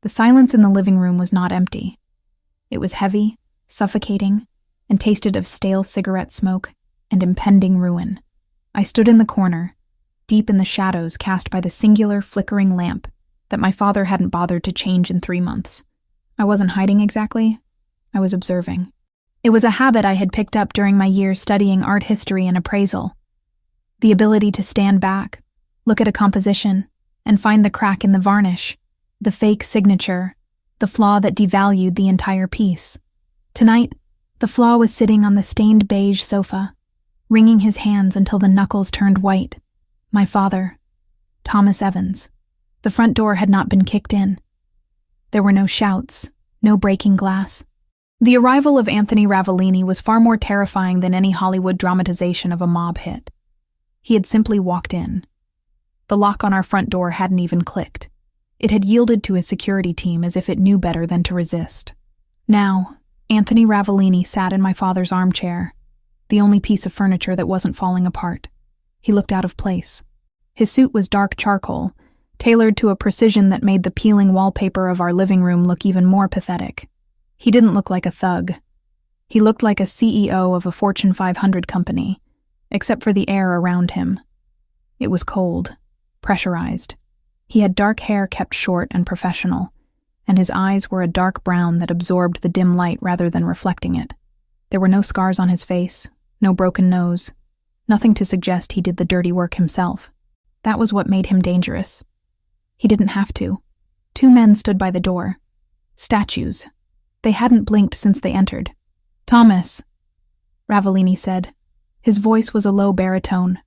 The silence in the living room was not empty. It was heavy, suffocating, and tasted of stale cigarette smoke and impending ruin. I stood in the corner, deep in the shadows cast by the singular flickering lamp that my father hadn't bothered to change in 3 months. I wasn't hiding exactly. I was observing. It was a habit I had picked up during my years studying art history and appraisal. The ability to stand back, look at a composition, and find the crack in the varnish, the fake signature, the flaw that devalued the entire piece. Tonight, the flaw was sitting on the stained beige sofa, wringing his hands until the knuckles turned white. My father, Thomas Evans. The front door had not been kicked in. There were no shouts, no breaking glass. The arrival of Anthony Ravellini was far more terrifying than any Hollywood dramatization of a mob hit. He had simply walked in. The lock on our front door hadn't even clicked. It had yielded to his security team as if it knew better than to resist. Now, Anthony Ravellini sat in my father's armchair, the only piece of furniture that wasn't falling apart. He looked out of place. His suit was dark charcoal, tailored to a precision that made the peeling wallpaper of our living room look even more pathetic. He didn't look like a thug. He looked like a CEO of a Fortune 500 company, except for the air around him. It was cold, pressurized. He had dark hair kept short and professional, and his eyes were a dark brown that absorbed the dim light rather than reflecting it. There were no scars on his face, no broken nose, nothing to suggest he did the dirty work himself. That was what made him dangerous. He didn't have to. 2 men stood by the door. Statues. They hadn't blinked since they entered. "Thomas," Ravellini said. His voice was a low baritone,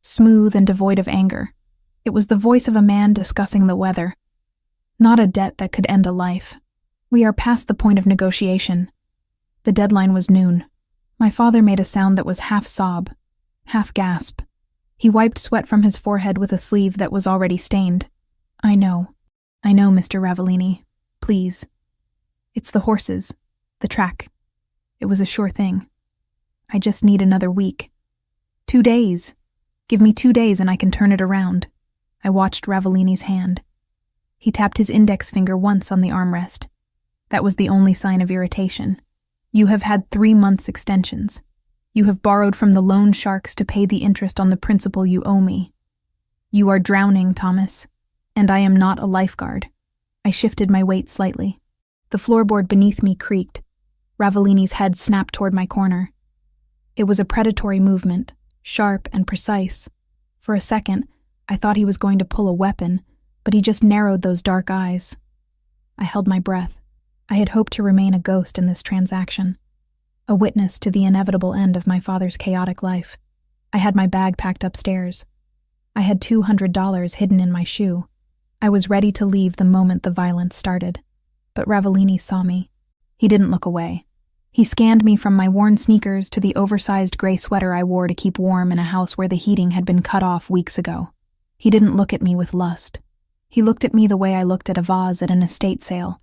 smooth and devoid of anger. It was the voice of a man discussing the weather, not a debt that could end a life. "We are past the point of negotiation." The deadline was noon. My father made a sound that was half sob, half gasp. He wiped sweat from his forehead with a sleeve that was already stained. I know, Mr. Ravellini. Please. It's the horses, the track. It was a sure thing. I just need another week. 2 days. Give me 2 days and I can turn it around." I watched Ravellini's hand. He tapped his index finger once on the armrest. That was the only sign of irritation. "You have had 3 months' extensions. You have borrowed from the loan sharks to pay the interest on the principal you owe me. You are drowning, Thomas, and I am not a lifeguard." I shifted my weight slightly. The floorboard beneath me creaked. Ravellini's head snapped toward my corner. It was a predatory movement, sharp and precise. For a second, I thought he was going to pull a weapon, but he just narrowed those dark eyes. I held my breath. I had hoped to remain a ghost in this transaction, a witness to the inevitable end of my father's chaotic life. I had my bag packed upstairs. I had $200 hidden in my shoe. I was ready to leave the moment the violence started. But Ravellini saw me. He didn't look away. He scanned me from my worn sneakers to the oversized gray sweater I wore to keep warm in a house where the heating had been cut off weeks ago. He didn't look at me with lust. He looked at me the way I looked at a vase at an estate sale,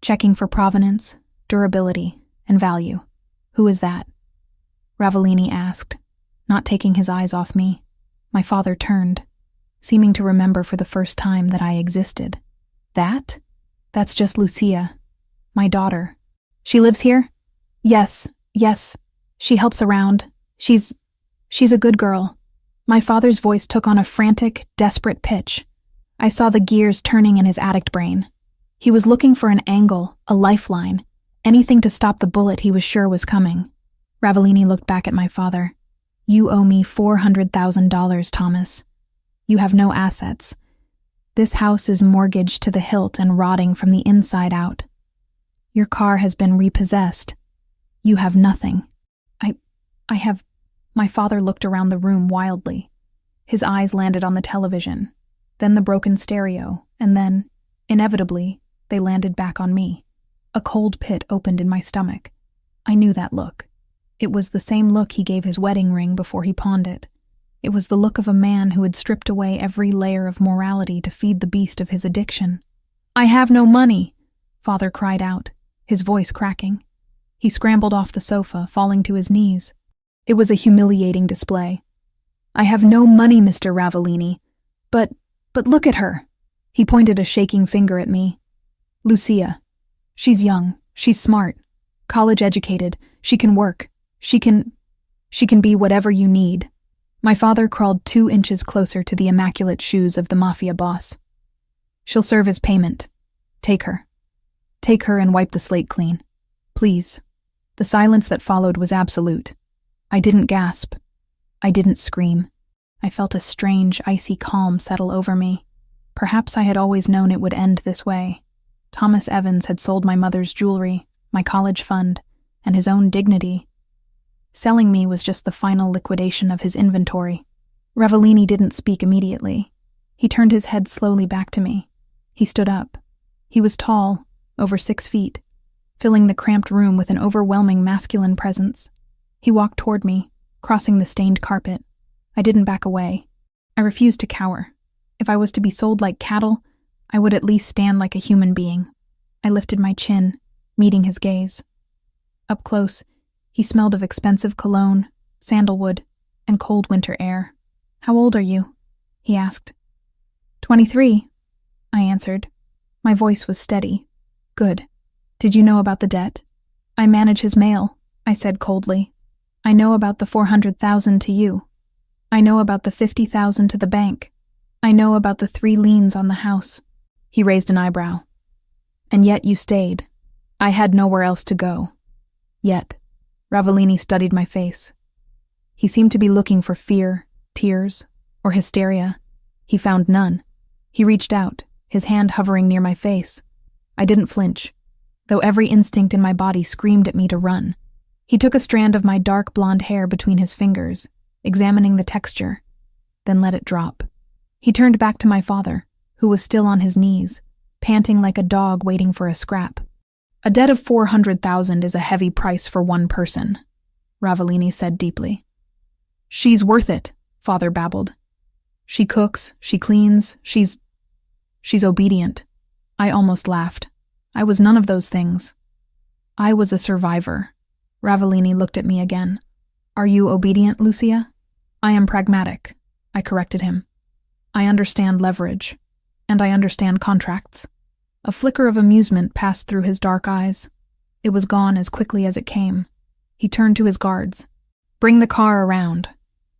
checking for provenance, durability, and value. "Who is that?" Ravellini asked, not taking his eyes off me. My father turned, seeming to remember for the first time that I existed. "That? That's just Lucia, my daughter. She lives here?" Yes. She helps around. She's a good girl." My father's voice took on a frantic, desperate pitch. I saw the gears turning in his addict brain. He was looking for an angle, a lifeline, anything to stop the bullet he was sure was coming. Ravellini looked back at my father. "You owe me $400,000, Thomas. You have no assets. This house is mortgaged to the hilt and rotting from the inside out. Your car has been repossessed. You have nothing. I have..." My father looked around the room wildly. His eyes landed on the television, then the broken stereo, and then, inevitably, they landed back on me. A cold pit opened in my stomach. I knew that look. It was the same look he gave his wedding ring before he pawned it. It was the look of a man who had stripped away every layer of morality to feed the beast of his addiction. "I have no money," Father cried out, his voice cracking. He scrambled off the sofa, falling to his knees. It was a humiliating display. "I have no money, Mr. Ravellini. But look at her." He pointed a shaking finger at me. Lucia. She's young. She's smart. College educated. She can work. She can be whatever you need. My father crawled 2 inches closer to the immaculate shoes of the Mafia boss. She'll serve as payment. Take her. Take her and wipe the slate clean. Please. The silence that followed was absolute. I didn't gasp. I didn't scream. I felt a strange, icy calm settle over me. Perhaps I had always known it would end this way. Thomas Evans had sold my mother's jewelry, my college fund, and his own dignity. Selling me was just the final liquidation of his inventory. Ravellini didn't speak immediately. He turned his head slowly back to me. He stood up. He was tall, over 6 feet, filling the cramped room with an overwhelming masculine presence. He walked toward me, crossing the stained carpet. I didn't back away. I refused to cower. If I was to be sold like cattle, I would at least stand like a human being. I lifted my chin, meeting his gaze. Up close, he smelled of expensive cologne, sandalwood, and cold winter air. "How old are you?" he asked. 23, I answered. My voice was steady. "Good. Did you know about the debt?" "I manage his mail," I said coldly. "I know about the 400,000 to you. I know about the 50,000 to the bank. I know about the 3 liens on the house." He raised an eyebrow. "And yet you stayed. I had nowhere else to go." Yet. Ravellini studied my face. He seemed to be looking for fear, tears, or hysteria. He found none. He reached out, his hand hovering near my face. I didn't flinch, though every instinct in my body screamed at me to run. He took a strand of my dark blonde hair between his fingers, examining the texture, then let it drop. He turned back to my father, who was still on his knees, panting like a dog waiting for a scrap. "A debt of 400,000 is a heavy price for one person," Ravellini said deeply. "She's worth it," Father babbled. "She cooks, she cleans, she's obedient." I almost laughed. I was none of those things. I was a survivor. Ravellini looked at me again. "Are you obedient, Lucia?" "I am pragmatic," I corrected him. "I understand leverage, and I understand contracts." A flicker of amusement passed through his dark eyes. It was gone as quickly as it came. He turned to his guards. "Bring the car around."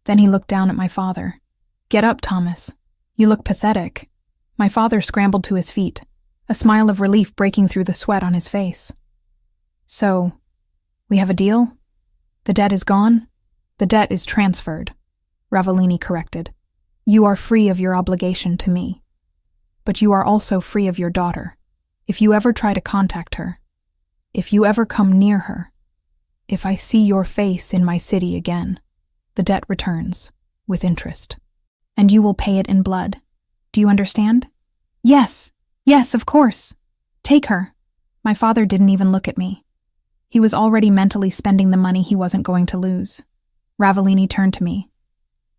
Then he looked down at my father. "Get up, Thomas. You look pathetic." My father scrambled to his feet, a smile of relief breaking through the sweat on his face. "So, we have a deal? The debt is gone?" "The debt is transferred," Ravellini corrected. "You are free of your obligation to me. But you are also free of your daughter. If you ever try to contact her, if you ever come near her, if I see your face in my city again, the debt returns, with interest. And you will pay it in blood. Do you understand?" "Yes, yes, of course. Take her." My father didn't even look at me. He was already mentally spending the money he wasn't going to lose. Ravellini turned to me.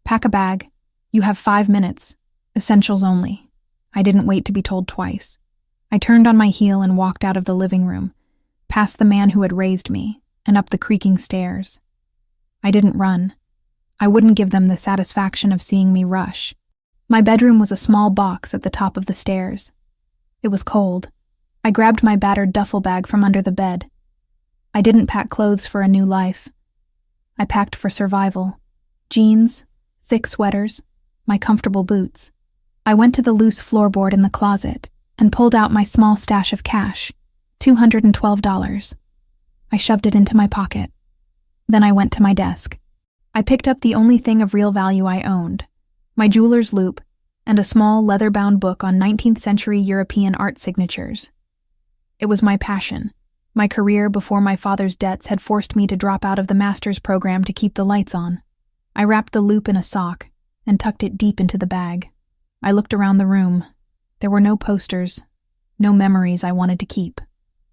"Pack a bag. You have 5 minutes. Essentials only." I didn't wait to be told twice. I turned on my heel and walked out of the living room, past the man who had raised me, and up the creaking stairs. I didn't run. I wouldn't give them the satisfaction of seeing me rush. My bedroom was a small box at the top of the stairs. It was cold. I grabbed my battered duffel bag from under the bed. I didn't pack clothes for a new life. I packed for survival. Jeans, thick sweaters, my comfortable boots. I went to the loose floorboard in the closet and pulled out my small stash of cash, $212. I shoved it into my pocket. Then I went to my desk. I picked up the only thing of real value I owned, my jeweler's loupe, and a small leather-bound book on 19th century European art signatures. It was my passion. My career before my father's debts had forced me to drop out of the master's program to keep the lights on. I wrapped the loupe in a sock and tucked it deep into the bag. I looked around the room. There were no posters, no memories I wanted to keep.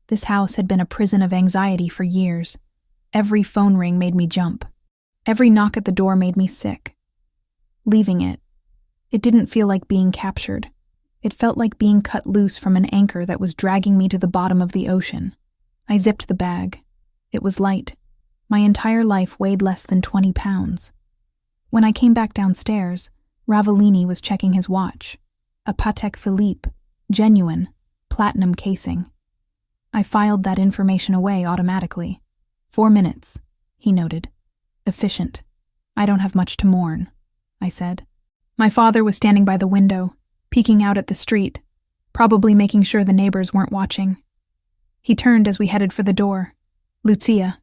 This house had been a prison of anxiety for years. Every phone ring made me jump. Every knock at the door made me sick. Leaving it didn't feel like being captured. It felt like being cut loose from an anchor that was dragging me to the bottom of the ocean. I zipped the bag. It was light. My entire life weighed less than 20 pounds. When I came back downstairs, Ravellini was checking his watch. A Patek Philippe, genuine, platinum casing. I filed that information away automatically. 4 minutes, he noted. Efficient. I don't have much to mourn, I said. My father was standing by the window, peeking out at the street, probably making sure the neighbors weren't watching. He turned as we headed for the door. Lucia,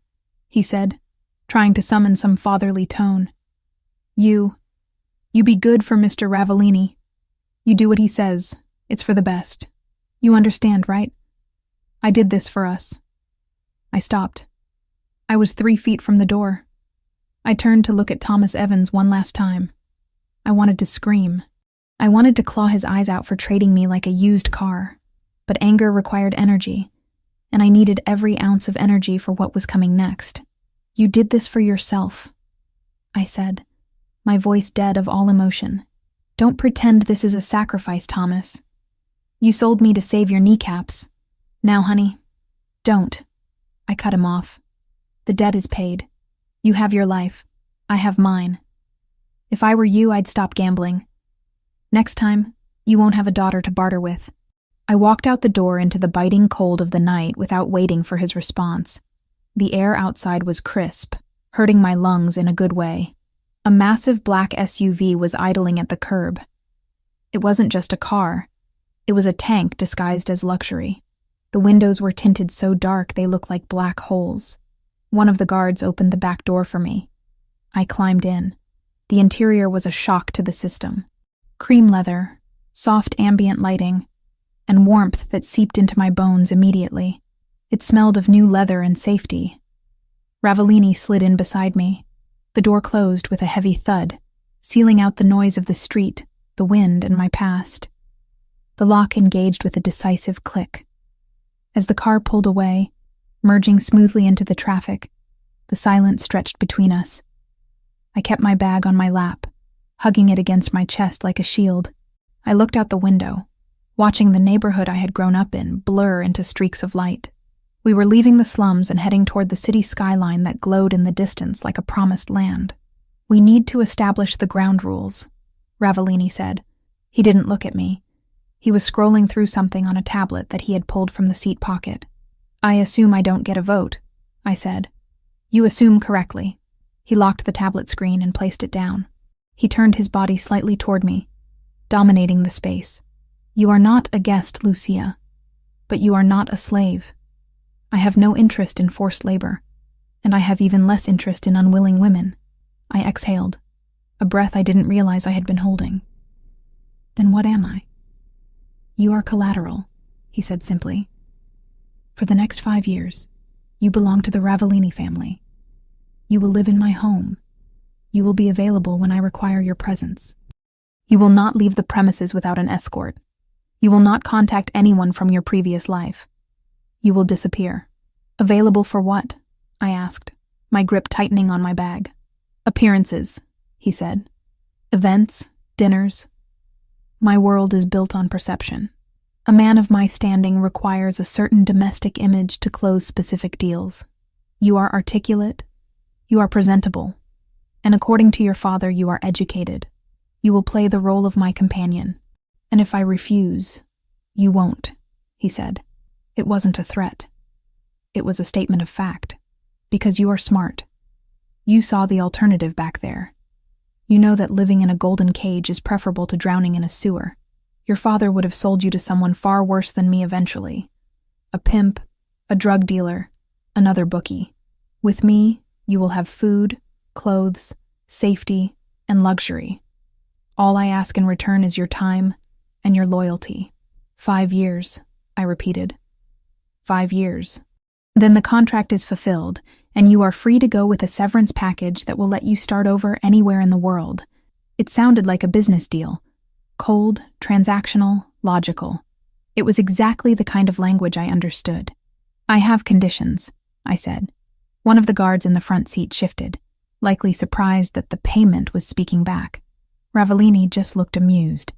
he said, trying to summon some fatherly tone. You be good for Mr. Ravellini. You do what he says. It's for the best. You understand, right? I did this for us. I stopped. I was 3 feet from the door. I turned to look at Thomas Evans one last time. I wanted to scream. I wanted to claw his eyes out for trading me like a used car. But anger required energy, and I needed every ounce of energy for what was coming next. You did this for yourself, I said, my voice dead of all emotion. Don't pretend this is a sacrifice, Thomas. You sold me to save your kneecaps. Now, honey, don't. I cut him off. The debt is paid. You have your life. I have mine. If I were you, I'd stop gambling. Next time, you won't have a daughter to barter with. I walked out the door into the biting cold of the night without waiting for his response. The air outside was crisp, hurting my lungs in a good way. A massive black SUV was idling at the curb. It wasn't just a car. It was a tank disguised as luxury. The windows were tinted so dark they looked like black holes. One of the guards opened the back door for me. I climbed in. The interior was a shock to the system. Cream leather, soft ambient lighting, and warmth that seeped into my bones immediately. It smelled of new leather and safety. Ravellini slid in beside me. The door closed with a heavy thud, sealing out the noise of the street, the wind, and my past. The lock engaged with a decisive click. As the car pulled away, merging smoothly into the traffic, the silence stretched between us. I kept my bag on my lap, hugging it against my chest like a shield. I looked out the window, watching the neighborhood I had grown up in blur into streaks of light. We were leaving the slums and heading toward the city skyline that glowed in the distance like a promised land. We need to establish the ground rules, Ravellini said. He didn't look at me. He was scrolling through something on a tablet that he had pulled from the seat pocket. I assume I don't get a vote, I said. You assume correctly. He locked the tablet screen and placed it down. He turned his body slightly toward me, dominating the space. You are not a guest, Lucia, but you are not a slave. I have no interest in forced labor, and I have even less interest in unwilling women. I exhaled, a breath I didn't realize I had been holding. Then what am I? You are collateral, he said simply. For the next 5 years, you belong to the Ravellini family. You will live in my home. You will be available when I require your presence. You will not leave the premises without an escort. You will not contact anyone from your previous life. You will disappear. Available for what? I asked, my grip tightening on my bag. Appearances, he said. Events, dinners. My world is built on perception. A man of my standing requires a certain domestic image to close specific deals. You are articulate. You are presentable. And according to your father, you are educated. You will play the role of my companion. And if I refuse, you won't, he said. It wasn't a threat. It was a statement of fact. Because you are smart. You saw the alternative back there. You know that living in a golden cage is preferable to drowning in a sewer. Your father would have sold you to someone far worse than me eventually. A pimp, a drug dealer, another bookie. With me, you will have food, clothes, safety, and luxury. All I ask in return is your time and your loyalty. 5 years, I repeated. 5 years. Then the contract is fulfilled, and you are free to go with a severance package that will let you start over anywhere in the world. It sounded like a business deal. Cold, transactional, logical. It was exactly the kind of language I understood. I have conditions, I said. One of the guards in the front seat shifted, likely surprised that the payment was speaking back. Ravellini just looked amused.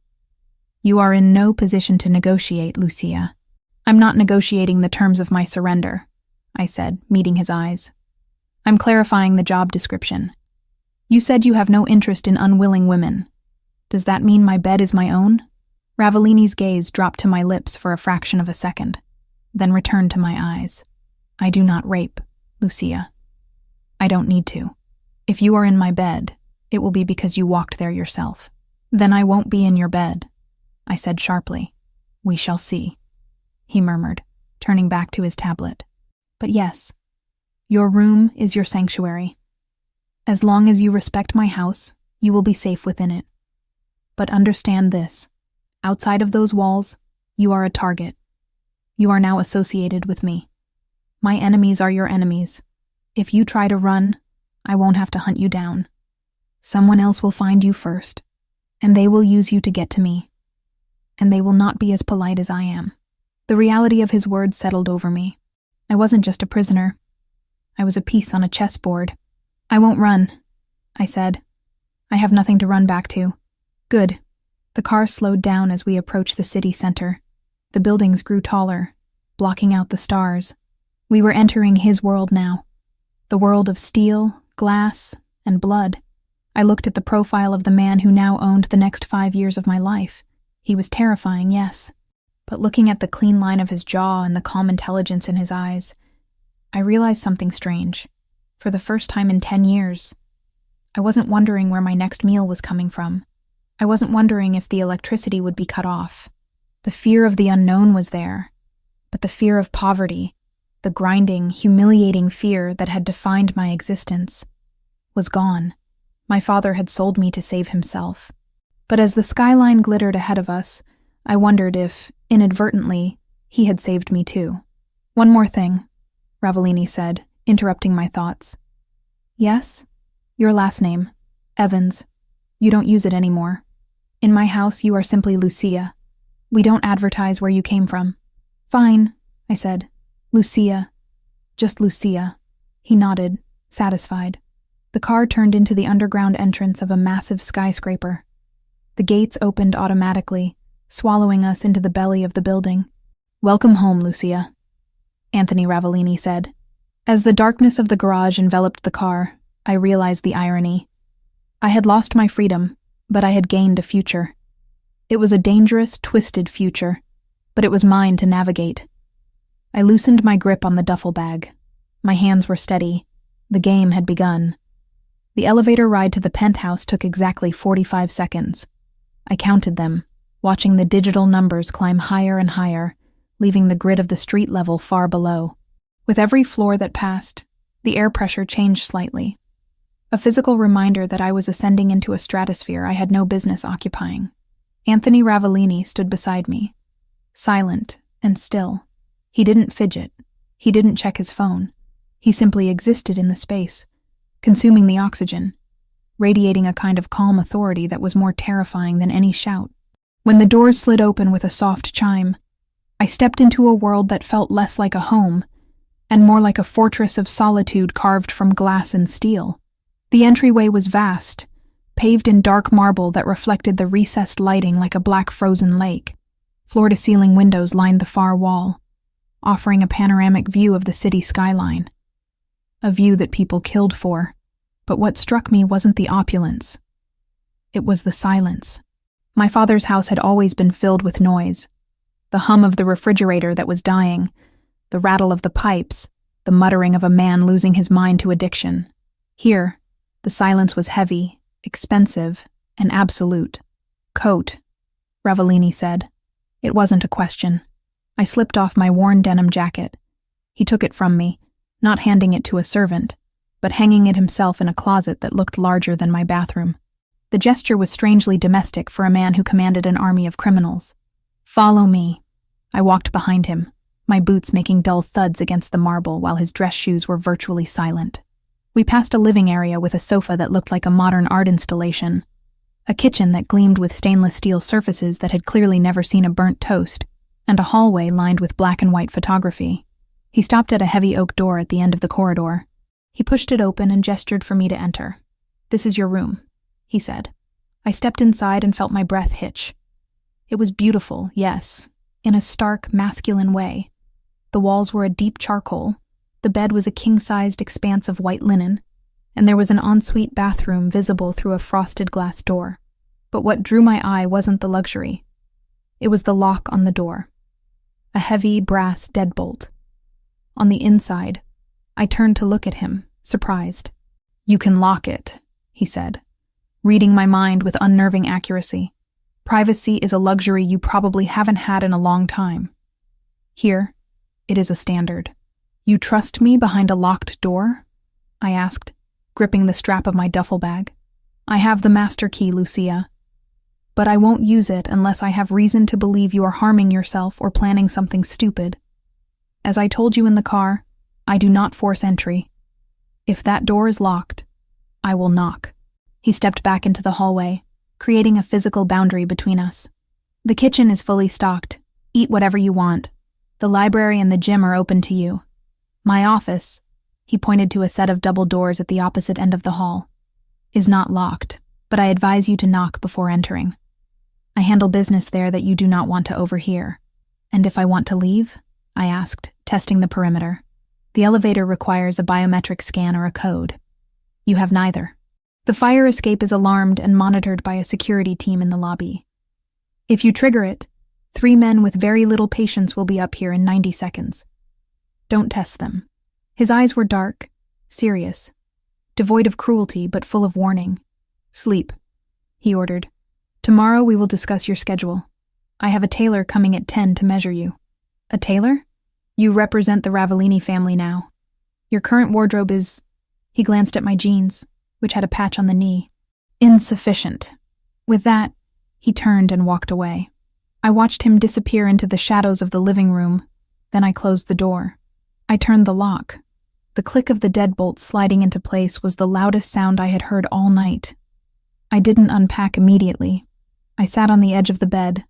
You are in no position to negotiate, Lucia. I'm not negotiating the terms of my surrender, I said, meeting his eyes. I'm clarifying the job description. You said you have no interest in unwilling women. Does that mean my bed is my own? Ravellini's gaze dropped to my lips for a fraction of a second, then returned to my eyes. I do not rape, Lucia. I don't need to. If you are in my bed, it will be because you walked there yourself. Then I won't be in your bed, I said sharply. We shall see, he murmured, turning back to his tablet. But yes, your room is your sanctuary. As long as you respect my house, you will be safe within it. But understand this. Outside of those walls, you are a target. You are now associated with me. My enemies are your enemies. If you try to run, I won't have to hunt you down. Someone else will find you first, and they will use you to get to me. And they will not be as polite as I am. The reality of his words settled over me. I wasn't just a prisoner. I was a piece on a chessboard. I won't run, I said. I have nothing to run back to. Good. The car slowed down as we approached the city center. The buildings grew taller, blocking out the stars. We were entering his world now. The world of steel, glass, and blood. I looked at the profile of the man who now owned the next 5 years of my life. He was terrifying, yes. But looking at the clean line of his jaw and the calm intelligence in his eyes, I realized something strange. For the first time in 10 years, I wasn't wondering where my next meal was coming from. I wasn't wondering if the electricity would be cut off. The fear of the unknown was there, but the fear of poverty, the grinding, humiliating fear that had defined my existence, was gone. My father had sold me to save himself. But as the skyline glittered ahead of us, I wondered if, inadvertently, he had saved me too. One more thing, Ravellini said, interrupting my thoughts. Yes? Your last name, Evans. You don't use it anymore. In my house, you are simply Lucia. We don't advertise where you came from. Fine, I said. Lucia. Just Lucia. He nodded, satisfied. The car turned into the underground entrance of a massive skyscraper. The gates opened automatically, swallowing us into the belly of the building. Welcome home, Lucia, Anthony Ravellini said. As the darkness of the garage enveloped the car, I realized the irony. I had lost my freedom, but I had gained a future. It was a dangerous, twisted future, but it was mine to navigate. I loosened my grip on the duffel bag. My hands were steady. The game had begun. The elevator ride to the penthouse took exactly 45 seconds. I counted them, watching the digital numbers climb higher and higher, leaving the grid of the street level far below. With every floor that passed, the air pressure changed slightly. A physical reminder that I was ascending into a stratosphere I had no business occupying. Anthony Ravellini stood beside me, silent and still. He didn't fidget. He didn't check his phone. He simply existed in the space, consuming the oxygen, radiating a kind of calm authority that was more terrifying than any shout. When the doors slid open with a soft chime, I stepped into a world that felt less like a home and more like a fortress of solitude carved from glass and steel. The entryway was vast, paved in dark marble that reflected the recessed lighting like a black frozen lake. Floor-to-ceiling windows lined the far wall, offering a panoramic view of the city skyline. A view that people killed for. But what struck me wasn't the opulence. It was the silence. My father's house had always been filled with noise. The hum of the refrigerator that was dying, the rattle of the pipes, the muttering of a man losing his mind to addiction. Here, the silence was heavy, expensive, and absolute. Coat, Ravellini said. It wasn't a question. I slipped off my worn denim jacket. He took it from me, not handing it to a servant, but hanging it himself in a closet that looked larger than my bathroom. The gesture was strangely domestic for a man who commanded an army of criminals. Follow me. I walked behind him, my boots making dull thuds against the marble while his dress shoes were virtually silent. We passed a living area with a sofa that looked like a modern art installation, a kitchen that gleamed with stainless steel surfaces that had clearly never seen a burnt toast, and a hallway lined with black and white photography. He stopped at a heavy oak door at the end of the corridor. He pushed it open and gestured for me to enter. This is your room, he said. I stepped inside and felt my breath hitch. It was beautiful, yes, in a stark, masculine way. The walls were a deep charcoal, the bed was a king-sized expanse of white linen, and there was an ensuite bathroom visible through a frosted glass door. But what drew my eye wasn't the luxury. It was the lock on the door. A heavy brass deadbolt. On the inside, I turned to look at him, surprised. "You can lock it," he said, reading my mind with unnerving accuracy. "Privacy is a luxury you probably haven't had in a long time. Here, it is a standard." "You trust me behind a locked door?" I asked, gripping the strap of my duffel bag. "I have the master key, Lucia. But I won't use it unless I have reason to believe you are harming yourself or planning something stupid. As I told you in the car, I do not force entry. If that door is locked, I will knock." He stepped back into the hallway, creating a physical boundary between us. "The kitchen is fully stocked. Eat whatever you want. The library and the gym are open to you. My office," he pointed to a set of double doors at the opposite end of the hall, "is not locked, but I advise you to knock before entering. I handle business there that you do not want to overhear." "And if I want to leave?" I asked, testing the perimeter. "The elevator requires a biometric scan or a code. You have neither. The fire escape is alarmed and monitored by a security team in the lobby. If you trigger it, 3 men with very little patience will be up here in 90 seconds. Don't test them." His eyes were dark, serious, devoid of cruelty but full of warning. "Sleep," he ordered. "Tomorrow we will discuss your schedule. I have a tailor coming at 10 to measure you." "A tailor? You represent the Ravellini family now. Your current wardrobe is—" He glanced at my jeans, which had a patch on the knee. "Insufficient." With that, he turned and walked away. I watched him disappear into the shadows of the living room, then I closed the door. I turned the lock. The click of the deadbolt sliding into place was the loudest sound I had heard all night. I didn't unpack immediately. I sat on the edge of the bed,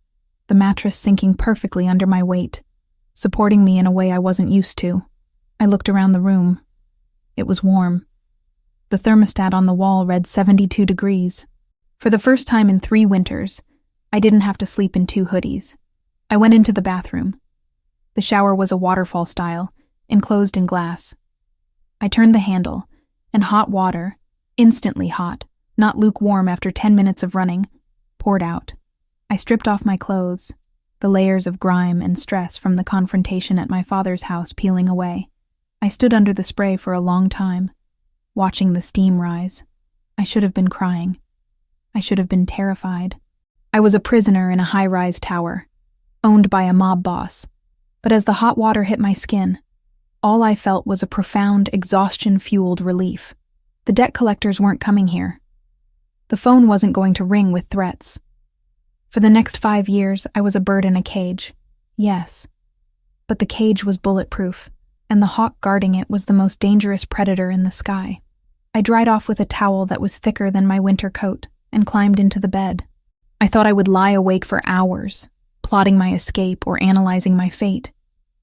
the mattress sinking perfectly under my weight, supporting me in a way I wasn't used to. I looked around the room. It was warm. The thermostat on the wall read 72 degrees. For the first time in 3 winters, I didn't have to sleep in 2 hoodies. I went into the bathroom. The shower was a waterfall style, enclosed in glass. I turned the handle, and hot water, instantly hot, not lukewarm after 10 minutes of running, poured out. I stripped off my clothes, the layers of grime and stress from the confrontation at my father's house peeling away. I stood under the spray for a long time, watching the steam rise. I should have been crying. I should have been terrified. I was a prisoner in a high-rise tower, owned by a mob boss. But as the hot water hit my skin, all I felt was a profound, exhaustion-fueled relief. The debt collectors weren't coming here. The phone wasn't going to ring with threats. For the next 5 years, I was a bird in a cage. Yes. But the cage was bulletproof, and the hawk guarding it was the most dangerous predator in the sky. I dried off with a towel that was thicker than my winter coat and climbed into the bed. I thought I would lie awake for hours, plotting my escape or analyzing my fate.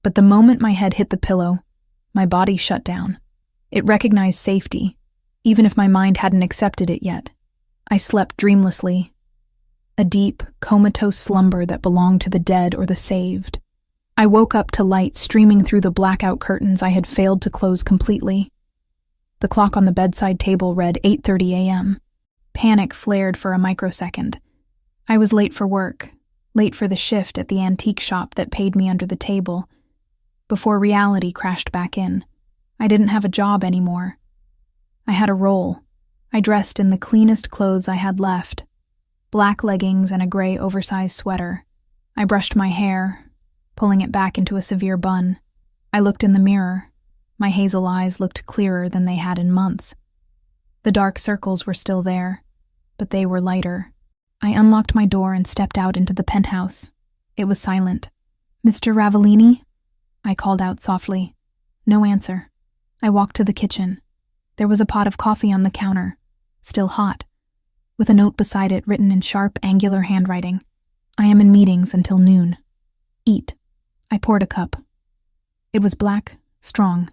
But the moment my head hit the pillow, my body shut down. It recognized safety, even if my mind hadn't accepted it yet. I slept dreamlessly, a deep, comatose slumber that belonged to the dead or the saved. I woke up to light streaming through the blackout curtains I had failed to close completely. The clock on the bedside table read 8:30 a.m. Panic flared for a microsecond. I was late for work, late for the shift at the antique shop that paid me under the table. Before reality crashed back in, I didn't have a job anymore. I had a role. I dressed in the cleanest clothes I had left, black leggings and a gray oversized sweater. I brushed my hair, pulling it back into a severe bun. I looked in the mirror. My hazel eyes looked clearer than they had in months. The dark circles were still there, but they were lighter. I unlocked my door and stepped out into the penthouse. It was silent. "Mr. Ravellini?" I called out softly. No answer. I walked to the kitchen. There was a pot of coffee on the counter, still hot, with a note beside it written in sharp, angular handwriting. "I am in meetings until noon. Eat." I poured a cup. It was black, strong,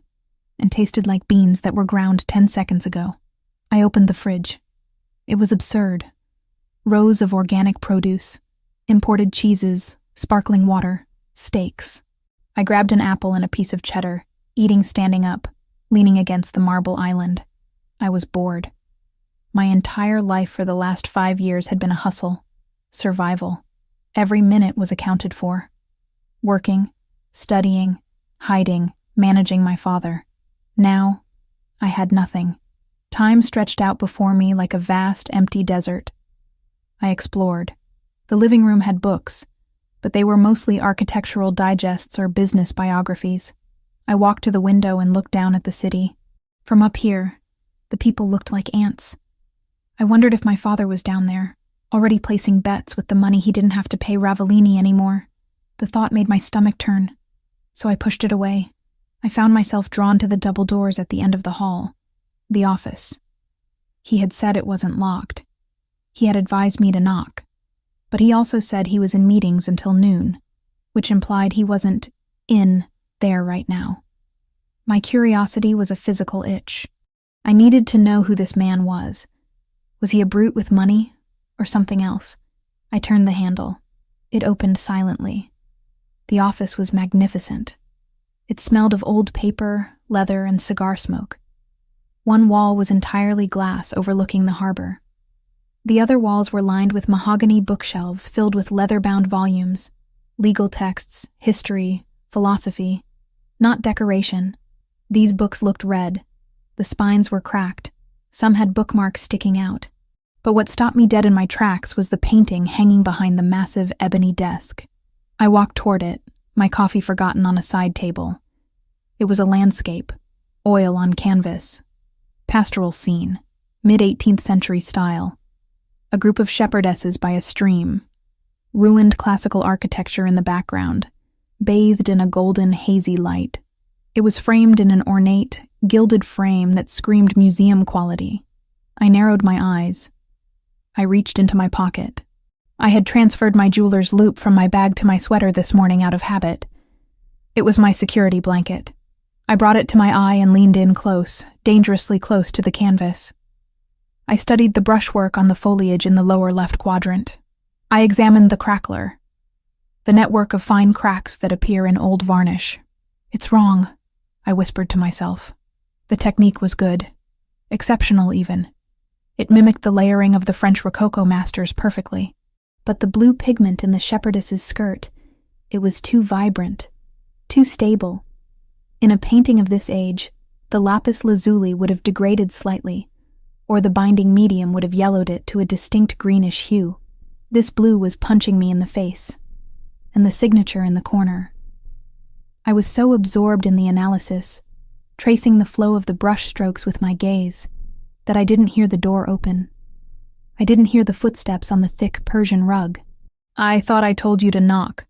and tasted like beans that were ground 10 seconds ago. I opened the fridge. It was absurd. Rows of organic produce, imported cheeses, sparkling water, steaks. I grabbed an apple and a piece of cheddar, eating standing up, leaning against the marble island. I was bored. My entire life for the last 5 years had been a hustle, survival. Every minute was accounted for. Working, studying, hiding, managing my father. Now, I had nothing. Time stretched out before me like a vast, empty desert. I explored. The living room had books, but they were mostly architectural digests or business biographies. I walked to the window and looked down at the city. From up here, the people looked like ants. I wondered if my father was down there, already placing bets with the money he didn't have to pay Ravellini anymore. The thought made my stomach turn, so I pushed it away. I found myself drawn to the double doors at the end of the hall. The office. He had said it wasn't locked. He had advised me to knock. But he also said he was in meetings until noon, which implied he wasn't in there right now. My curiosity was a physical itch. I needed to know who this man was. Was he a brute with money, or something else? I turned the handle. It opened silently. The office was magnificent. It smelled of old paper, leather, and cigar smoke. One wall was entirely glass overlooking the harbor. The other walls were lined with mahogany bookshelves filled with leather-bound volumes, legal texts, history, philosophy. Not decoration. These books looked red. The spines were cracked. Some had bookmarks sticking out. But what stopped me dead in my tracks was the painting hanging behind the massive ebony desk. I walked toward it, my coffee forgotten on a side table. It was a landscape, oil on canvas. Pastoral scene, mid-18th century style. A group of shepherdesses by a stream. Ruined classical architecture in the background, bathed in a golden, hazy light. It was framed in an ornate, gilded frame that screamed museum quality. I narrowed my eyes. I reached into my pocket. I had transferred my jeweler's loop from my bag to my sweater this morning out of habit. It was my security blanket. I brought it to my eye and leaned in close, dangerously close to the canvas. I studied the brushwork on the foliage in the lower left quadrant. I examined the crackler, the network of fine cracks that appear in old varnish. It's wrong, I whispered to myself. The technique was good, exceptional even. It mimicked the layering of the French Rococo masters perfectly. But the blue pigment in the shepherdess's skirt, it was too vibrant, too stable. In a painting of this age, the lapis lazuli would have degraded slightly, or the binding medium would have yellowed it to a distinct greenish hue. This blue was punching me in the face, and the signature in the corner. I was so absorbed in the analysis, tracing the flow of the brush strokes with my gaze, that I didn't hear the door open. I didn't hear the footsteps on the thick Persian rug. I thought I told you to knock.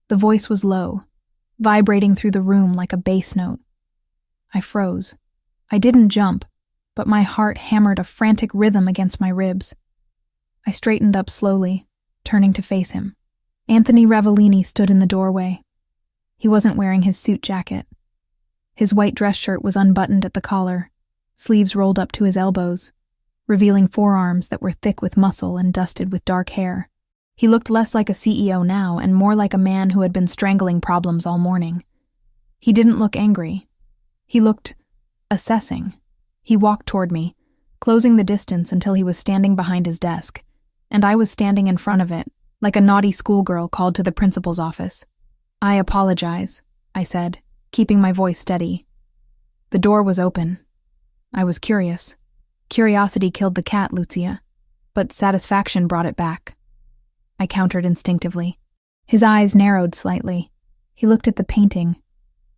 The voice was low, vibrating through the room like a bass note. I froze. I didn't jump, but my heart hammered a frantic rhythm against my ribs. I straightened up slowly, turning to face him. Anthony Ravellini stood in the doorway. He wasn't wearing his suit jacket. His white dress shirt was unbuttoned at the collar, sleeves rolled up to his elbows, revealing forearms that were thick with muscle and dusted with dark hair. He looked less like a CEO now and more like a man who had been strangling problems all morning. He didn't look angry. He looked assessing. He walked toward me, closing the distance until he was standing behind his desk, and I was standing in front of it, like a naughty schoolgirl called to the principal's office. I apologize, I said, keeping my voice steady. The door was open. I was curious. Curiosity killed the cat, Lucia, but satisfaction brought it back. I countered instinctively. His eyes narrowed slightly. He looked at the painting,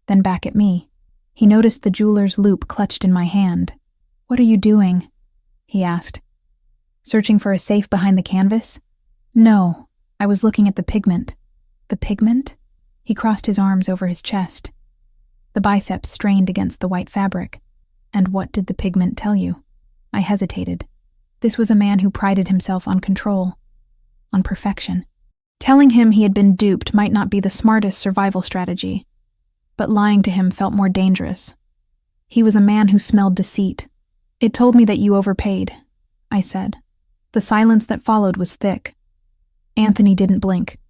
then back at me. He noticed the jeweler's loop clutched in my hand. "What are you doing?" he asked. "Searching for a safe behind the canvas?" "No, I was looking at the pigment." "The pigment?" He crossed his arms over his chest. The biceps strained against the white fabric. "And what did the pigment tell you?" I hesitated. This was a man who prided himself on control, on perfection. Telling him he had been duped might not be the smartest survival strategy, but lying to him felt more dangerous. He was a man who smelled deceit. "It told me that you overpaid," I said. The silence that followed was thick. Anthony didn't blink.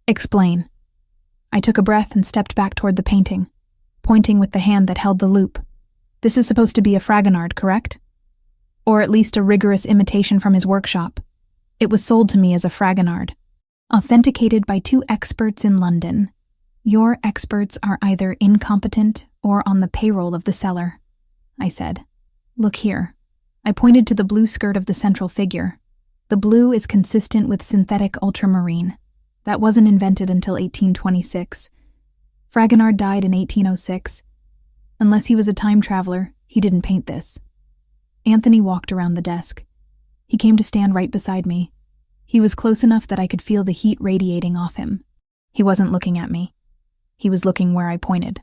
"Explain." I took a breath and stepped back toward the painting, pointing with the hand that held the loop. "This is supposed to be a Fragonard, correct? Or at least a rigorous imitation from his workshop. It was sold to me as a Fragonard." authenticated by 2 experts in London. Your experts are either incompetent or on the payroll of the seller, I said. Look here. I pointed to the blue skirt of the central figure. The blue is consistent with synthetic ultramarine. That wasn't invented until 1826. Fragonard died in 1806. Unless he was a time traveler, he didn't paint this. Anthony walked around the desk. He came to stand right beside me. He was close enough that I could feel the heat radiating off him. He wasn't looking at me. He was looking where I pointed.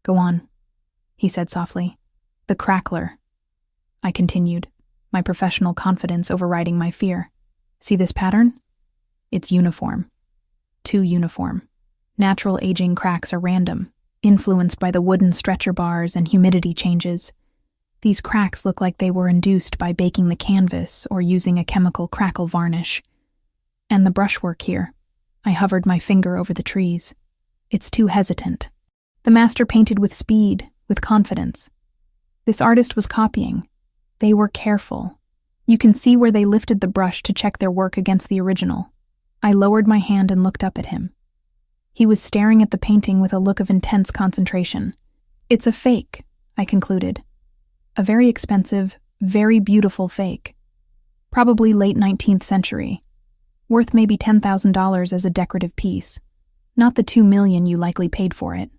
Go on, he said softly. The crackler. I continued, my professional confidence overriding my fear. See this pattern? It's uniform. Too uniform. Natural aging cracks are random, influenced by the wooden stretcher bars and humidity changes. These cracks look like they were induced by baking the canvas or using a chemical crackle varnish. And the brushwork here. I hovered my finger over the trees. It's too hesitant. The master painted with speed, with confidence. This artist was copying. They were careful. You can see where they lifted the brush to check their work against the original. I lowered my hand and looked up at him. He was staring at the painting with a look of intense concentration. It's a fake, I concluded. A very expensive, very beautiful fake. Probably late 19th century. Worth maybe $10,000 as a decorative piece. Not the $2 million you likely paid for it.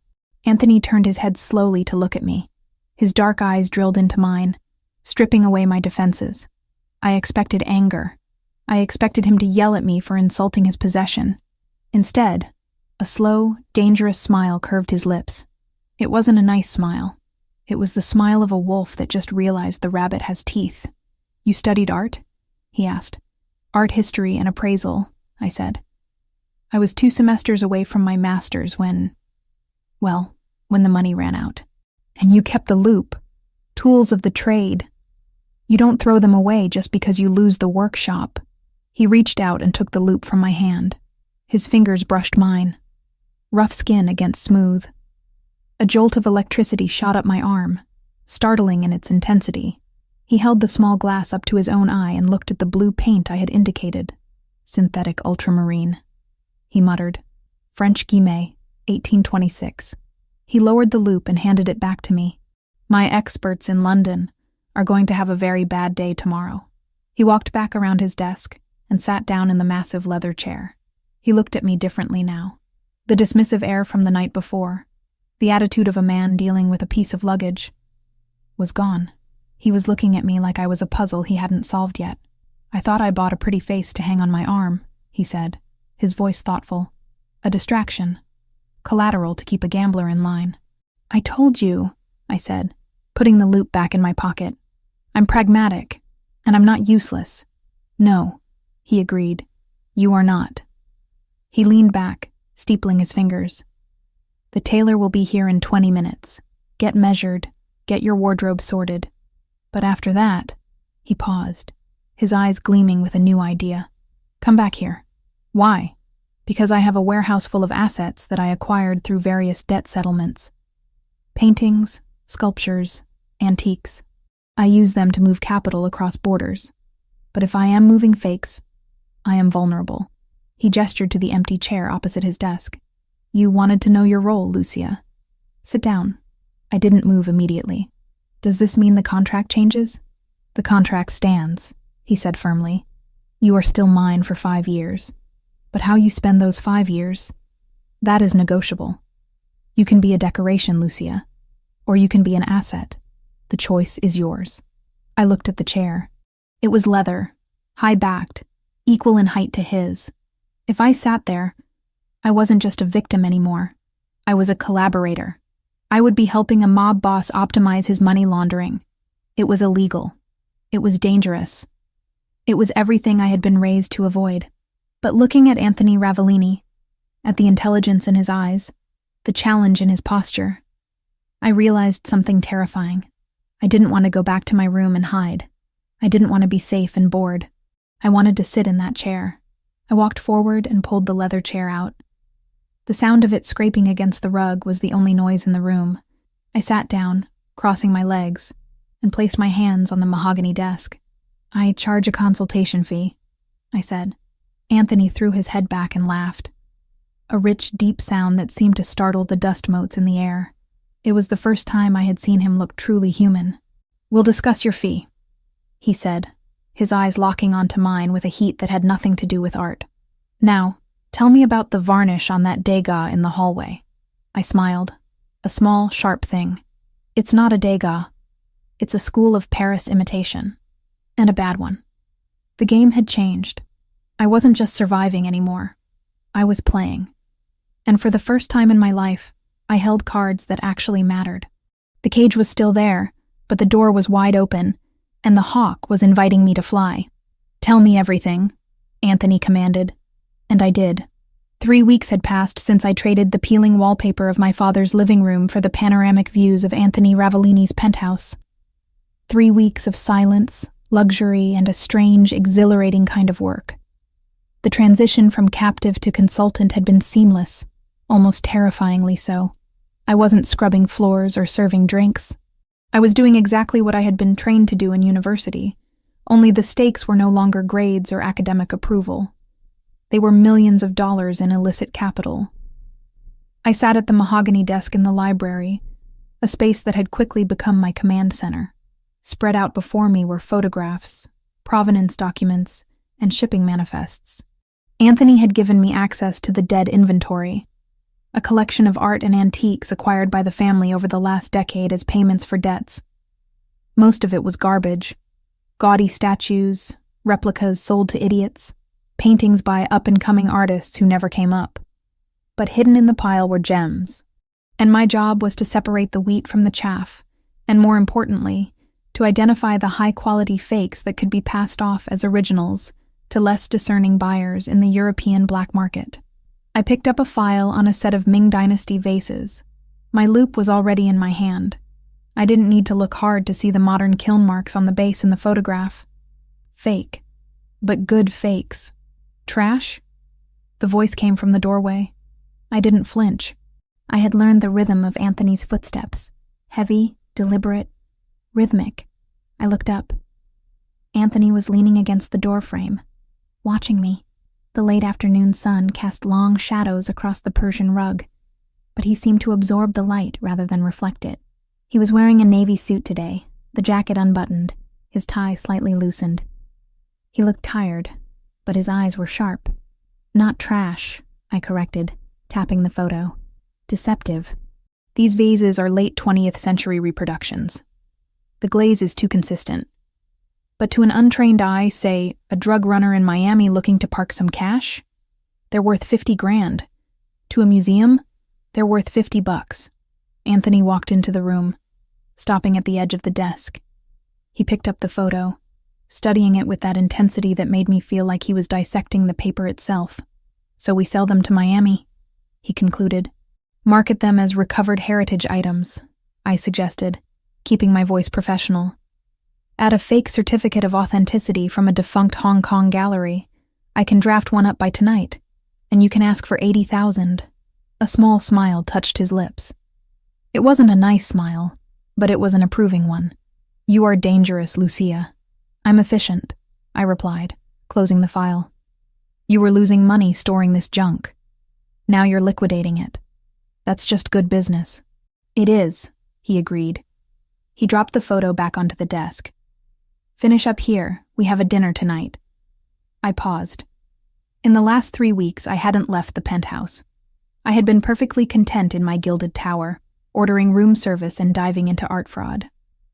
Anthony turned his head slowly to look at me. His dark eyes drilled into mine, stripping away my defenses. I expected anger. I expected him to yell at me for insulting his possession. Instead, a slow, dangerous smile curved his lips. It wasn't a nice smile. It was the smile of a wolf that just realized the rabbit has teeth. You studied art? He asked. Art history and appraisal, I said. I was 2 semesters away from my master's when the money ran out. And you kept the loop. Tools of the trade. You don't throw them away just because you lose the workshop. He reached out and took the loop from my hand. His fingers brushed mine. Rough skin against smooth. A jolt of electricity shot up my arm, startling in its intensity. He held the small glass up to his own eye and looked at the blue paint I had indicated. Synthetic ultramarine. He muttered. French Guimet, 1826. He lowered the loop and handed it back to me. My experts in London are going to have a very bad day tomorrow. He walked back around his desk and sat down in the massive leather chair. He looked at me differently now. The dismissive air from the night before, the attitude of a man dealing with a piece of luggage, was gone. He was looking at me like I was a puzzle he hadn't solved yet. I thought I bought a pretty face to hang on my arm, he said, his voice thoughtful. A distraction. Collateral to keep a gambler in line. I told you, I said, putting the loop back in my pocket. I'm pragmatic, and I'm not useless. No, he agreed. You are not. He leaned back, steepling his fingers. The tailor will be here in 20 minutes. Get measured, get your wardrobe sorted. But after that, he paused, his eyes gleaming with a new idea. Come back here. Why? Because I have a warehouse full of assets that I acquired through various debt settlements. Paintings, sculptures, antiques. I use them to move capital across borders. But if I am moving fakes, I am vulnerable. He gestured to the empty chair opposite his desk. You wanted to know your role, Lucia. Sit down. I didn't move immediately. Does this mean the contract changes? The contract stands, he said firmly. You are still mine for 5 years. But how you spend those 5 years, that is negotiable. You can be a decoration, Lucia, or you can be an asset. The choice is yours. I looked at the chair. It was leather, high-backed, equal in height to his. If I sat there, I wasn't just a victim anymore. I was a collaborator. I would be helping a mob boss optimize his money laundering. It was illegal. It was dangerous. It was everything I had been raised to avoid. But looking at Anthony Ravellini, at the intelligence in his eyes, the challenge in his posture, I realized something terrifying. I didn't want to go back to my room and hide. I didn't want to be safe and bored. I wanted to sit in that chair. I walked forward and pulled the leather chair out. The sound of it scraping against the rug was the only noise in the room. I sat down, crossing my legs, and placed my hands on the mahogany desk. I charge a consultation fee, I said. Anthony threw his head back and laughed. A rich, deep sound that seemed to startle the dust motes in the air. It was the first time I had seen him look truly human. "We'll discuss your fee," he said, his eyes locking onto mine with a heat that had nothing to do with art. "Now, tell me about the varnish on that degas in the hallway." I smiled. A small, sharp thing. "It's not a degas. It's a school of Paris imitation. And a bad one." The game had changed. I wasn't just surviving anymore. I was playing. And for the first time in my life, I held cards that actually mattered. The cage was still there, but the door was wide open, and the hawk was inviting me to fly. "Tell me everything," Anthony commanded. And I did. 3 weeks had passed since I traded the peeling wallpaper of my father's living room for the panoramic views of Anthony Ravellini's penthouse. 3 weeks of silence, luxury, and a strange, exhilarating kind of work. The transition from captive to consultant had been seamless, almost terrifyingly so. I wasn't scrubbing floors or serving drinks. I was doing exactly what I had been trained to do in university, only the stakes were no longer grades or academic approval. They were millions of dollars in illicit capital. I sat at the mahogany desk in the library, a space that had quickly become my command center. Spread out before me were photographs, provenance documents, and shipping manifests. Anthony had given me access to the dead inventory, a collection of art and antiques acquired by the family over the last decade as payments for debts. Most of it was garbage. Gaudy statues, replicas sold to idiots, paintings by up-and-coming artists who never came up. But hidden in the pile were gems, and my job was to separate the wheat from the chaff, and more importantly, to identify the high-quality fakes that could be passed off as originals to less discerning buyers in the European black market. I picked up a file on a set of Ming Dynasty vases. My loupe was already in my hand. I didn't need to look hard to see the modern kiln marks on the base in the photograph. Fake. But good fakes. Trash? The voice came from the doorway. I didn't flinch. I had learned the rhythm of Anthony's footsteps. Heavy, deliberate, rhythmic. I looked up. Anthony was leaning against the doorframe, watching me. The late afternoon sun cast long shadows across the Persian rug, but he seemed to absorb the light rather than reflect it. He was wearing a navy suit today, the jacket unbuttoned, his tie slightly loosened. He looked tired, but his eyes were sharp. "Not trash," I corrected, tapping the photo. "Deceptive. These vases are late 20th century reproductions. The glaze is too consistent. But to an untrained eye, say, a drug runner in Miami looking to park some cash, they're worth 50 grand. To a museum, they're worth $50. Anthony walked into the room, stopping at the edge of the desk. He picked up the photo, studying it with that intensity that made me feel like he was dissecting the paper itself. "So we sell them to Miami," he concluded. "Market them as recovered heritage items," I suggested, keeping my voice professional. "Add a fake certificate of authenticity from a defunct Hong Kong gallery. I can draft one up by tonight, and you can ask for 80,000. A small smile touched his lips. It wasn't a nice smile, but it was an approving one. "You are dangerous, Lucia." "I'm efficient," I replied, closing the file. "You were losing money storing this junk. Now you're liquidating it. That's just good business." "It is," he agreed. He dropped the photo back onto the desk. "Finish up here. We have a dinner tonight." I paused. In the last 3 weeks, I hadn't left the penthouse. I had been perfectly content in my gilded tower, ordering room service and diving into art fraud.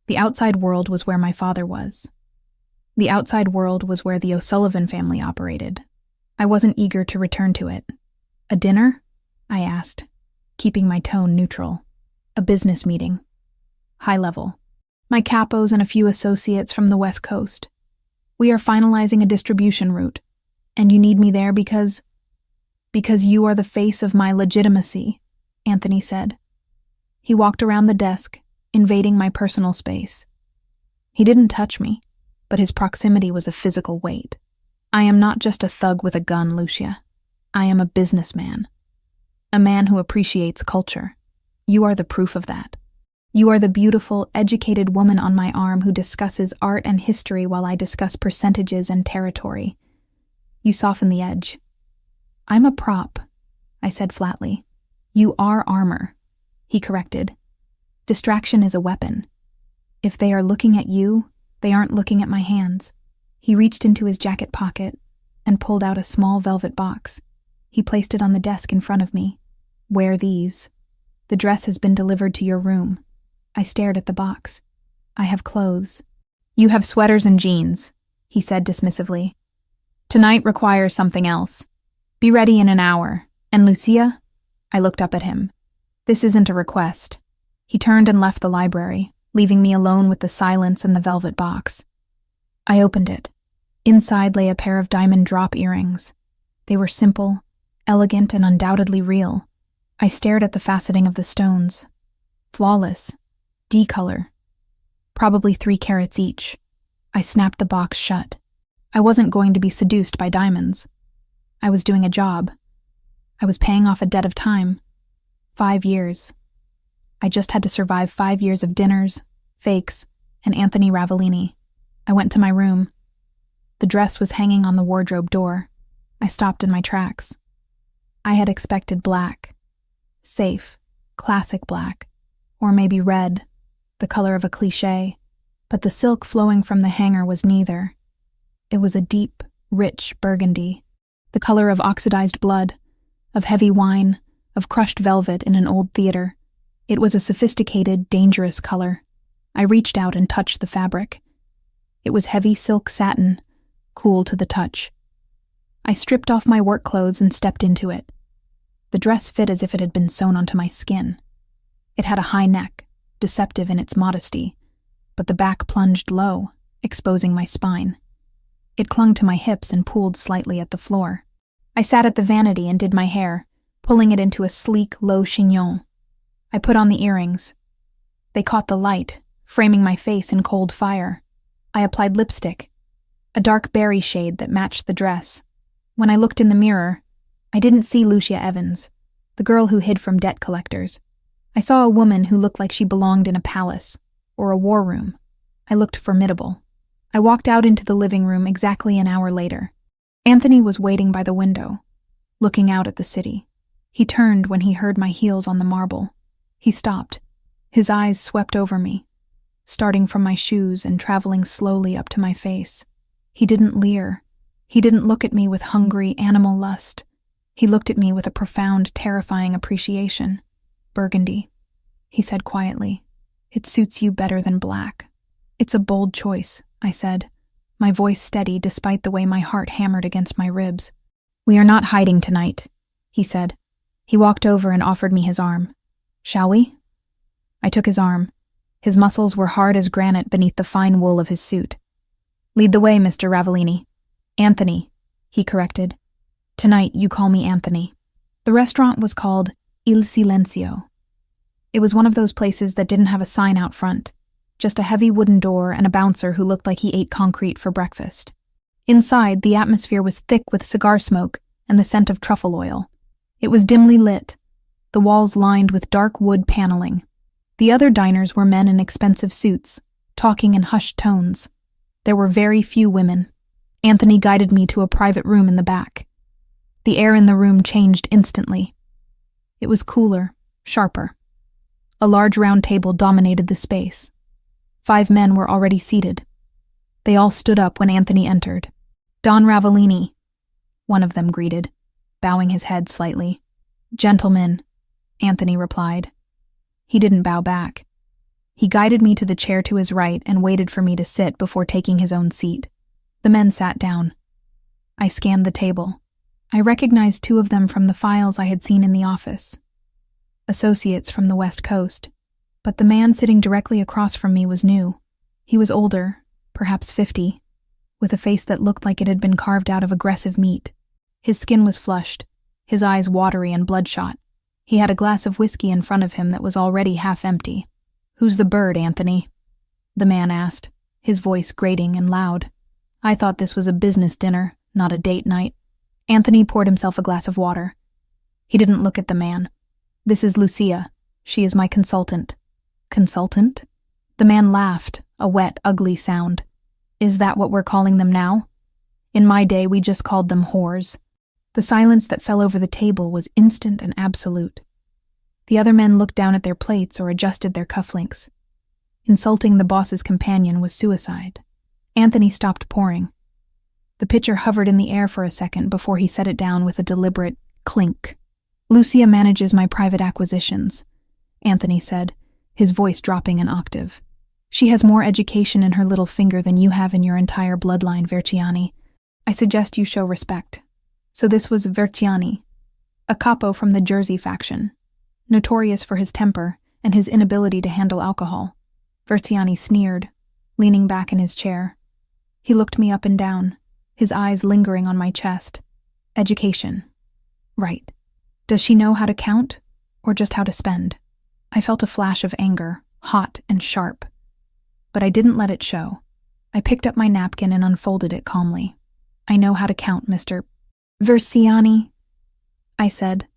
The outside world was where my father was. The outside world was where the O'Sullivan family operated. I wasn't eager to return to it. "A dinner?" I asked, keeping my tone neutral. "A business meeting. High level. My capos and a few associates from the West Coast. We are finalizing a distribution route, and you need me there because you are the face of my legitimacy," Anthony said. He walked around the desk, invading my personal space. He didn't touch me, but his proximity was a physical weight. "I am not just a thug with a gun, Lucia. I am a businessman. A man who appreciates culture. You are the proof of that. You are the beautiful, educated woman on my arm who discusses art and history while I discuss percentages and territory. You soften the edge. I'm a prop, I said flatly. You are armor, he corrected. Distraction is a weapon. If they are looking at you, they aren't looking at my hands. He reached into his jacket pocket and pulled out a small velvet box. He placed it on the desk in front of me. Wear these. The dress has been delivered to your room. I stared at the box. I have clothes. You have sweaters and jeans, he said dismissively. Tonight requires something else. Be ready in an hour. And Lucia? I looked up at him. This isn't a request. He turned and left the library, leaving me alone with the silence and the velvet box. I opened it. Inside lay a pair of diamond drop earrings. They were simple, elegant, and undoubtedly real. I stared at the faceting of the stones. Flawless. D-color. Probably 3 carats each. I snapped the box shut. I wasn't going to be seduced by diamonds. I was doing a job. I was paying off a debt of time. 5 years. I just had to survive 5 years of dinners, fakes, and Anthony Ravellini. I went to my room. The dress was hanging on the wardrobe door. I stopped in my tracks. I had expected black. Safe, classic black. Or maybe red, the color of a cliché. But the silk flowing from the hanger was neither. It was a deep, rich burgundy, the color of oxidized blood, of heavy wine, of crushed velvet in an old theater. It was a sophisticated, dangerous color. I reached out and touched the fabric. It was heavy silk satin, cool to the touch. I stripped off my work clothes and stepped into it. The dress fit as if it had been sewn onto my skin. It had a high neck, deceptive in its modesty, but the back plunged low, exposing my spine. It clung to my hips and pooled slightly at the floor. I sat at the vanity and did my hair, pulling it into a sleek, low chignon. I put on the earrings. They caught the light, framing my face in cold fire. I applied lipstick, a dark berry shade that matched the dress. When I looked in the mirror, I didn't see Lucia Evans, the girl who hid from debt collectors. I saw a woman who looked like she belonged in a palace or a war room. I looked formidable. I walked out into the living room exactly an hour later. Anthony was waiting by the window, looking out at the city. He turned when he heard my heels on the marble. He stopped. His eyes swept over me, starting from my shoes and traveling slowly up to my face. He didn't leer. He didn't look at me with hungry animal lust. He looked at me with a profound, terrifying appreciation. Burgundy, he said quietly. It suits you better than black. It's a bold choice, I said, my voice steady despite the way my heart hammered against my ribs. We are not hiding tonight, he said. He walked over and offered me his arm. Shall we? I took his arm. His muscles were hard as granite beneath the fine wool of his suit. Lead the way, Mr. Ravellini. Anthony, he corrected. Tonight you call me Anthony. The restaurant was called Il Silenzio. It was one of those places that didn't have a sign out front, just a heavy wooden door and a bouncer who looked like he ate concrete for breakfast. Inside, the atmosphere was thick with cigar smoke and the scent of truffle oil. It was dimly lit, the walls lined with dark wood paneling. The other diners were men in expensive suits, talking in hushed tones. There were very few women. Anthony guided me to a private room in the back. The air in the room changed instantly. It was cooler, sharper. A large round table dominated the space. 5 men were already seated. They all stood up when Anthony entered. Don Ravellini, one of them greeted, bowing his head slightly. Gentlemen, Anthony replied. He didn't bow back. He guided me to the chair to his right and waited for me to sit before taking his own seat. The men sat down. I scanned the table. I recognized 2 of them from the files I had seen in the office. Associates from the West Coast. But the man sitting directly across from me was new. He was older, perhaps 50, with a face that looked like it had been carved out of aggressive meat. His skin was flushed, his eyes watery and bloodshot. He had a glass of whiskey in front of him that was already half empty. Who's the bird, Anthony? The man asked, his voice grating and loud. I thought this was a business dinner, not a date night. Anthony poured himself a glass of water. He didn't look at the man. This is Lucia. She is my consultant. Consultant? The man laughed, a wet, ugly sound. Is that what we're calling them now? In my day, we just called them whores. The silence that fell over the table was instant and absolute. The other men looked down at their plates or adjusted their cufflinks. Insulting the boss's companion was suicide. Anthony stopped pouring. The pitcher hovered in the air for a second before he set it down with a deliberate clink. "Lucia manages my private acquisitions," Anthony said, his voice dropping an octave. "She has more education in her little finger than you have in your entire bloodline, Verciani. I suggest you show respect." So this was Verciani, a capo from the Jersey faction, notorious for his temper and his inability to handle alcohol. Verciani sneered, leaning back in his chair. He looked me up and down, his eyes lingering on my chest. Education. Right. Does she know how to count, or just how to spend? I felt a flash of anger, hot and sharp. But I didn't let it show. I picked up my napkin and unfolded it calmly. "I know how to count, Mr. Verciani," I said,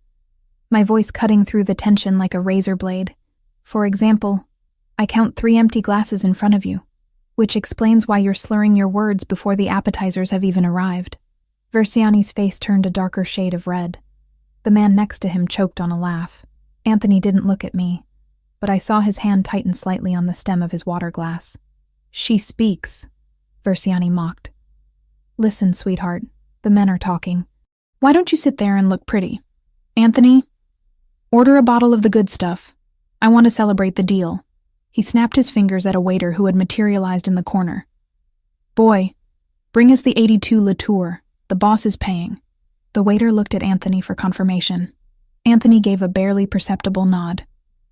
my voice cutting through the tension like a razor blade. "For example, I count 3 empty glasses in front of you, which explains why you're slurring your words before the appetizers have even arrived." Verciani's face turned a darker shade of red. The man next to him choked on a laugh. Anthony didn't look at me, but I saw his hand tighten slightly on the stem of his water glass. "She speaks," Verciani mocked. "Listen, sweetheart, the men are talking. Why don't you sit there and look pretty? Anthony, order a bottle of the good stuff. I want to celebrate the deal." He snapped his fingers at a waiter who had materialized in the corner. "Boy, bring us the 82 Latour. The boss is paying." The waiter looked at Anthony for confirmation. Anthony gave a barely perceptible nod.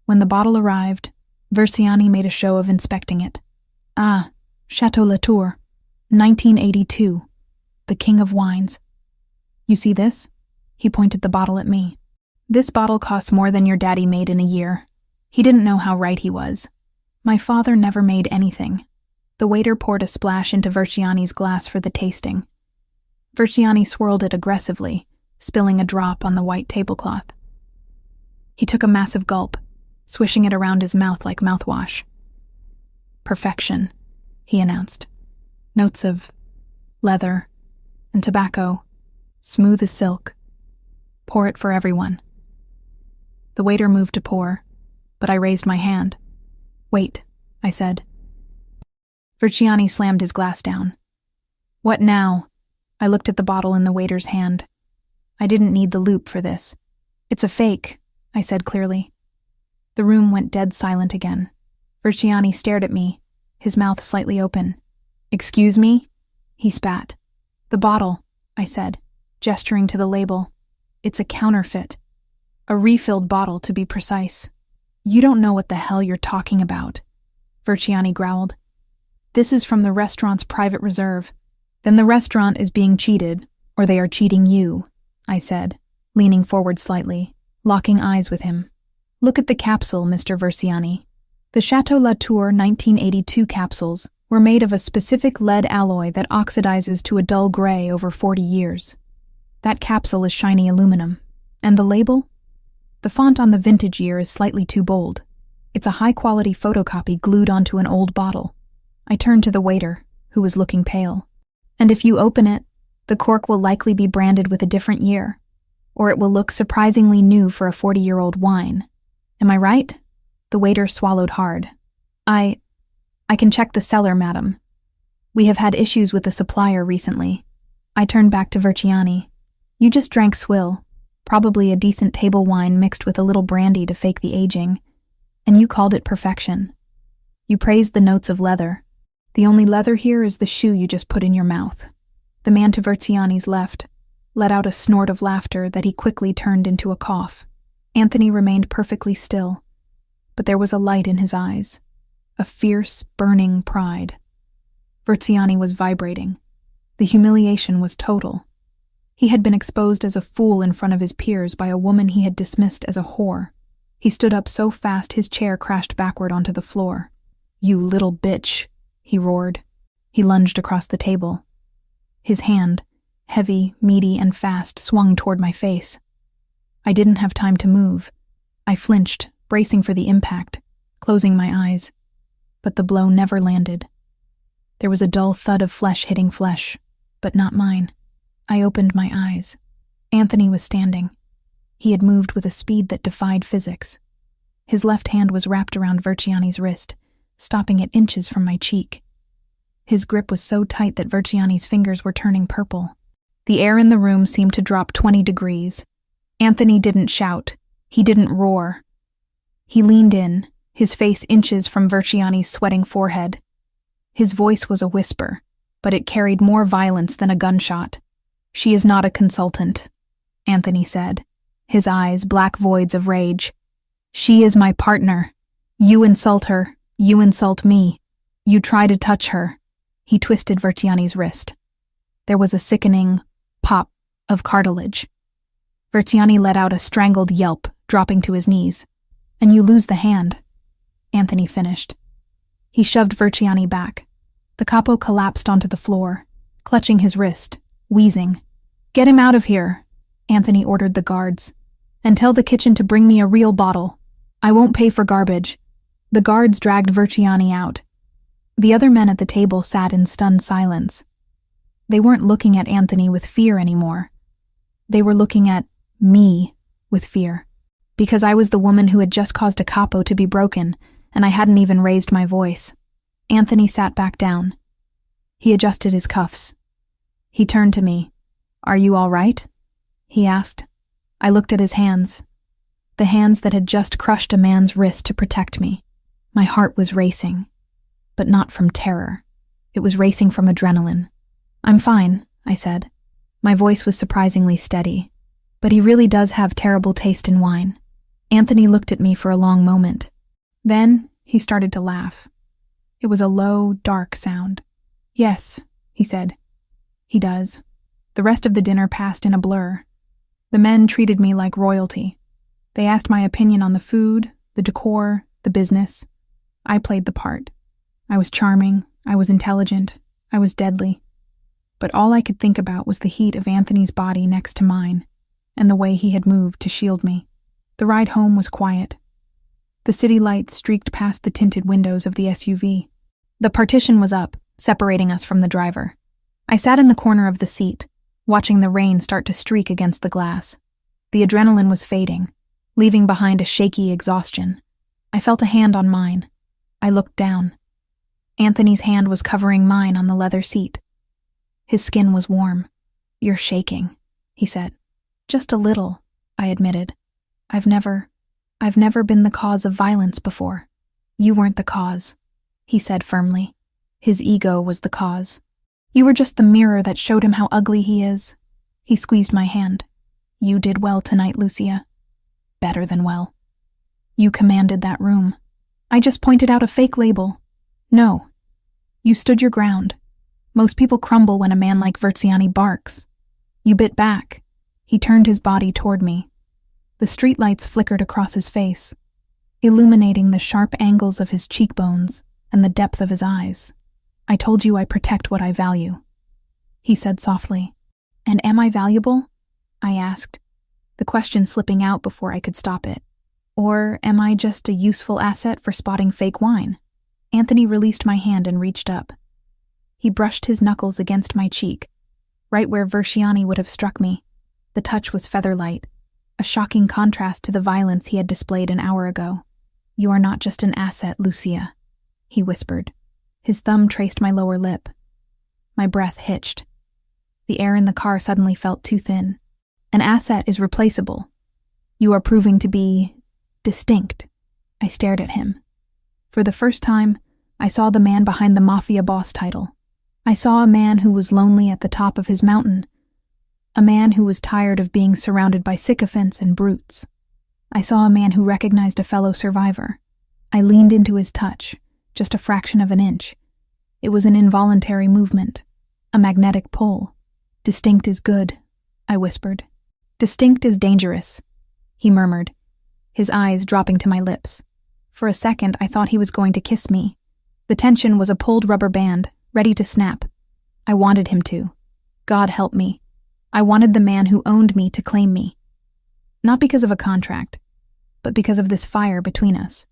When the bottle arrived, Verciani made a show of inspecting it. "Ah, Chateau Latour, 1982, the king of wines. You see this?" He pointed the bottle at me. "This bottle costs more than your daddy made in a year." He didn't know how right he was. My father never made anything. The waiter poured a splash into Verciani's glass for the tasting. Verciani swirled it aggressively, spilling a drop on the white tablecloth. He took a massive gulp, swishing it around his mouth like mouthwash. "Perfection," he announced. "Notes of leather and tobacco, smooth as silk. Pour it for everyone." The waiter moved to pour, but I raised my hand. "Wait," I said. Verciani slammed his glass down. "What now?" I looked at the bottle in the waiter's hand. "I didn't need the loop for this. It's a fake," I said clearly. The room went dead silent again. Verciani stared at me, his mouth slightly open. "Excuse me?" He spat. "The bottle," I said, gesturing to the label. "It's a counterfeit. A refilled bottle, to be precise." "You don't know what the hell you're talking about," Verciani growled. "This is from the restaurant's private reserve." "Then the restaurant is being cheated, or they are cheating you," I said, leaning forward slightly, locking eyes with him. "Look at the capsule, Mr. Verciani. The Chateau Latour 1982 capsules were made of a specific lead alloy that oxidizes to a dull gray over 40 years. That capsule is shiny aluminum. And the label? The font on the vintage year is slightly too bold. It's a high-quality photocopy glued onto an old bottle." I turned to the waiter, who was looking pale. "And if you open it, the cork will likely be branded with a different year, or it will look surprisingly new for a 40-year-old wine. Am I right?" The waiter swallowed hard. I can check the cellar, madam. We have had issues with the supplier recently." I turned back to Verciani. "You just drank swill, probably a decent table wine mixed with a little brandy to fake the aging, and you called it perfection. You praised the notes of leather. The only leather here is the shoe you just put in your mouth." The man to Verciani's left let out a snort of laughter that he quickly turned into a cough. Anthony remained perfectly still, but there was a light in his eyes, a fierce, burning pride. Verciani was vibrating. The humiliation was total. He had been exposed as a fool in front of his peers by a woman he had dismissed as a whore. He stood up so fast his chair crashed backward onto the floor. "You little bitch," he roared. He lunged across the table. His hand, heavy, meaty, and fast, swung toward my face. I didn't have time to move. I flinched, bracing for the impact, closing my eyes. But the blow never landed. There was a dull thud of flesh hitting flesh, but not mine. I opened my eyes. Anthony was standing. He had moved with a speed that defied physics. His left hand was wrapped around Verciani's wrist, stopping at inches from my cheek. His grip was so tight that Verciani's fingers were turning purple. The air in the room seemed to drop 20 degrees. Anthony didn't shout. He didn't roar. He leaned in, his face inches from Verciani's sweating forehead. His voice was a whisper, but it carried more violence than a gunshot. "She is not a consultant," Anthony said, his eyes black voids of rage. "She is my partner. You insult her. You insult me. You try to touch her." He twisted Verciani's wrist. There was a sickening pop of cartilage. Verciani let out a strangled yelp, dropping to his knees. "And you lose the hand," Anthony finished. He shoved Verciani back. The capo collapsed onto the floor, clutching his wrist, wheezing. "Get him out of here," Anthony ordered the guards. "And tell the kitchen to bring me a real bottle. I won't pay for garbage." The guards dragged Verciani out. The other men at the table sat in stunned silence. They weren't looking at Anthony with fear anymore. They were looking at me with fear. Because I was the woman who had just caused a capo to be broken, and I hadn't even raised my voice. Anthony sat back down. He adjusted his cuffs. He turned to me. "Are you all right?" he asked. I looked at his hands. The hands that had just crushed a man's wrist to protect me. My heart was racing. But not from terror. It was racing from adrenaline. "I'm fine," I said. My voice was surprisingly steady. "But he really does have terrible taste in wine." Anthony looked at me for a long moment. Then he started to laugh. It was a low, dark sound. "Yes," he said. "He does." The rest of the dinner passed in a blur. The men treated me like royalty. They asked my opinion on the food, the decor, the business. I played the part. I was charming, I was intelligent, I was deadly. But all I could think about was the heat of Anthony's body next to mine, and the way he had moved to shield me. The ride home was quiet. The city lights streaked past the tinted windows of the SUV. The partition was up, separating us from the driver. I sat in the corner of the seat, watching the rain start to streak against the glass. The adrenaline was fading, leaving behind a shaky exhaustion. I felt a hand on mine. I looked down. Anthony's hand was covering mine on the leather seat. His skin was warm. "You're shaking," he said. "Just a little," I admitted. I've never been the cause of violence before." "You weren't the cause," he said firmly. His ego was the cause. "You were just the mirror that showed him how ugly he is." He squeezed my hand. "You did well tonight, Lucia. Better than well. You commanded that room. I just pointed out a fake label. No. You stood your ground. Most people crumble when a man like Verciani barks. You bit back." He turned his body toward me. The streetlights flickered across his face, illuminating the sharp angles of his cheekbones and the depth of his eyes. "I told you I protect what I value," he said softly. "And am I valuable?" I asked, the question slipping out before I could stop it. "Or am I just a useful asset for spotting fake wine?" Anthony released my hand and reached up. He brushed his knuckles against my cheek, right where Verciani would have struck me. The touch was feather-light, a shocking contrast to the violence he had displayed an hour ago. "You are not just an asset, Lucia," he whispered. His thumb traced my lower lip. My breath hitched. The air in the car suddenly felt too thin. "An asset is replaceable. You are proving to be distinct." I stared at him. For the first time, I saw the man behind the Mafia boss title. I saw a man who was lonely at the top of his mountain. A man who was tired of being surrounded by sycophants and brutes. I saw a man who recognized a fellow survivor. I leaned into his touch, just a fraction of an inch. It was an involuntary movement, a magnetic pull. "Distinct is good," I whispered. "Distinct is dangerous," he murmured, his eyes dropping to my lips. For a second, I thought he was going to kiss me. The tension was a pulled rubber band, ready to snap. I wanted him to. God help me. I wanted the man who owned me to claim me. Not because of a contract, but because of this fire between us.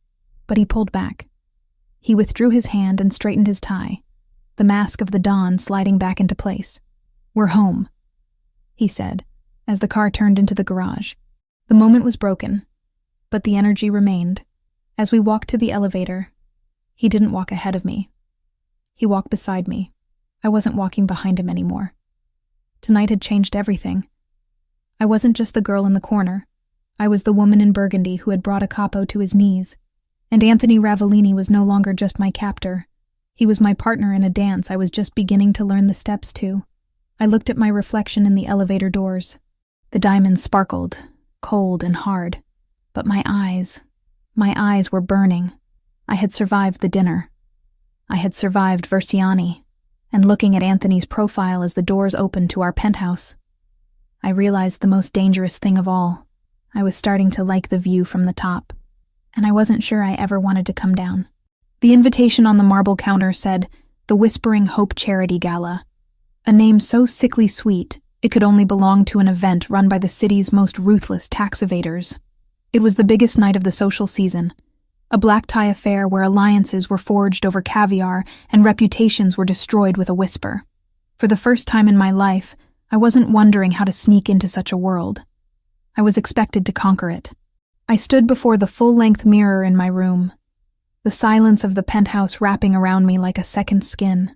But he pulled back. He withdrew his hand and straightened his tie, the mask of the Don sliding back into place. "We're home," he said, as the car turned into the garage. The moment was broken, but the energy remained. As we walked to the elevator, he didn't walk ahead of me. He walked beside me. I wasn't walking behind him anymore. Tonight had changed everything. I wasn't just the girl in the corner. I was the woman in burgundy who had brought a capo to his knees. And Anthony Ravellini was no longer just my captor. He was my partner in a dance I was just beginning to learn the steps to. I looked at my reflection in the elevator doors. The diamonds sparkled, cold and hard. But my eyes were burning. I had survived the dinner. I had survived Versiani, and looking at Anthony's profile as the doors opened to our penthouse, I realized the most dangerous thing of all. I was starting to like the view from the top, and I wasn't sure I ever wanted to come down. The invitation on the marble counter said, "The Whispering Hope Charity Gala," a name so sickly sweet it could only belong to an event run by the city's most ruthless tax evaders. It was the biggest night of the social season, a black tie affair where alliances were forged over caviar and reputations were destroyed with a whisper. For the first time in my life, I wasn't wondering how to sneak into such a world. I was expected to conquer it. I stood before the full-length mirror in my room, the silence of the penthouse wrapping around me like a second skin.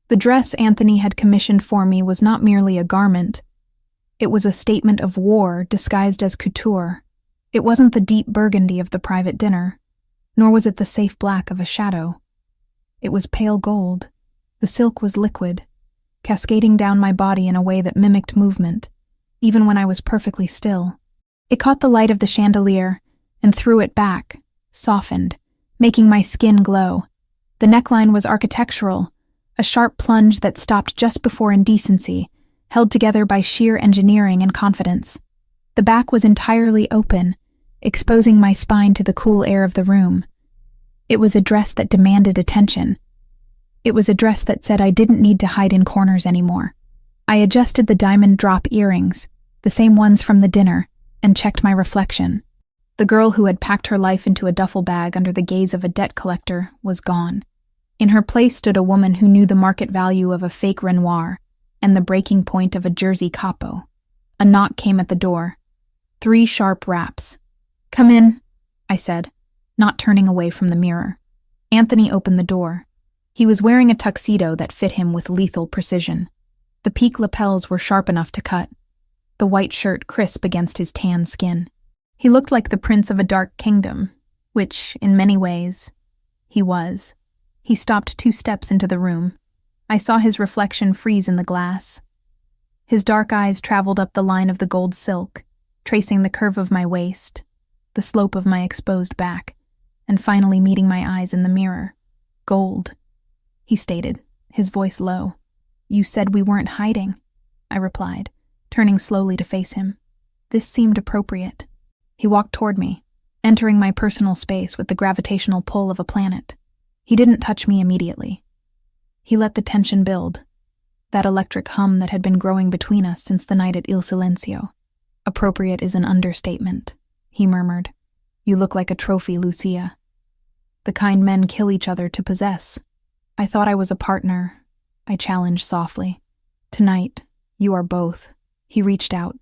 The dress Anthony had commissioned for me was not merely a garment. It was a statement of war disguised as couture. It wasn't the deep burgundy of the private dinner, nor was it the safe black of a shadow. It was pale gold. The silk was liquid, cascading down my body in a way that mimicked movement, even when I was perfectly still. It caught the light of the chandelier and threw it back, softened, making my skin glow. The neckline was architectural, a sharp plunge that stopped just before indecency, held together by sheer engineering and confidence. The back was entirely open, exposing my spine to the cool air of the room. It was a dress that demanded attention. It was a dress that said I didn't need to hide in corners anymore. I adjusted the diamond drop earrings, the same ones from the dinner, and checked my reflection. The girl who had packed her life into a duffel bag under the gaze of a debt collector was gone. In her place stood a woman who knew the market value of a fake Renoir and the breaking point of a Jersey capo. A knock came at the door. 3 sharp raps. "Come in," I said, not turning away from the mirror. Anthony opened the door. He was wearing a tuxedo that fit him with lethal precision. The peak lapels were sharp enough to cut, the white shirt crisp against his tan skin. He looked like the prince of a dark kingdom, which, in many ways, he was. He stopped 2 steps into the room. I saw his reflection freeze in the glass. His dark eyes traveled up the line of the gold silk, tracing the curve of my waist, the slope of my exposed back, and finally meeting my eyes in the mirror. "Gold," he stated, his voice low. "You said we weren't hiding," I replied, turning slowly to face him. This seemed appropriate. He walked toward me, entering my personal space with the gravitational pull of a planet. He didn't touch me immediately. He let the tension build, that electric hum that had been growing between us since the night at Il Silencio. "Appropriate is an understatement," he murmured. "You look like a trophy, Lucia. The kind men kill each other to possess." I thought I was a partner, I challenged softly. "Tonight, you are both." He reached out,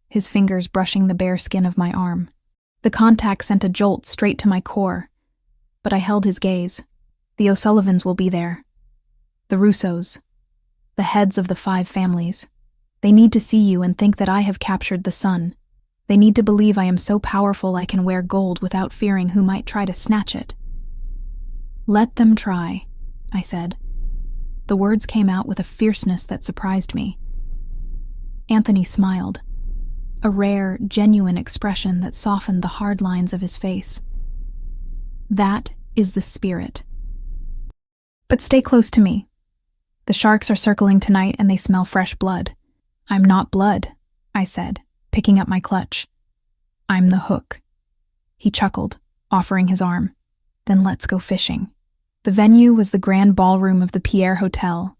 his fingers brushing the bare skin of my arm. The contact sent a jolt straight to my core, but I held his gaze. "The O'Sullivans will be there. The Russos, the heads of the 5 families. They need to see you and think that I have captured the sun. They need to believe I am so powerful I can wear gold without fearing who might try to snatch it." "Let them try," I said. The words came out with a fierceness that surprised me. Anthony smiled, a rare, genuine expression that softened the hard lines of his face. "That is the spirit. But stay close to me. The sharks are circling tonight and they smell fresh blood." "I'm not blood," I said, picking up my clutch. "I'm the hook." He chuckled, offering his arm. "Then let's go fishing." The venue was the grand ballroom of the Pierre Hotel,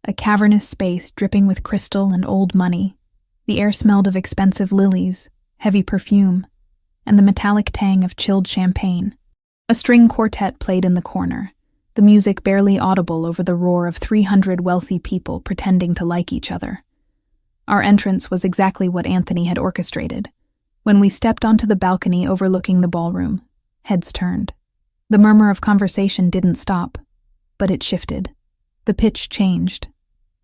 a cavernous space dripping with crystal and old money. The air smelled of expensive lilies, heavy perfume, and the metallic tang of chilled champagne. A string quartet played in the corner, the music barely audible over the roar of 300 wealthy people pretending to like each other. Our entrance was exactly what Anthony had orchestrated. When we stepped onto the balcony overlooking the ballroom, heads turned. The murmur of conversation didn't stop, but it shifted. The pitch changed.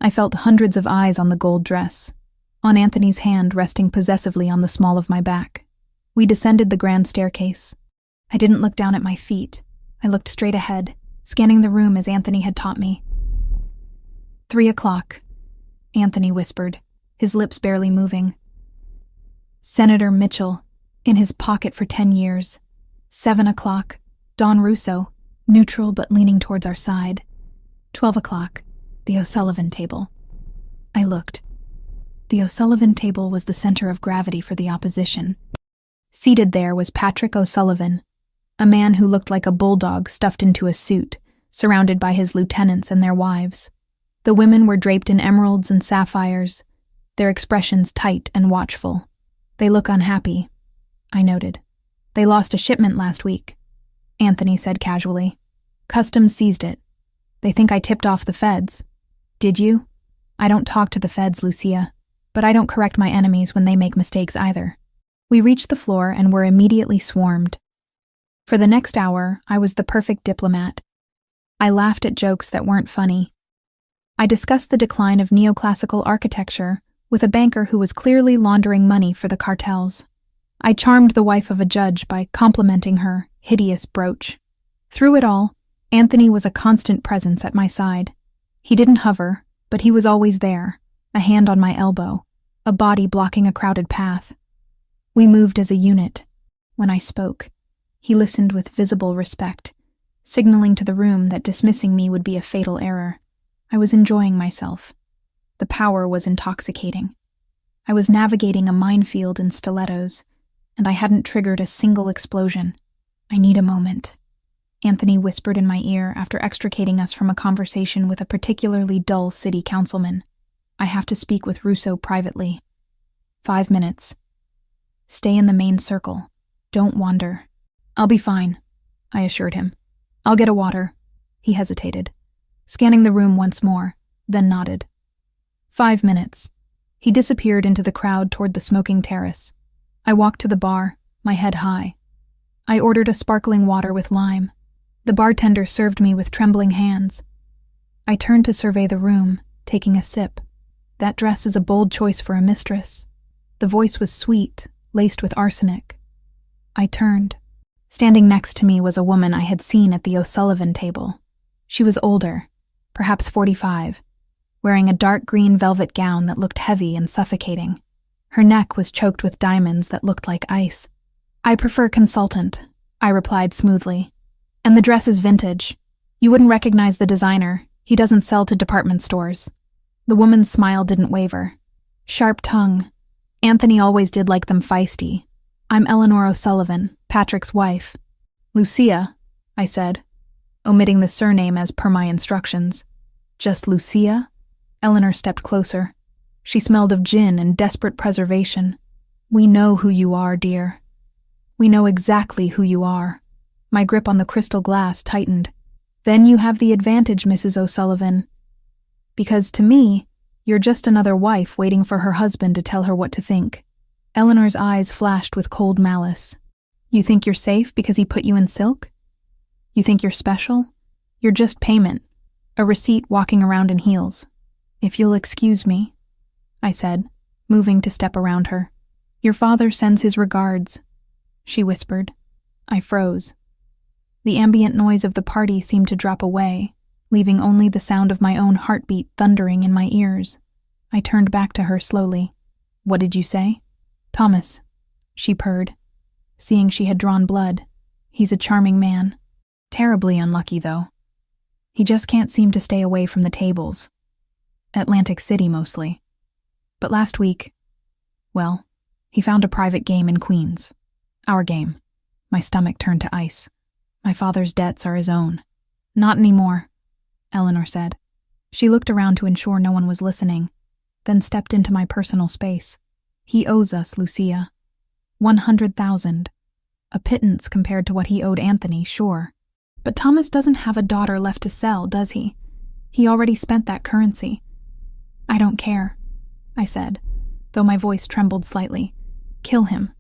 I felt hundreds of eyes on the gold dress, on Anthony's hand resting possessively on the small of my back. We descended the grand staircase. I didn't look down at my feet. I looked straight ahead, scanning the room as Anthony had taught me. 3:00, Anthony whispered, his lips barely moving. Senator Mitchell, in his pocket for 10 years. 7:00, Don Russo, neutral but leaning towards our side. 12:00, the O'Sullivan table. I looked. The O'Sullivan table was the center of gravity for the opposition. Seated there was Patrick O'Sullivan, a man who looked like a bulldog stuffed into a suit, surrounded by his lieutenants and their wives. The women were draped in emeralds and sapphires, their expressions tight and watchful. They look unhappy, I noted. They lost a shipment last week, Anthony said casually. Customs seized it. They think I tipped off the feds. Did you? I don't talk to the feds, Lucia, but I don't correct my enemies when they make mistakes either. We reached the floor and were immediately swarmed. For the next hour, I was the perfect diplomat. I laughed at jokes that weren't funny. I discussed the decline of neoclassical architecture with a banker who was clearly laundering money for the cartels. I charmed the wife of a judge by complimenting her hideous brooch. Through it all, Anthony was a constant presence at my side. He didn't hover, but he was always there, a hand on my elbow, a body blocking a crowded path. We moved as a unit. When I spoke, he listened with visible respect, signaling to the room that dismissing me would be a fatal error. I was enjoying myself. The power was intoxicating. I was navigating a minefield in stilettos, and I hadn't triggered a single explosion. I need a moment, Anthony whispered in my ear after extricating us from a conversation with a particularly dull city councilman. I have to speak with Russo privately. 5 minutes. Stay in the main circle. Don't wander. I'll be fine, I assured him. I'll get a water. He hesitated, scanning the room once more, then nodded. 5 minutes. He disappeared into the crowd toward the smoking terrace. I walked to the bar, my head high. I ordered a sparkling water with lime. The bartender served me with trembling hands. I turned to survey the room, taking a sip. That dress is a bold choice for a mistress. The voice was sweet, laced with arsenic. I turned. Standing next to me was a woman I had seen at the O'Sullivan table. She was older, perhaps 45, wearing a dark green velvet gown that looked heavy and suffocating. Her neck was choked with diamonds that looked like ice. I prefer consultant, I replied smoothly. And the dress is vintage. You wouldn't recognize the designer. He doesn't sell to department stores. The woman's smile didn't waver. Sharp tongue. Anthony always did like them feisty. I'm Eleanor O'Sullivan, Patrick's wife. Lucia, I said, omitting the surname as per my instructions. Just Lucia? Eleanor stepped closer. She smelled of gin and desperate preservation. We know who you are, dear. We know exactly who you are. My grip on the crystal glass tightened. Then you have the advantage, Mrs. O'Sullivan. Because to me, you're just another wife waiting for her husband to tell her what to think. Eleanor's eyes flashed with cold malice. You think you're safe because he put you in silk? You think you're special? You're just payment, a receipt walking around in heels. If you'll excuse me, I said, moving to step around her. Your father sends his regards, she whispered. I froze. The ambient noise of the party seemed to drop away, leaving only the sound of my own heartbeat thundering in my ears. I turned back to her slowly. What did you say? Thomas, she purred, seeing she had drawn blood. He's a charming man. Terribly unlucky, though. He just can't seem to stay away from the tables. Atlantic City, mostly. But last week, well, he found a private game in Queens. Our game. My stomach turned to ice. My father's debts are his own. Not anymore, Eleanor said. She looked around to ensure no one was listening, then stepped into my personal space. He owes us, Lucia. 100,000. A pittance compared to what he owed Anthony, sure. But Thomas doesn't have a daughter left to sell, does he? He already spent that currency. I don't care, I said, though my voice trembled slightly. Kill him.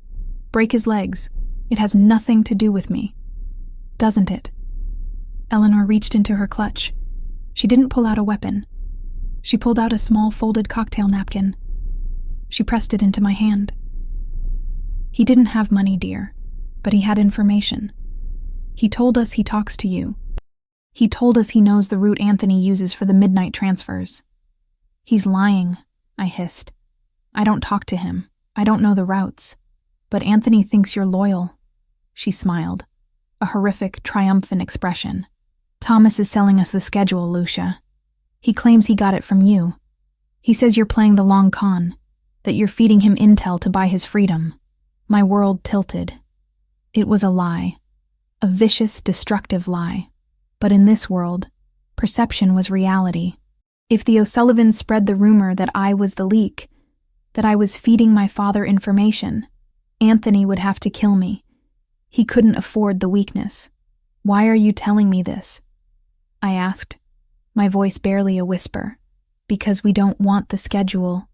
Break his legs. It has nothing to do with me. Doesn't it? Eleanor reached into her clutch. She didn't pull out a weapon. She pulled out a small folded cocktail napkin. She pressed it into my hand. He didn't have money, dear, but he had information. He told us he talks to you. He told us he knows the route Anthony uses for the midnight transfers. He's lying, I hissed. I don't talk to him. I don't know the routes. But Anthony thinks you're loyal. She smiled, a horrific, triumphant expression. Thomas is selling us the schedule, Lucia. He claims he got it from you. He says you're playing the long con, that you're feeding him intel to buy his freedom. My world tilted. It was a lie. A vicious, destructive lie. But in this world, perception was reality. If the O'Sullivans spread the rumor that I was the leak, that I was feeding my father information, Anthony would have to kill me. He couldn't afford the weakness. Why are you telling me this? I asked, my voice barely a whisper. Because we don't want the schedule,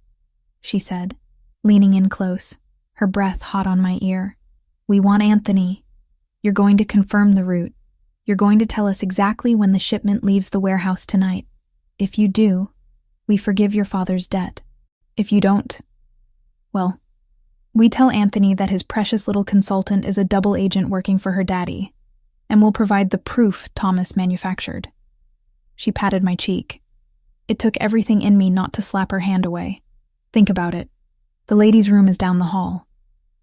she said, leaning in close, her breath hot on my ear. We want Anthony. You're going to confirm the route. You're going to tell us exactly when the shipment leaves the warehouse tonight. If you do, we forgive your father's debt. If you don't, well, we tell Anthony that his precious little consultant is a double agent working for her daddy, and we'll provide the proof Thomas manufactured. She patted my cheek. It took everything in me not to slap her hand away. Think about it. The ladies' room is down the hall.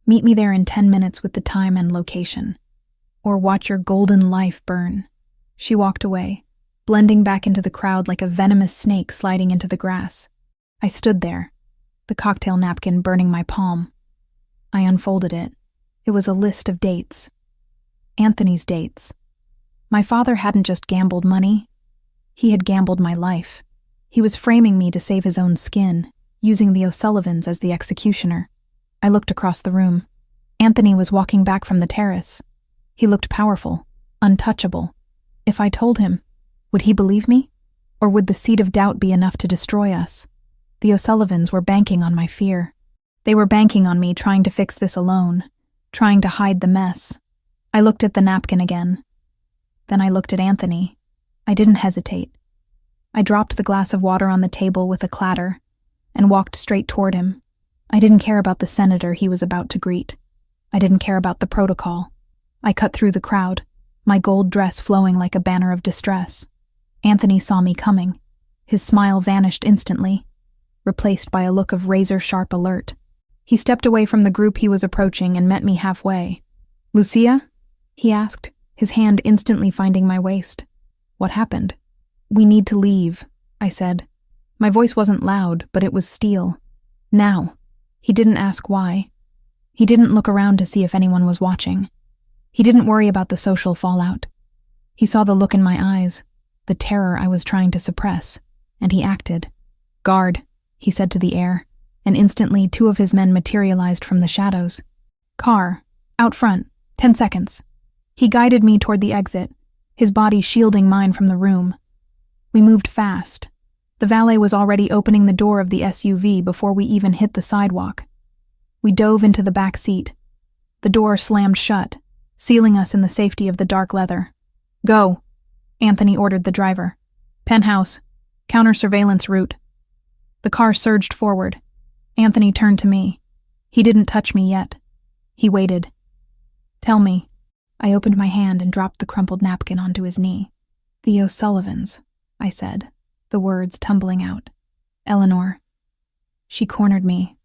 Meet me there in 10 minutes with the time and location. Or watch your golden life burn. She walked away, blending back into the crowd like a venomous snake sliding into the grass. I stood there, the cocktail napkin burning my palm. I unfolded it. It was a list of dates. Anthony's dates. My father hadn't just gambled money. He had gambled my life. He was framing me to save his own skin, using the O'Sullivans as the executioner. I looked across the room. Anthony was walking back from the terrace. He looked powerful, untouchable. If I told him, would he believe me? Or would the seed of doubt be enough to destroy us? The O'Sullivans were banking on my fear. They were banking on me trying to fix this alone, trying to hide the mess. I looked at the napkin again. Then I looked at Anthony. I didn't hesitate. I dropped the glass of water on the table with a clatter and walked straight toward him. I didn't care about the senator he was about to greet. I didn't care about the protocol. I cut through the crowd, my gold dress flowing like a banner of distress. Anthony saw me coming. His smile vanished instantly, replaced by a look of razor-sharp alert. He stepped away from the group he was approaching and met me halfway. "Lucia?" he asked, his hand instantly finding my waist. "What happened?" "We need to leave," I said. My voice wasn't loud, but it was steel. Now. He didn't ask why. He didn't look around to see if anyone was watching. He didn't worry about the social fallout. He saw the look in my eyes, the terror I was trying to suppress, and he acted. "Guard," he said to the air, and instantly 2 of his men materialized from the shadows. "Car, out front, 10 seconds. He guided me toward the exit, his body shielding mine from the room. We moved fast. The valet was already opening the door of the SUV before we even hit the sidewalk. We dove into the back seat. The door slammed shut, sealing us in the safety of the dark leather. "Go," Anthony ordered the driver. "Penthouse, counter-surveillance route." The car surged forward. Anthony turned to me. He didn't touch me yet. He waited. "Tell me." I opened my hand and dropped the crumpled napkin onto his knee. "The O'Sullivans," I said, the words tumbling out. "Eleanor." She cornered me.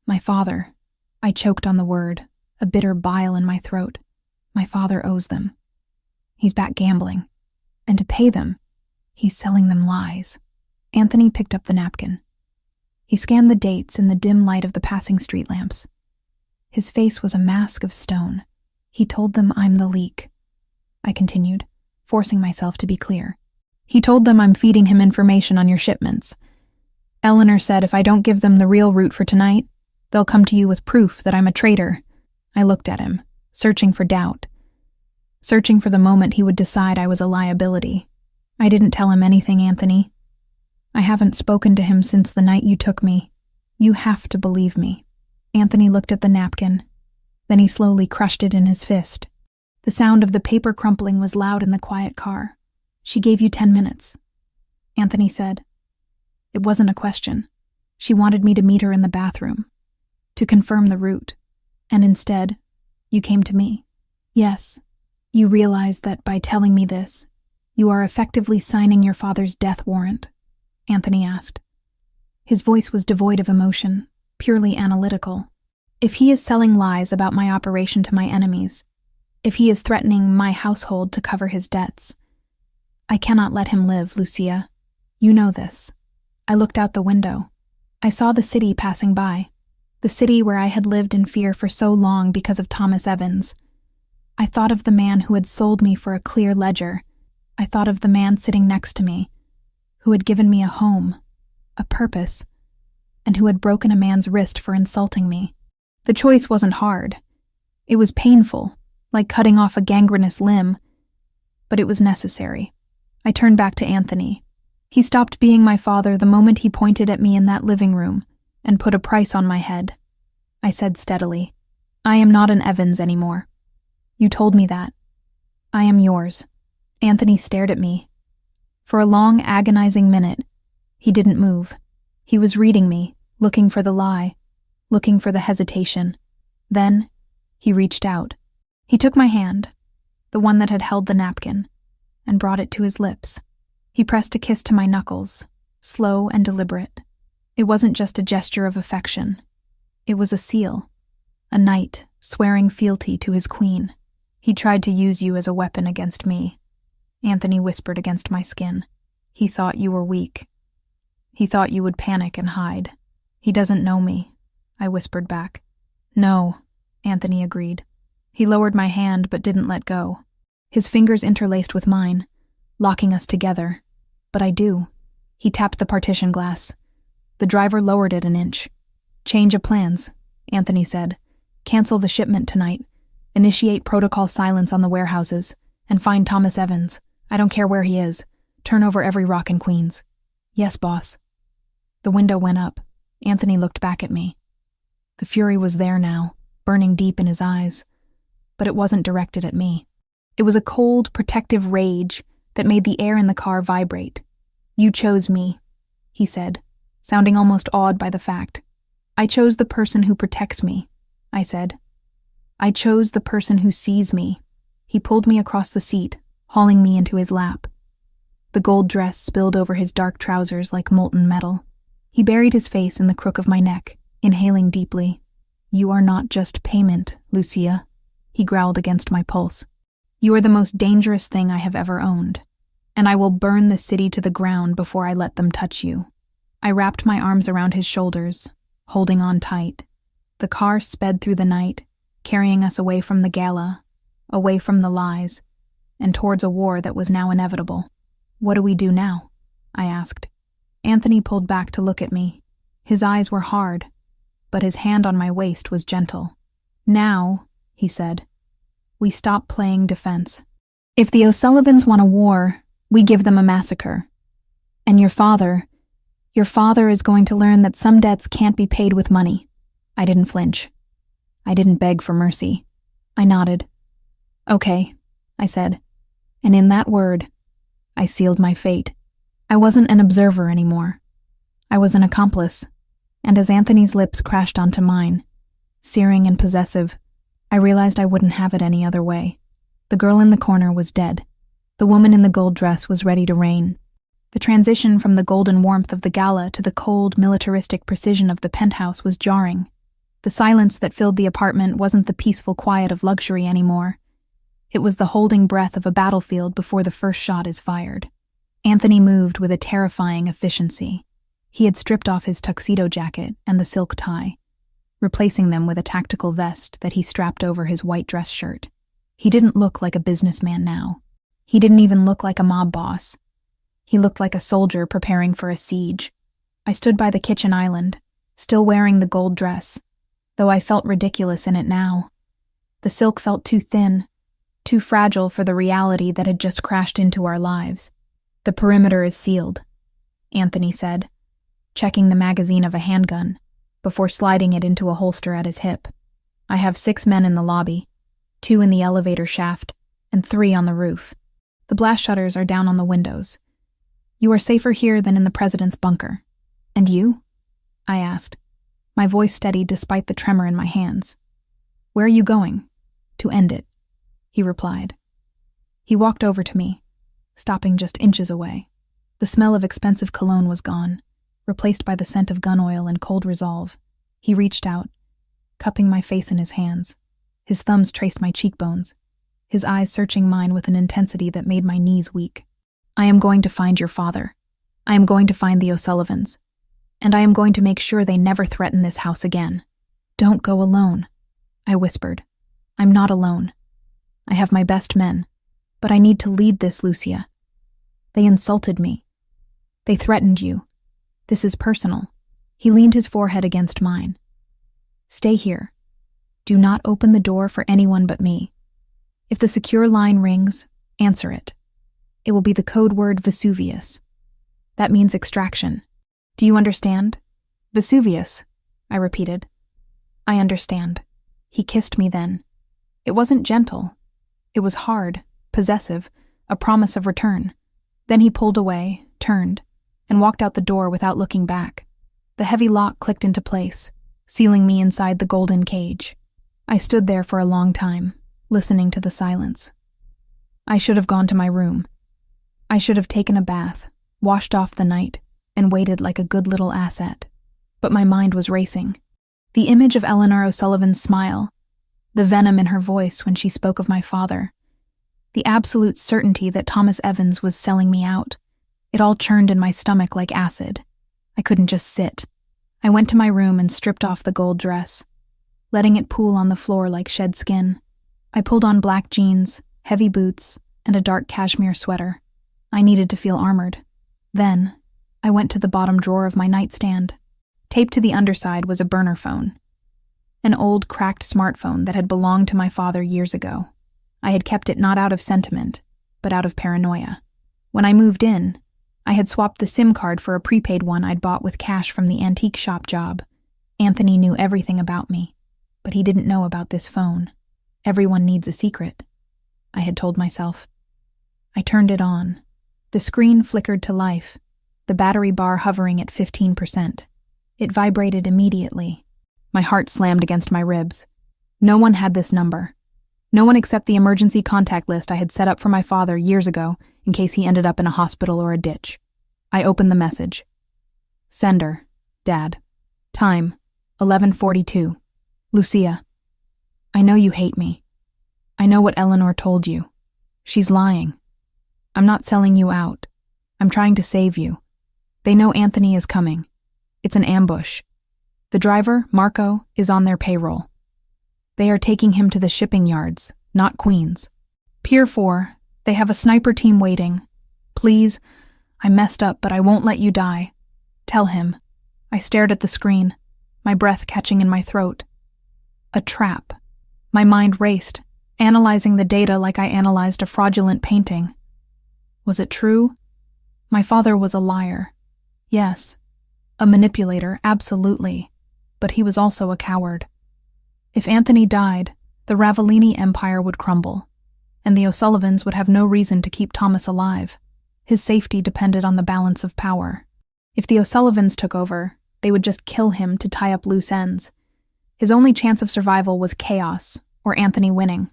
"My father." I choked on the word, a bitter bile in my throat. "My father owes them. He's back gambling. And to pay them, he's selling them lies." Anthony picked up the napkin. He scanned the dates in the dim light of the passing street lamps. His face was a mask of stone. "He told them I'm the leak," I continued, forcing myself to be clear. "He told them I'm feeding him information on your shipments. Eleanor said if I don't give them the real route for tonight, they'll come to you with proof that I'm a traitor." I looked at him, searching for doubt, searching for the moment he would decide I was a liability. "I didn't tell him anything, Anthony. I haven't spoken to him since the night you took me. You have to believe me." Anthony looked at the napkin. Then he slowly crushed it in his fist. The sound of the paper crumpling was loud in the quiet car. "She gave you 10 minutes," Anthony said. It wasn't a question. She wanted me to meet her in the bathroom, to confirm the route. And instead, you came to me. "Yes, you realize that by telling me this, you are effectively signing your father's death warrant?" Anthony asked. His voice was devoid of emotion, purely analytical. "If he is selling lies about my operation to my enemies, if he is threatening my household to cover his debts, I cannot let him live, Lucia. You know this." I looked out the window. I saw the city passing by, the city where I had lived in fear for so long because of Thomas Evans. I thought of the man who had sold me for a clear ledger. I thought of the man sitting next to me, who had given me a home, a purpose, and who had broken a man's wrist for insulting me. The choice wasn't hard. It was painful, like cutting off a gangrenous limb, but it was necessary. I turned back to Anthony. He stopped being my father the moment he pointed at me in that living room and put a price on my head. I said steadily, "I am not an Evans anymore. You told me that. I am yours." Anthony stared at me. For a long, agonizing minute, he didn't move. He was reading me, looking for the lie, looking for the hesitation. Then, he reached out. He took my hand, the one that had held the napkin, and brought it to his lips. He pressed a kiss to my knuckles, slow and deliberate. It wasn't just a gesture of affection. It was a seal, a knight swearing fealty to his queen. "He tried to use you as a weapon against me," Anthony whispered against my skin. "He thought you were weak. He thought you would panic and hide. He doesn't know me," I whispered back. "No," Anthony agreed. He lowered my hand but didn't let go. His fingers interlaced with mine, locking us together. "But I do." He tapped the partition glass. The driver lowered it an inch. "Change of plans," Anthony said. "Cancel the shipment tonight. Initiate protocol silence on the warehouses. And find Thomas Evans. I don't care where he is. Turn over every rock in Queens." "Yes, boss." The window went up. Anthony looked back at me. The fury was there now, burning deep in his eyes. But it wasn't directed at me. It was a cold, protective rage that made the air in the car vibrate. "You chose me," he said, sounding almost awed by the fact. "I chose the person who protects me," I said. "I chose the person who sees me." He pulled me across the seat, hauling me into his lap. The gold dress spilled over his dark trousers like molten metal. He buried his face in the crook of my neck, inhaling deeply. "You are not just payment, Lucia," he growled against my pulse. "You are the most dangerous thing I have ever owned, and I will burn the city to the ground before I let them touch you." I wrapped my arms around his shoulders, holding on tight. The car sped through the night, carrying us away from the gala, away from the lies, and towards a war that was now inevitable. "What do we do now?" I asked. Anthony pulled back to look at me. His eyes were hard, but his hand on my waist was gentle. "Now," he said, "we stop playing defense. If the O'Sullivans want a war, we give them a massacre. And your father is going to learn that some debts can't be paid with money." I didn't flinch. I didn't beg for mercy. I nodded. "Okay," I said, and in that word, I sealed my fate. I wasn't an observer anymore. I was an accomplice, and as Anthony's lips crashed onto mine, searing and possessive, I realized I wouldn't have it any other way. The girl in the corner was dead. The woman in the gold dress was ready to reign. The transition from the golden warmth of the gala to the cold, militaristic precision of the penthouse was jarring. The silence that filled the apartment wasn't the peaceful quiet of luxury anymore. It was the holding breath of a battlefield before the first shot is fired. Anthony moved with a terrifying efficiency. He had stripped off his tuxedo jacket and the silk tie, replacing them with a tactical vest that he strapped over his white dress shirt. He didn't look like a businessman now. He didn't even look like a mob boss. He looked like a soldier preparing for a siege. I stood by the kitchen island, still wearing the gold dress, though I felt ridiculous in it now. The silk felt too thin, too fragile for the reality that had just crashed into our lives. "The perimeter is sealed," Anthony said, checking the magazine of a handgun. before sliding it into a holster at his hip. "I have 6 men in the lobby, 2 in the elevator shaft, and 3 on the roof. The blast shutters are down on the windows. You are safer here than in the president's bunker. And you?" I asked, my voice steady despite the tremor in my hands. "Where are you going?" "To end it," he replied. He walked over to me, stopping just inches away. The smell of expensive cologne was gone, replaced by the scent of gun oil and cold resolve. He reached out, cupping my face in his hands. His thumbs traced my cheekbones, his eyes searching mine with an intensity that made my knees weak. "I am going to find your father. I am going to find the O'Sullivans. And I am going to make sure they never threaten this house again." "Don't go alone," I whispered. "I'm not alone. I have my best men. But I need to lead this, Lucia. They insulted me. They threatened you. This is personal." He leaned his forehead against mine. "Stay here. Do not open the door for anyone but me. If the secure line rings, answer it. It will be the code word Vesuvius. That means extraction. Do you understand?" "Vesuvius," I repeated. "I understand." He kissed me then. It wasn't gentle. It was hard, possessive, a promise of return. Then he pulled away, turned, and walked out the door without looking back. The heavy lock clicked into place, sealing me inside the golden cage. I stood there for a long time, listening to the silence. I should have gone to my room. I should have taken a bath, washed off the night, and waited like a good little asset. But my mind was racing. The image of Eleanor O'Sullivan's smile, the venom in her voice when she spoke of my father, the absolute certainty that Thomas Evans was selling me out, it all churned in my stomach like acid. I couldn't just sit. I went to my room and stripped off the gold dress, letting it pool on the floor like shed skin. I pulled on black jeans, heavy boots, and a dark cashmere sweater. I needed to feel armored. Then, I went to the bottom drawer of my nightstand. Taped to the underside was a burner phone. An old, cracked smartphone that had belonged to my father years ago. I had kept it not out of sentiment, but out of paranoia. When I moved in, I had swapped the SIM card for a prepaid one I'd bought with cash from the antique shop job. Anthony knew everything about me, but he didn't know about this phone. Everyone needs a secret, I had told myself. I turned it on. The screen flickered to life, the battery bar hovering at 15%. It vibrated immediately. My heart slammed against my ribs. No one had this number. No one except the emergency contact list I had set up for my father years ago in case he ended up in a hospital or a ditch. I opened the message. Sender, Dad. Time, 11:42. Lucia. I know you hate me. I know what Eleanor told you. She's lying. I'm not selling you out. I'm trying to save you. They know Anthony is coming. It's an ambush. The driver, Marco, is on their payroll. They are taking him to the shipping yards, not Queens. Pier 4, they have a sniper team waiting. Please, I messed up, but I won't let you die. Tell him. I stared at the screen, my breath catching in my throat. A trap. My mind raced, analyzing the data like I analyzed a fraudulent painting. Was it true? My father was a liar. Yes. A manipulator, absolutely. But he was also a coward. If Anthony died, the Ravellini empire would crumble, and the O'Sullivans would have no reason to keep Thomas alive. His safety depended on the balance of power. If the O'Sullivans took over, they would just kill him to tie up loose ends. His only chance of survival was chaos, or Anthony winning.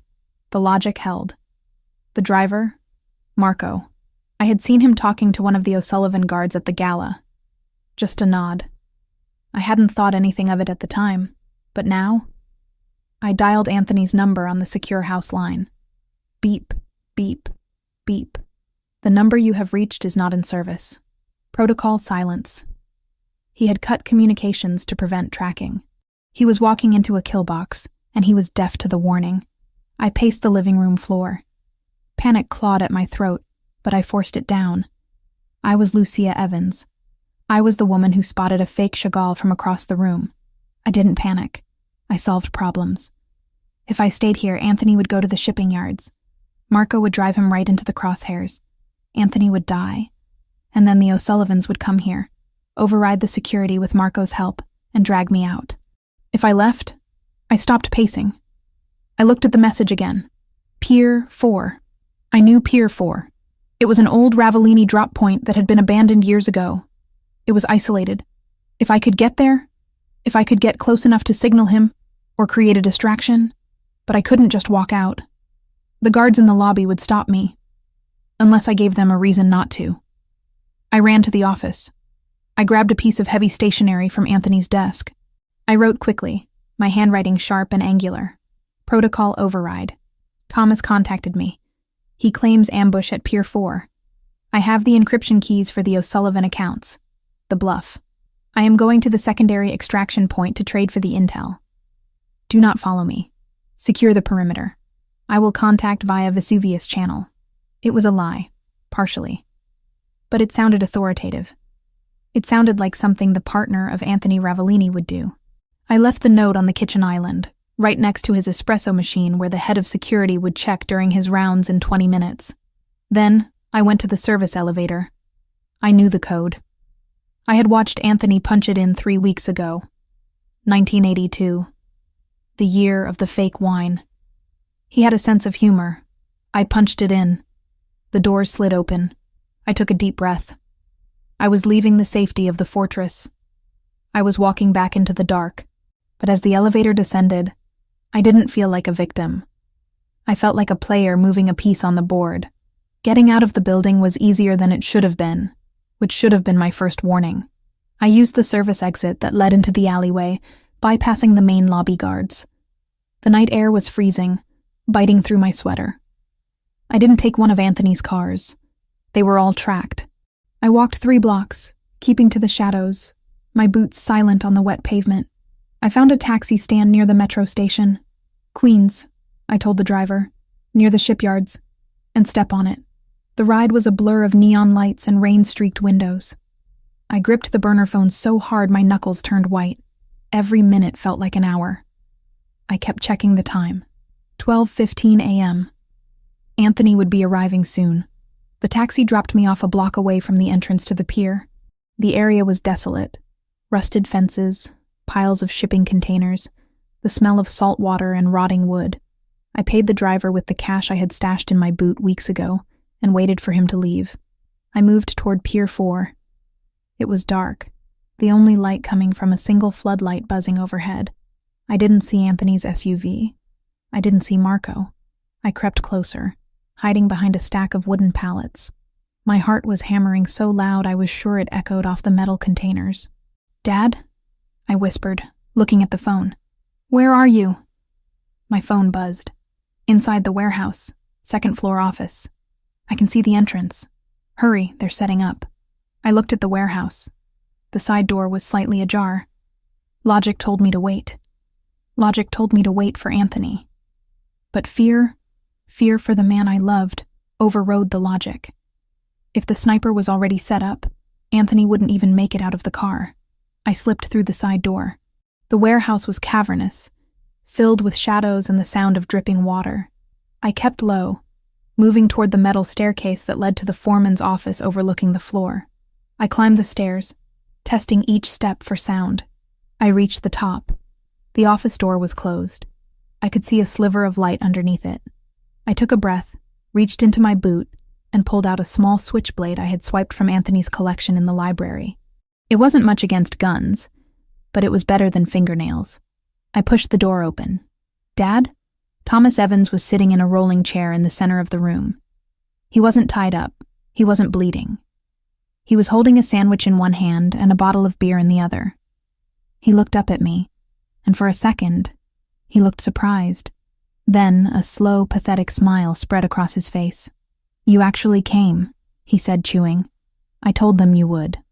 The logic held. The driver? Marco. I had seen him talking to one of the O'Sullivan guards at the gala. Just a nod. I hadn't thought anything of it at the time, but now? I dialed Anthony's number on the secure house line. Beep, beep, beep. The number you have reached is not in service. Protocol silence. He had cut communications to prevent tracking. He was walking into a kill box, and he was deaf to the warning. I paced the living room floor. Panic clawed at my throat, but I forced it down. I was Lucia Evans. I was the woman who spotted a fake Chagall from across the room. I didn't panic. I solved problems. If I stayed here, Anthony would go to the shipping yards. Marco would drive him right into the crosshairs. Anthony would die. And then the O'Sullivans would come here, override the security with Marco's help, and drag me out. If I left, I stopped pacing. I looked at the message again. Pier 4. I knew Pier 4. It was an old Ravellini drop point that had been abandoned years ago. It was isolated. If I could get there, if I could get close enough to signal him, or create a distraction, but I couldn't just walk out. The guards in the lobby would stop me, unless I gave them a reason not to. I ran to the office. I grabbed a piece of heavy stationery from Anthony's desk. I wrote quickly, my handwriting sharp and angular. Protocol override. Thomas contacted me. He claims ambush at Pier 4. I have the encryption keys for the O'Sullivan accounts. The bluff. I am going to the secondary extraction point to trade for the intel. Do not follow me. Secure the perimeter. I will contact via Vesuvius channel. It was a lie, partially. But it sounded authoritative. It sounded like something the partner of Anthony Ravellini would do. I left the note on the kitchen island, right next to his espresso machine where the head of security would check during his rounds in 20 minutes. Then, I went to the service elevator. I knew the code. I had watched Anthony punch it in 3 weeks ago. 1982. The year of the fake wine. He had a sense of humor. I punched it in. The doors slid open. I took a deep breath. I was leaving the safety of the fortress. I was walking back into the dark, but as the elevator descended, I didn't feel like a victim. I felt like a player moving a piece on the board. Getting out of the building was easier than it should have been, which should have been my first warning. I used the service exit that led into the alleyway, bypassing the main lobby guards. The night air was freezing, biting through my sweater. I didn't take one of Anthony's cars. They were all tracked. I walked 3 blocks, keeping to the shadows, my boots silent on the wet pavement. I found a taxi stand near the metro station. Queens, I told the driver, near the shipyards, and step on it. The ride was a blur of neon lights and rain-streaked windows. I gripped the burner phone so hard my knuckles turned white. Every minute felt like an hour. I kept checking the time. 12:15 a.m. Anthony would be arriving soon. The taxi dropped me off a block away from the entrance to the pier. The area was desolate. Rusted fences, piles of shipping containers, the smell of salt water and rotting wood. I paid the driver with the cash I had stashed in my boot weeks ago and waited for him to leave. I moved toward Pier 4. It was dark, the only light coming from a single floodlight buzzing overhead. I didn't see Anthony's SUV. I didn't see Marco. I crept closer, hiding behind a stack of wooden pallets. My heart was hammering so loud I was sure it echoed off the metal containers. "Dad?" I whispered, looking at the phone. "Where are you?" My phone buzzed. "Inside the warehouse, 2nd floor office. I can see the entrance. Hurry, they're setting up." I looked at the warehouse. The side door was slightly ajar. Logic told me to wait. Logic told me to wait for Anthony. But fear for the man I loved, overrode the logic. If the sniper was already set up, Anthony wouldn't even make it out of the car. I slipped through the side door. The warehouse was cavernous, filled with shadows and the sound of dripping water. I kept low, moving toward the metal staircase that led to the foreman's office overlooking the floor. I climbed the stairs, testing each step for sound. I reached the top. The office door was closed. I could see a sliver of light underneath it. I took a breath, reached into my boot, and pulled out a small switchblade I had swiped from Anthony's collection in the library. It wasn't much against guns, but it was better than fingernails. I pushed the door open. "Dad?" Thomas Evans was sitting in a rolling chair in the center of the room. He wasn't tied up. He wasn't bleeding. He was holding a sandwich in one hand and a bottle of beer in the other. He looked up at me, and for a second, he looked surprised. Then a slow, pathetic smile spread across his face. "You actually came," he said, chewing. "I told them you would.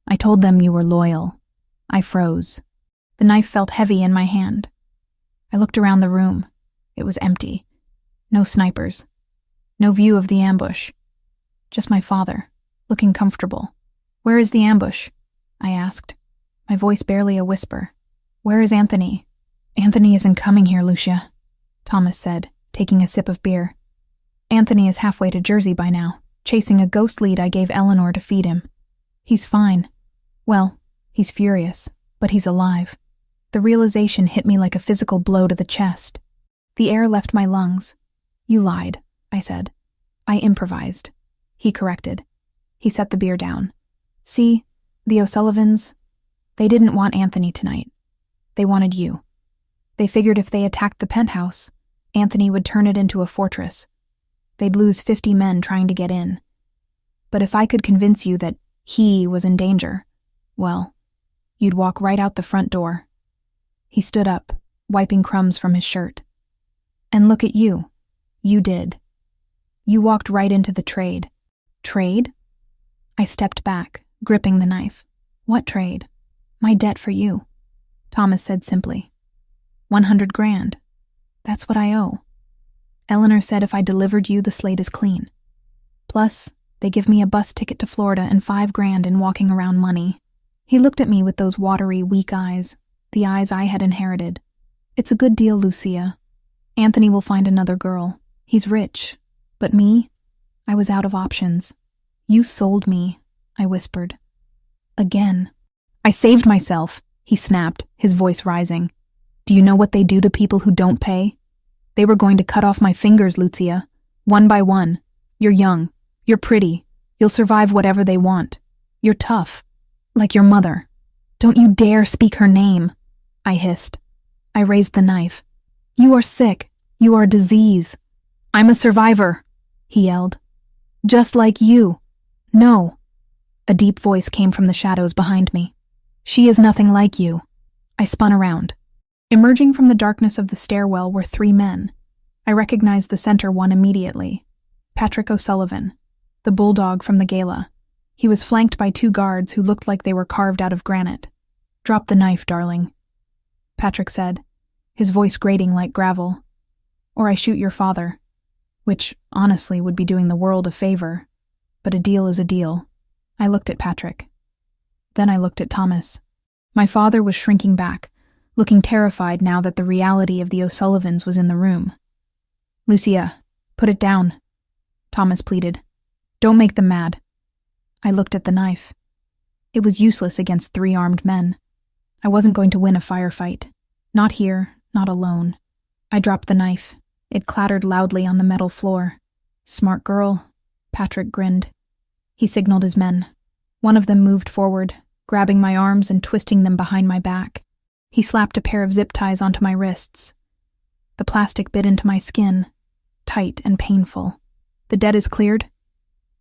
I told them you were loyal." I froze. The knife felt heavy in my hand. I looked around the room. It was empty. No snipers. No view of the ambush. Just my father, looking comfortable. "Where is the ambush?" I asked, my voice barely a whisper. "Where is Anthony?" "Anthony isn't coming here, Lucia," Thomas said, taking a sip of beer. "Anthony is halfway to Jersey by now, chasing a ghost lead I gave Eleanor to feed him. He's fine. Well, he's furious, but he's alive." The realization hit me like a physical blow to the chest. The air left my lungs. "You lied," I said. "I improvised," he corrected. He set the beer down. "See, the O'Sullivans, they didn't want Anthony tonight. They wanted you. They figured if they attacked the penthouse, Anthony would turn it into a fortress. They'd lose 50 men trying to get in. But if I could convince you that he was in danger, well, you'd walk right out the front door." He stood up, wiping crumbs from his shirt. "And look at you. You did. You walked right into the trade." "Trade?" I stepped back, gripping the knife. "What trade?" "My debt for you," Thomas said simply. 100 grand. That's what I owe. Eleanor said if I delivered you, the slate is clean. Plus, they give me a bus ticket to Florida and 5 grand in walking around money." He looked at me with those watery, weak eyes, the eyes I had inherited. "It's a good deal, Lucia. Anthony will find another girl. He's rich. But me? I was out of options. You sold me," I whispered. "Again." "I saved myself," he snapped, his voice rising. "Do you know what they do to people who don't pay? They were going to cut off my fingers, Lucia, one by one. You're young. You're pretty. You'll survive whatever they want. You're tough. Like your mother. Don't you dare speak her name," I hissed. I raised the knife. "You are sick. You are a disease." "I'm a survivor," he yelled. "Just like you." "No." A deep voice came from the shadows behind me. "She is nothing like you." I spun around. Emerging from the darkness of the stairwell were 3 men. I recognized the center one immediately. Patrick O'Sullivan, the bulldog from the gala. He was flanked by 2 guards who looked like they were carved out of granite. "Drop the knife, darling," Patrick said, his voice grating like gravel. "Or I shoot your father," which, honestly, would be doing the world a favor. But a deal is a deal. I looked at Patrick. Then I looked at Thomas. My father was shrinking back, looking terrified now that the reality of the O'Sullivans was in the room. "Lucia, put it down," Thomas pleaded. "Don't make them mad." I looked at the knife. It was useless against 3 armed men. I wasn't going to win a firefight. Not here, not alone. I dropped the knife. It clattered loudly on the metal floor. "Smart girl," Patrick grinned. He signaled his men. One of them moved forward, grabbing my arms and twisting them behind my back. He slapped a pair of zip ties onto my wrists. The plastic bit into my skin, tight and painful. "The debt is cleared?"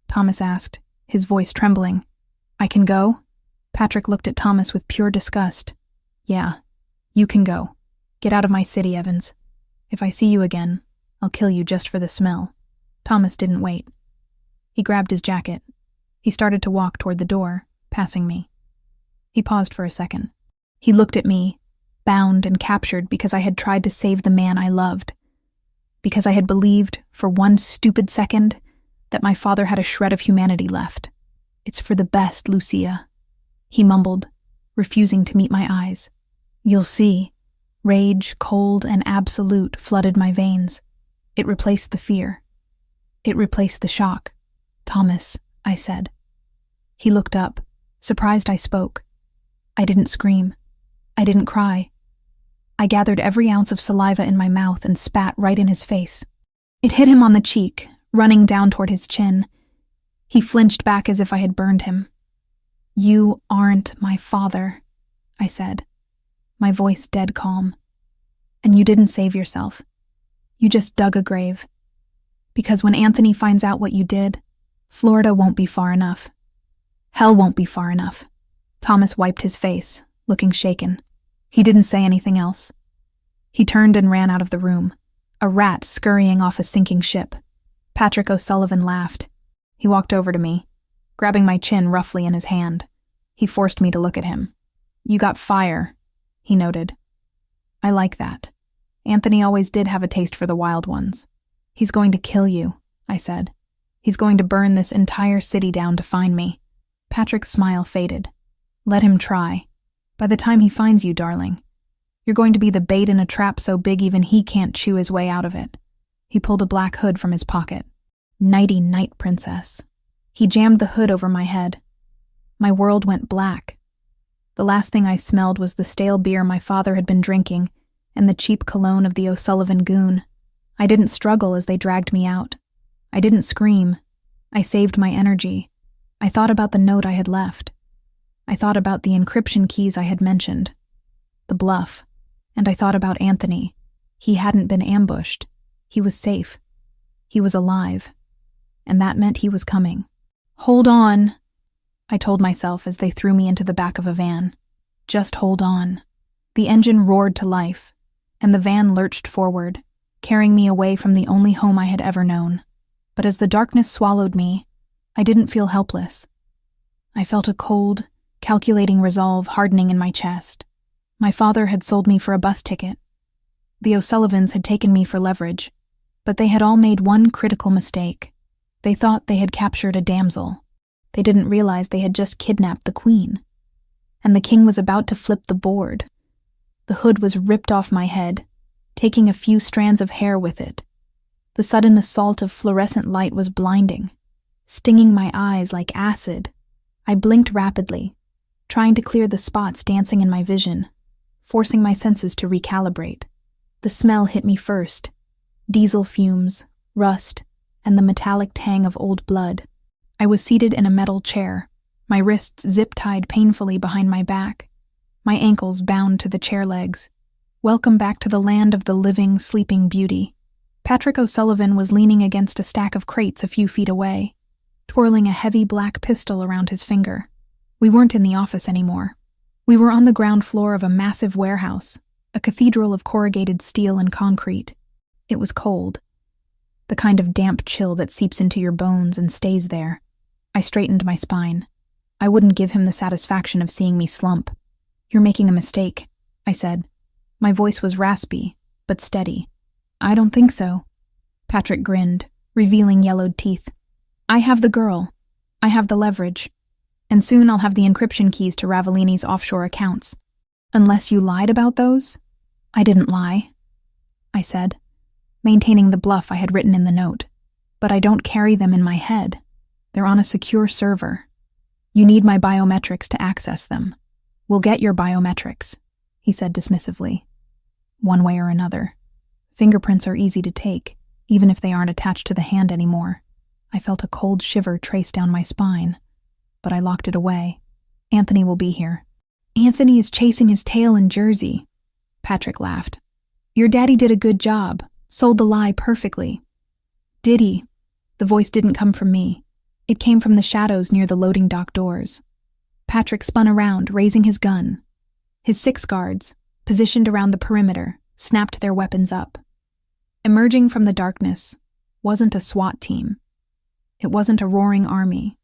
Thomas asked, his voice trembling. "I can go?" Patrick looked at Thomas with pure disgust. "Yeah, you can go. Get out of my city, Evans. If I see you again, I'll kill you just for the smell." Thomas didn't wait. He grabbed his jacket. He started to walk toward the door, passing me. He paused for a second. He looked at me, bound and captured because I had tried to save the man I loved. Because I had believed, for one stupid second, that my father had a shred of humanity left. "It's for the best, Lucia," he mumbled, refusing to meet my eyes. "You'll see." Rage, cold and absolute, flooded my veins. It replaced the fear. It replaced the shock. "Thomas," I said. He looked up, surprised I spoke. I didn't scream. I didn't cry. I gathered every ounce of saliva in my mouth and spat right in his face. It hit him on the cheek, running down toward his chin. He flinched back as if I had burned him. "You aren't my father," I said, my voice dead calm. "And you didn't save yourself. You just dug a grave. Because when Anthony finds out what you did, Florida won't be far enough. Hell won't be far enough." Thomas wiped his face, looking shaken. He didn't say anything else. He turned and ran out of the room, a rat scurrying off a sinking ship. Patrick O'Sullivan laughed. He walked over to me, grabbing my chin roughly in his hand. He forced me to look at him. "You got fire," he noted. "I like that. Anthony always did have a taste for the wild ones." "He's going to kill you," I said. "He's going to burn this entire city down to find me." Patrick's smile faded. "Let him try. By the time he finds you, darling, you're going to be the bait in a trap so big even he can't chew his way out of it." He pulled a black hood from his pocket. "Nighty night, princess." He jammed the hood over my head. My world went black. The last thing I smelled was the stale beer my father had been drinking and the cheap cologne of the O'Sullivan goon. I didn't struggle as they dragged me out. I didn't scream. I saved my energy. I thought about the note I had left. I thought about the encryption keys I had mentioned. The bluff. And I thought about Anthony. He hadn't been ambushed. He was safe. He was alive. And that meant he was coming. "Hold on," I told myself as they threw me into the back of a van. Just hold on. The engine roared to life, and the van lurched forward, carrying me away from the only home I had ever known. But as the darkness swallowed me, I didn't feel helpless. I felt a cold, calculating resolve hardening in my chest. My father had sold me for a bus ticket. The O'Sullivans had taken me for leverage, but they had all made one critical mistake. They thought they had captured a damsel. They didn't realize they had just kidnapped the queen. And the king was about to flip the board. The hood was ripped off my head, taking a few strands of hair with it. The sudden assault of fluorescent light was blinding, stinging my eyes like acid. I blinked rapidly, trying to clear the spots dancing in my vision, forcing my senses to recalibrate. The smell hit me first: diesel fumes, rust, and the metallic tang of old blood. I was seated in a metal chair, my wrists zip-tied painfully behind my back, my ankles bound to the chair legs. Welcome back to the land of the living, sleeping beauty. Patrick O'Sullivan was leaning against a stack of crates a few feet away, twirling a heavy black pistol around his finger. We weren't in the office anymore. We were on the ground floor of a massive warehouse, a cathedral of corrugated steel and concrete. It was cold, the kind of damp chill that seeps into your bones and stays there. I straightened my spine. I wouldn't give him the satisfaction of seeing me slump. "You're making a mistake," I said. My voice was raspy, but steady. "I don't think so." Patrick grinned, revealing yellowed teeth. "I have the girl. I have the leverage. And soon I'll have the encryption keys to Ravellini's offshore accounts. Unless you lied about those?" "I didn't lie," I said, maintaining the bluff I had written in the note. "But I don't carry them in my head. They're on a secure server. You need my biometrics to access them." "We'll get your biometrics," he said dismissively. "One way or another. Fingerprints are easy to take, even if they aren't attached to the hand anymore." I felt a cold shiver trace down my spine, but I locked it away. "Anthony will be here." "Anthony is chasing his tail in Jersey," Patrick laughed. "Your daddy did a good job, sold the lie perfectly." "Did he?" The voice didn't come from me. It came from the shadows near the loading dock doors. Patrick spun around, raising his gun. His 6 guards, positioned around the perimeter, snapped their weapons up. Emerging from the darkness wasn't a SWAT team. It wasn't a roaring army.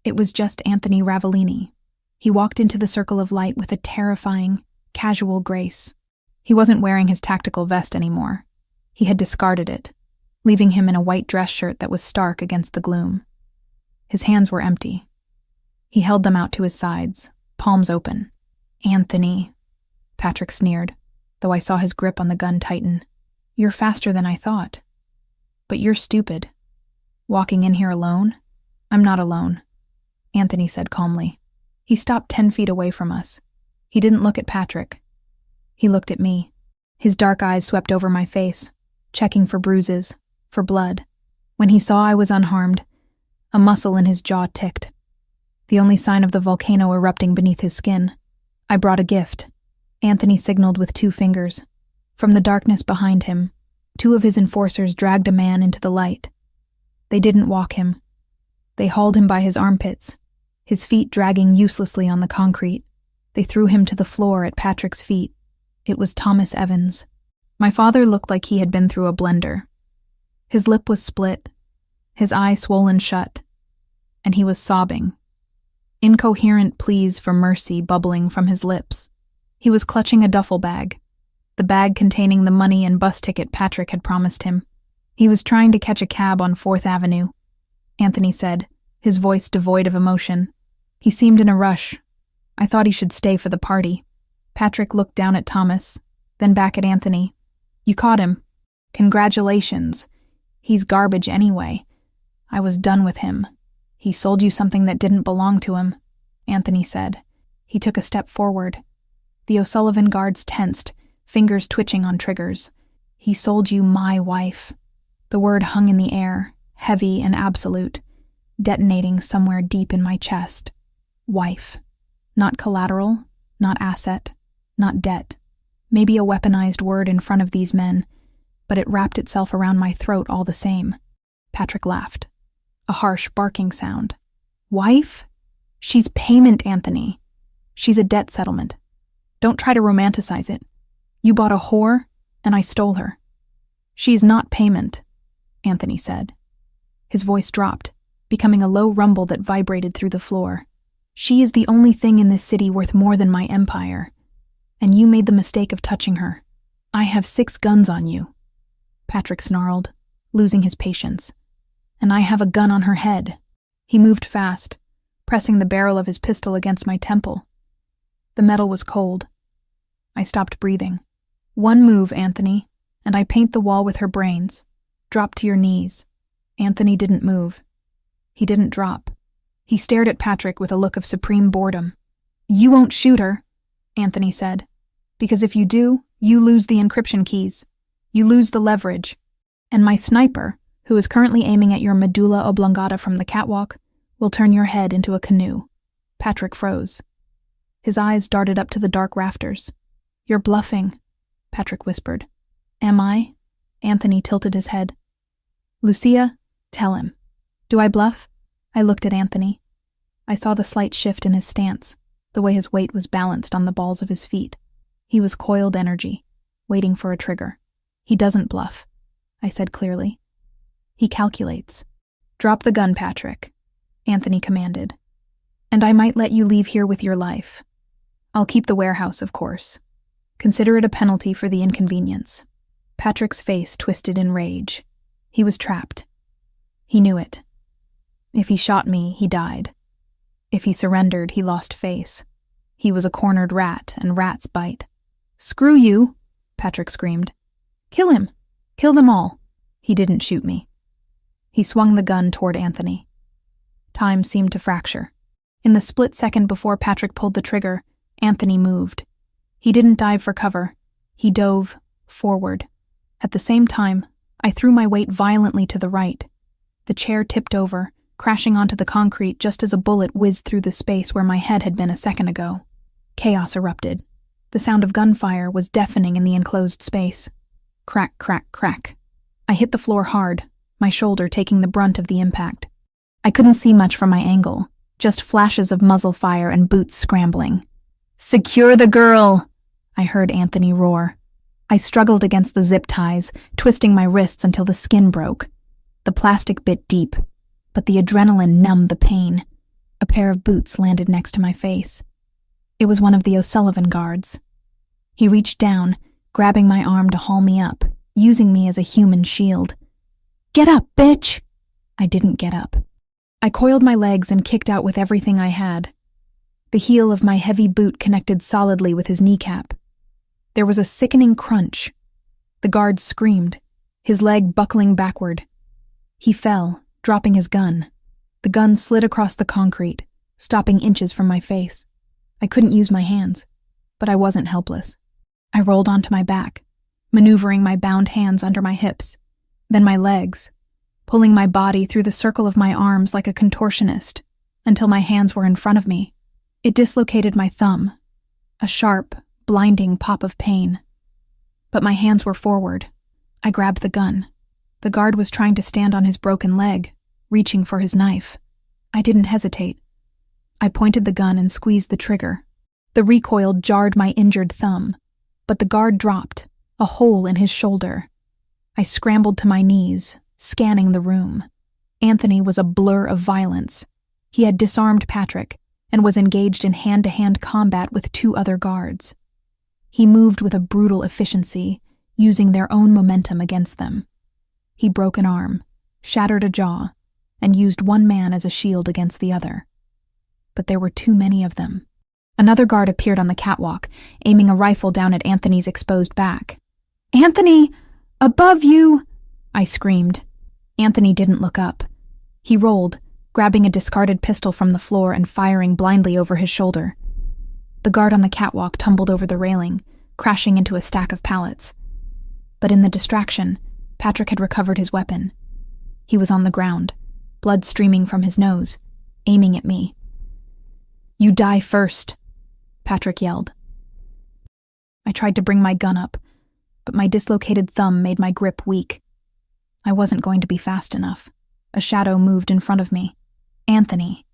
It was just Anthony Ravellini. He walked into the circle of light with a terrifying, casual grace. He wasn't wearing his tactical vest anymore. He had discarded it, leaving him in a white dress shirt that was stark against the gloom. His hands were empty. He held them out to his sides, palms open. "Anthony," Patrick sneered, though I saw his grip on the gun tighten. "You're faster than I thought. But you're stupid. Walking in here alone?" "I'm not alone," Anthony said calmly. He stopped 10 feet away from us. He didn't look at Patrick. He looked at me. His dark eyes swept over my face, checking for bruises, for blood. When he saw I was unharmed, a muscle in his jaw ticked. The only sign of the volcano erupting beneath his skin. "I brought a gift," Anthony signaled with 2 fingers. From the darkness behind him, 2 of his enforcers dragged a man into the light. They didn't walk him. They hauled him by his armpits, his feet dragging uselessly on the concrete. They threw him to the floor at Patrick's feet. It was Thomas Evans. My father looked like he had been through a blender. His lip was split, his eye swollen shut, and he was sobbing. Incoherent pleas for mercy bubbling from his lips. He was clutching a duffel bag, the bag containing the money and bus ticket Patrick had promised him. "He was trying to catch a cab on 4th Avenue, Anthony said, his voice devoid of emotion. "He seemed in a rush. I thought he should stay for the party." Patrick looked down at Thomas, then back at Anthony. "You caught him. Congratulations. He's garbage anyway. I was done with him. He sold you something that didn't belong to him," Anthony said. He took a step forward. The O'Sullivan guards tensed, fingers twitching on triggers. He sold you my wife. The word hung in the air, heavy and absolute, detonating somewhere deep in my chest. Wife. Not collateral, not asset, not debt. Maybe a weaponized word in front of these men, but it wrapped itself around my throat all the same. Patrick laughed. A harsh barking sound. Wife? She's payment, Anthony. She's a debt settlement. Don't try to romanticize it. You bought a whore, and I stole her. She's not payment, Anthony said. His voice dropped, becoming a low rumble that vibrated through the floor. She is the only thing in this city worth more than my empire, and you made the mistake of touching her. I have 6 guns on you, Patrick snarled, losing his patience. And I have a gun on her head. He moved fast, pressing the barrel of his pistol against my temple. The metal was cold. I stopped breathing. One move, Anthony, and I paint the wall with her brains. Drop to your knees. Anthony didn't move. He didn't drop. He stared at Patrick with a look of supreme boredom. You won't shoot her, Anthony said, because if you do, you lose the encryption keys. You lose the leverage. And my sniper, who is currently aiming at your medulla oblongata from the catwalk, will turn your head into a canoe. Patrick froze. His eyes darted up to the dark rafters. You're bluffing, Patrick whispered. Am I? Anthony tilted his head. Lucia, tell him. Do I bluff? I looked at Anthony. I saw the slight shift in his stance, the way his weight was balanced on the balls of his feet. He was coiled energy, waiting for a trigger. He doesn't bluff, I said clearly. He calculates. Drop the gun, Patrick, Anthony commanded. And I might let you leave here with your life. I'll keep the warehouse, of course. Consider it a penalty for the inconvenience. Patrick's face twisted in rage. He was trapped. He knew it. If he shot me, he died. If he surrendered, he lost face. He was a cornered rat, and rats bite. Screw you, Patrick screamed. Kill him. Kill them all. He didn't shoot me. He swung the gun toward Anthony. Time seemed to fracture. In the split second before Patrick pulled the trigger, Anthony moved. He didn't dive for cover. He dove forward. At the same time, I threw my weight violently to the right. The chair tipped over, crashing onto the concrete just as a bullet whizzed through the space where my head had been a second ago. Chaos erupted. The sound of gunfire was deafening in the enclosed space. Crack, crack, crack. I hit the floor hard, my shoulder taking the brunt of the impact. I couldn't see much from my angle, just flashes of muzzle fire and boots scrambling. Secure the girl, I heard Anthony roar. I struggled against the zip ties, twisting my wrists until the skin broke. The plastic bit deep, but the adrenaline numbed the pain. A pair of boots landed next to my face. It was one of the O'Sullivan guards. He reached down, grabbing my arm to haul me up, using me as a human shield. Get up, bitch! I didn't get up. I coiled my legs and kicked out with everything I had. The heel of my heavy boot connected solidly with his kneecap. There was a sickening crunch. The guard screamed, his leg buckling backward. He fell, dropping his gun. The gun slid across the concrete, stopping inches from my face. I couldn't use my hands, but I wasn't helpless. I rolled onto my back, maneuvering my bound hands under my hips, then my legs, pulling my body through the circle of my arms like a contortionist, until my hands were in front of me. It dislocated my thumb, a sharp, blinding pop of pain. But my hands were forward. I grabbed the gun. The guard was trying to stand on his broken leg, reaching for his knife. I didn't hesitate. I pointed the gun and squeezed the trigger. The recoil jarred my injured thumb, but the guard dropped, a hole in his shoulder. I scrambled to my knees, scanning the room. Anthony was a blur of violence. He had disarmed Patrick and was engaged in hand-to-hand combat with 2 other guards. He moved with a brutal efficiency, using their own momentum against them. He broke an arm, shattered a jaw, and used one man as a shield against the other. But there were too many of them. Another guard appeared on the catwalk, aiming a rifle down at Anthony's exposed back. "Anthony! Above you!" I screamed. Anthony didn't look up. He rolled, grabbing a discarded pistol from the floor and firing blindly over his shoulder. The guard on the catwalk tumbled over the railing, crashing into a stack of pallets. But in the distraction, Patrick had recovered his weapon. He was on the ground, blood streaming from his nose, aiming at me. "You die first," Patrick yelled. I tried to bring my gun up, but my dislocated thumb made my grip weak. I wasn't going to be fast enough. A shadow moved in front of me. Anthony.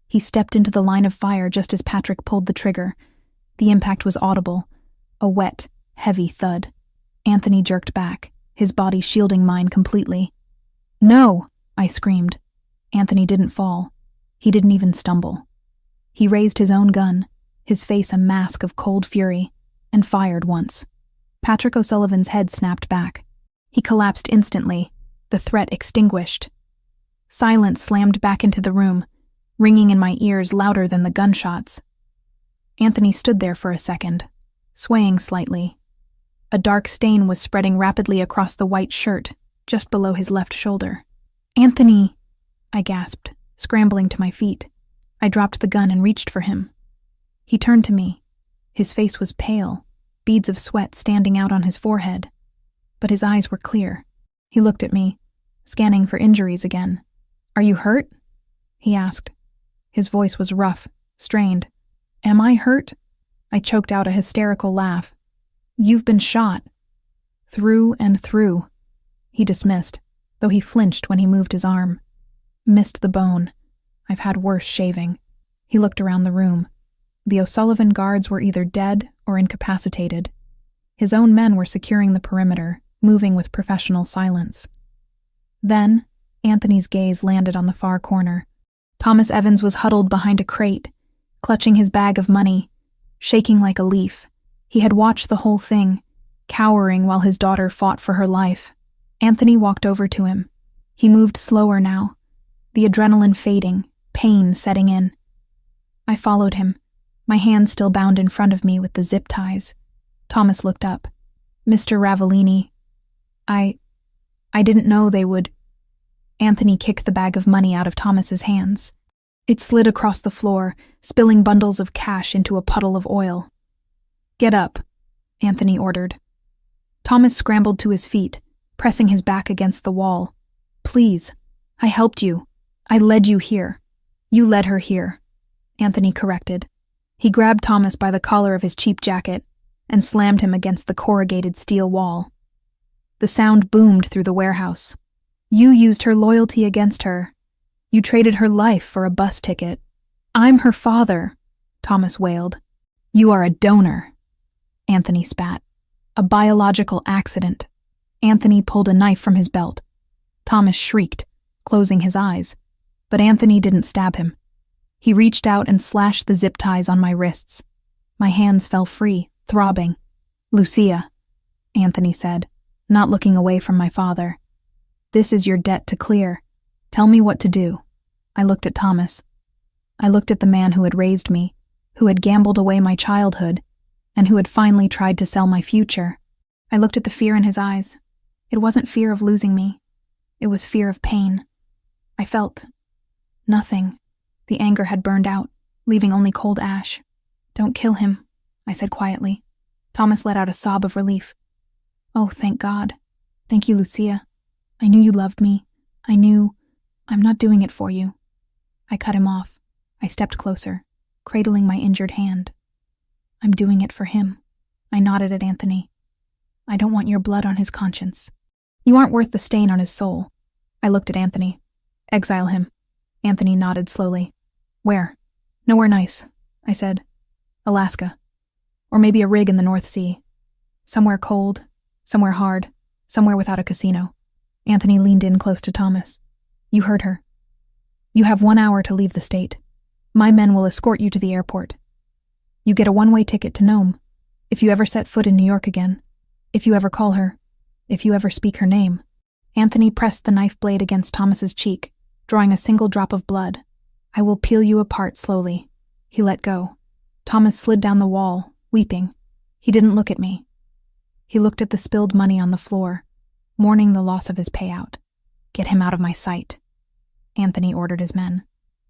He stepped into the line of fire just as Patrick pulled the trigger. The impact was audible, a wet, heavy thud. Anthony jerked back, his body shielding mine completely. "No!" I screamed. Anthony didn't fall. He didn't even stumble. He raised his own gun, his face a mask of cold fury, and fired once. Patrick O'Sullivan's head snapped back. He collapsed instantly, the threat extinguished. Silence slammed back into the room, ringing in my ears louder than the gunshots. Anthony stood there for a second, swaying slightly. A dark stain was spreading rapidly across the white shirt, just below his left shoulder. "Anthony!" I gasped, scrambling to my feet. I dropped the gun and reached for him. He turned to me. His face was pale, beads of sweat standing out on his forehead. But his eyes were clear. He looked at me, scanning for injuries again. "Are you hurt?" he asked. His voice was rough, strained. "Am I hurt?" I choked out a hysterical laugh. "You've been shot. Through and through." He dismissed, though he flinched when he moved his arm. "Missed the bone. I've had worse shaving." He looked around the room. The O'Sullivan guards were either dead or incapacitated. His own men were securing the perimeter, moving with professional silence. Then, Anthony's gaze landed on the far corner. Thomas Evans was huddled behind a crate, clutching his bag of money, shaking like a leaf. He had watched the whole thing, cowering while his daughter fought for her life. Anthony walked over to him. He moved slower now, the adrenaline fading, pain setting in. I followed him, my hands still bound in front of me with the zip ties. Thomas looked up. "Mr. Ravellini, I didn't know they would..." Anthony kicked the bag of money out of Thomas's hands. It slid across the floor, spilling bundles of cash into a puddle of oil. "Get up," Anthony ordered. Thomas scrambled to his feet, pressing his back against the wall. "Please, I helped you. I led you here." "You led her here," Anthony corrected. He grabbed Thomas by the collar of his cheap jacket and slammed him against the corrugated steel wall. The sound boomed through the warehouse. "You used her loyalty against her. You traded her life for a bus ticket." "I'm her father," Thomas wailed. "You are a donor," Anthony spat. "A biological accident." Anthony pulled a knife from his belt. Thomas shrieked, closing his eyes, but Anthony didn't stab him. He reached out and slashed the zip ties on my wrists. My hands fell free, throbbing. "Lucia," Anthony said, not looking away from my father. "This is your debt to clear. Tell me what to do." I looked at Thomas. I looked at the man who had raised me, who had gambled away my childhood, and who had finally tried to sell my future. I looked at the fear in his eyes. It wasn't fear of losing me. It was fear of pain. I felt nothing. The anger had burned out, leaving only cold ash. "Don't kill him," I said quietly. Thomas let out a sob of relief. "Oh, thank God. Thank you, Lucia. I knew you loved me. I'm not doing it for you." I cut him off. I stepped closer, cradling my injured hand. "I'm doing it for him." I nodded at Anthony. "I don't want your blood on his conscience. You aren't worth the stain on his soul." I looked at Anthony. "Exile him." Anthony nodded slowly. "Where?" "Nowhere nice," I said. "Alaska. Or maybe a rig in the North Sea. Somewhere cold, somewhere hard, somewhere without a casino." Anthony leaned in close to Thomas. "You heard her. You have 1 hour to leave the state. My men will escort you to the airport. You get a one-way ticket to Nome. If you ever set foot in New York again, if you ever call her, if you ever speak her name." Anthony pressed the knife blade against Thomas's cheek, drawing a single drop of blood. "I will peel you apart slowly." He let go. Thomas slid down the wall, weeping. He didn't look at me. He looked at the spilled money on the floor, mourning the loss of his payout. "Get him out of my sight," Anthony ordered his men.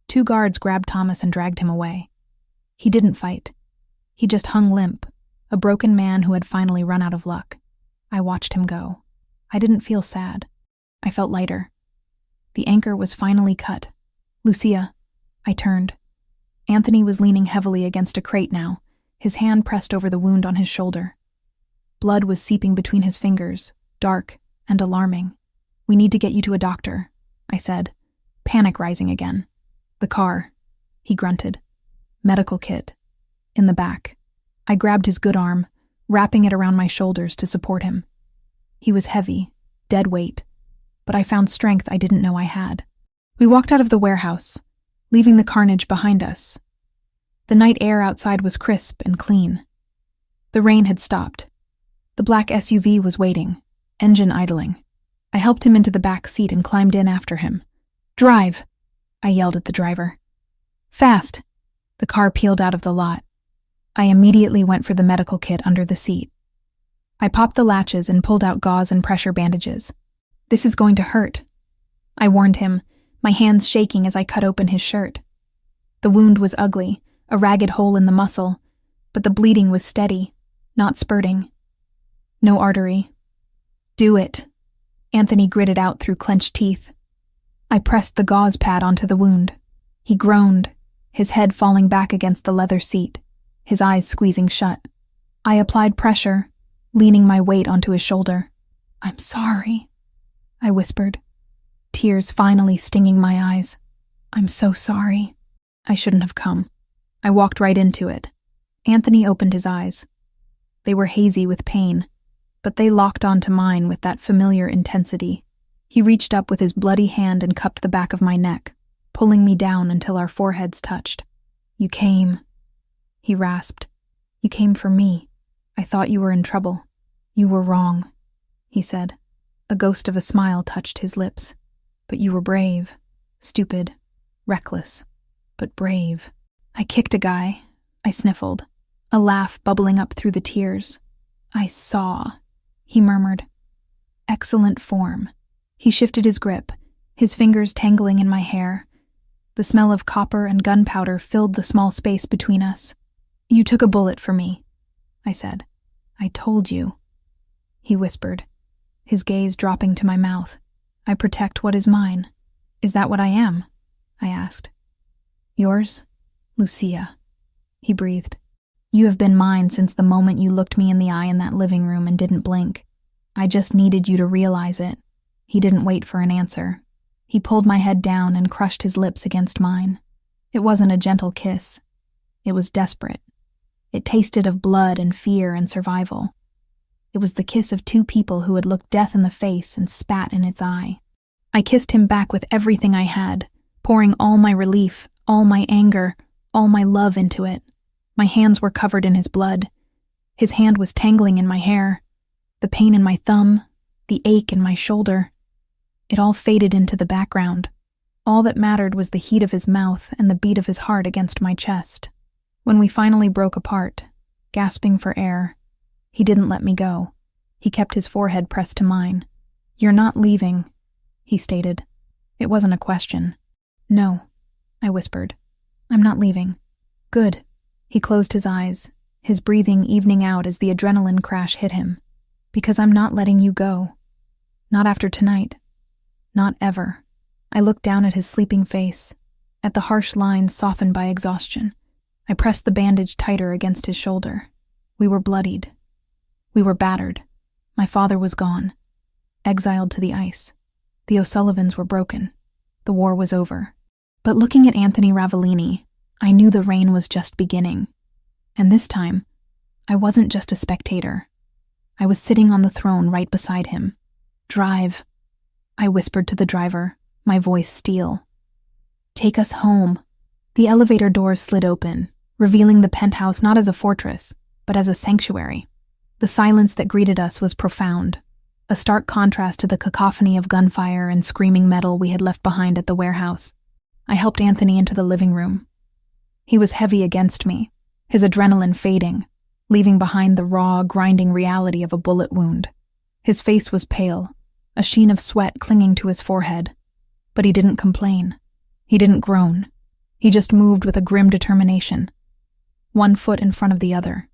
2 guards grabbed Thomas and dragged him away. He didn't fight. He just hung limp, a broken man who had finally run out of luck. I watched him go. I didn't feel sad. I felt lighter. The anchor was finally cut. Lucia. I turned. Anthony was leaning heavily against a crate now, his hand pressed over the wound on his shoulder. Blood was seeping between his fingers, dark and alarming. "We need to get you to a doctor," I said, panic rising again. "The car," he grunted. "Medical kit. In the back." I grabbed his good arm, wrapping it around my shoulders to support him. He was heavy, dead weight, but I found strength I didn't know I had. We walked out of the warehouse, leaving the carnage behind us. The night air outside was crisp and clean. The rain had stopped. The black SUV was waiting, engine idling. I helped him into the back seat and climbed in after him. "Drive!" I yelled at the driver. "Fast!" The car peeled out of the lot. I immediately went for the medical kit under the seat. I popped the latches and pulled out gauze and pressure bandages. "This is going to hurt," I warned him, my hands shaking as I cut open his shirt. The wound was ugly, a ragged hole in the muscle, but the bleeding was steady, not spurting. No artery. "Do it," Anthony gritted out through clenched teeth. I pressed the gauze pad onto the wound. He groaned, his head falling back against the leather seat, his eyes squeezing shut. I applied pressure, leaning my weight onto his shoulder. "I'm sorry," I whispered, tears finally stinging my eyes. "I'm so sorry. I shouldn't have come." I walked right into it. Anthony opened his eyes. They were hazy with pain, but they locked onto mine with that familiar intensity. He reached up with his bloody hand and cupped the back of my neck, pulling me down until our foreheads touched. "You came," he rasped. "You came for me. I thought you were in trouble. You were wrong," he said. A ghost of a smile touched his lips. "But you were brave. Stupid. Reckless. But brave." "I kicked a guy," I sniffled, a laugh bubbling up through the tears. "I saw," he murmured. "Excellent form." He shifted his grip, his fingers tangling in my hair. The smell of copper and gunpowder filled the small space between us. "You took a bullet for me," I said. "I told you," he whispered, his gaze dropping to my mouth. "I protect what is mine." "Is that what I am?" I asked. "Yours, Lucia," he breathed. "You have been mine since the moment you looked me in the eye in that living room and didn't blink. I just needed you to realize it." He didn't wait for an answer. He pulled my head down and crushed his lips against mine. It wasn't a gentle kiss. It was desperate. It tasted of blood and fear and survival. It was the kiss of two people who had looked death in the face and spat in its eye. I kissed him back with everything I had, pouring all my relief, all my anger, all my love into it. My hands were covered in his blood. His hand was tangling in my hair. The pain in my thumb, the ache in my shoulder. It all faded into the background. All that mattered was the heat of his mouth and the beat of his heart against my chest. When we finally broke apart, gasping for air, he didn't let me go. He kept his forehead pressed to mine. "You're not leaving," he stated. It wasn't a question. "No," I whispered. "I'm not leaving." "Good." He closed his eyes, his breathing evening out as the adrenaline crash hit him. "Because I'm not letting you go. Not after tonight. Not ever." I looked down at his sleeping face, at the harsh lines softened by exhaustion. I pressed the bandage tighter against his shoulder. We were bloodied. We were battered. My father was gone, exiled to the ice. The O'Sullivans were broken. The war was over. But looking at Anthony Ravellini, I knew the reign was just beginning. And this time, I wasn't just a spectator. I was sitting on the throne right beside him. "Drive," I whispered to the driver, my voice steel. "Take us home." The elevator doors slid open, revealing the penthouse not as a fortress, but as a sanctuary. The silence that greeted us was profound, a stark contrast to the cacophony of gunfire and screaming metal we had left behind at the warehouse. I helped Anthony into the living room. He was heavy against me, his adrenaline fading, leaving behind the raw, grinding reality of a bullet wound. His face was pale, a sheen of sweat clinging to his forehead. But he didn't complain. He didn't groan. He just moved with a grim determination. one foot in front of the other.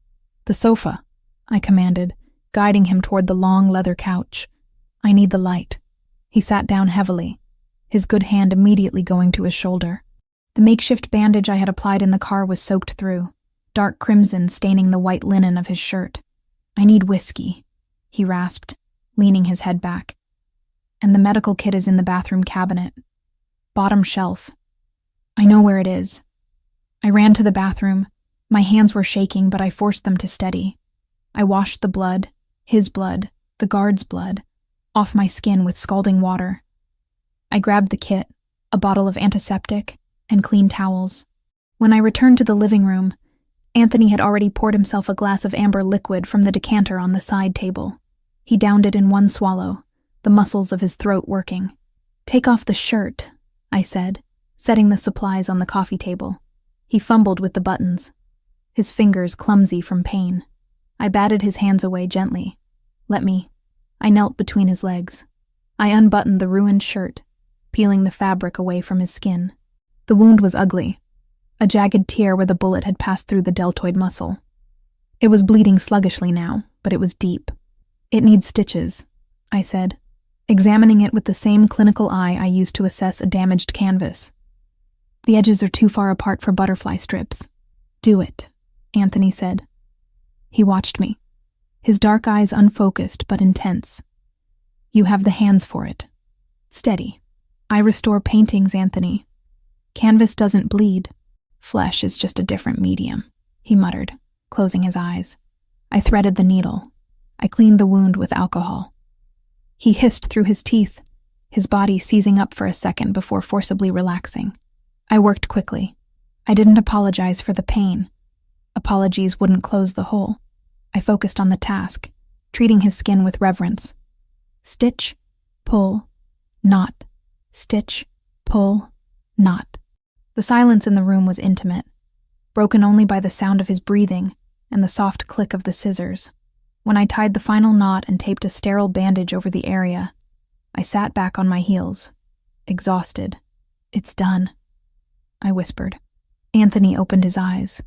"The sofa," I commanded, guiding him toward the long leather couch. "I need the light." He sat down heavily, his good hand immediately going to his shoulder. The makeshift bandage I had applied in the car was soaked through, dark crimson staining the white linen of his shirt. "I need whiskey," he rasped, leaning his head back. "And the medical kit is in the bathroom cabinet. Bottom shelf. I know where it is." I ran to the bathroom. My hands were shaking, but I forced them to steady. I washed the blood, his blood, the guard's blood, off my skin with scalding water. I grabbed the kit, a bottle of antiseptic, and clean towels. When I returned to the living room, Anthony had already poured himself a glass of amber liquid from the decanter on the side table. He downed it in one swallow, the muscles of his throat working. "Take off the shirt," I said, setting the supplies on the coffee table. He fumbled with the buttons, his fingers clumsy from pain. I batted his hands away gently. "Let me." I knelt between his legs. I unbuttoned the ruined shirt, peeling the fabric away from his skin. The wound was ugly, a jagged tear where the bullet had passed through the deltoid muscle. It was bleeding sluggishly now, but it was deep. "It needs stitches," I said, examining it with the same clinical eye I used to assess a damaged canvas. "The edges are too far apart for butterfly strips." "Do it," Anthony said. He watched me, his dark eyes unfocused but intense. "You have the hands for it. Steady. I restore paintings, Anthony. Canvas doesn't bleed. Flesh is just a different medium," he muttered, closing his eyes. I threaded the needle. I cleaned the wound with alcohol. He hissed through his teeth, his body seizing up for a second before forcibly relaxing. I worked quickly. I didn't apologize for the pain. Apologies wouldn't close the hole. I focused on the task, treating his skin with reverence. Stitch, pull, knot. Stitch, pull, knot. The silence in the room was intimate, broken only by the sound of his breathing and the soft click of the scissors. When I tied the final knot and taped a sterile bandage over the area, I sat back on my heels, exhausted. "It's done," I whispered. Anthony opened his eyes.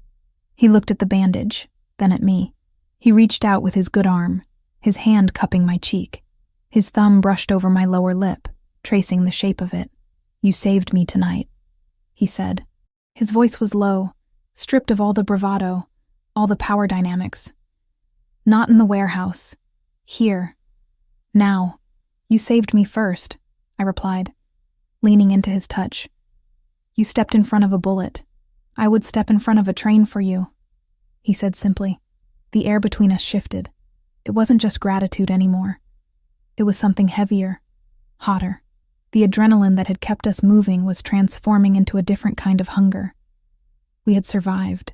He looked at the bandage, then at me. He reached out with his good arm, his hand cupping my cheek. His thumb brushed over my lower lip, tracing the shape of it. "You saved me tonight," he said. His voice was low, stripped of all the bravado, all the power dynamics. "Not in the warehouse. Here. Now. You saved me first," I replied, leaning into his touch. "You stepped in front of a bullet. I would step in front of a train for you," he said simply. The air between us shifted. It wasn't just gratitude anymore. It was something heavier, hotter. The adrenaline that had kept us moving was transforming into a different kind of hunger. We had survived.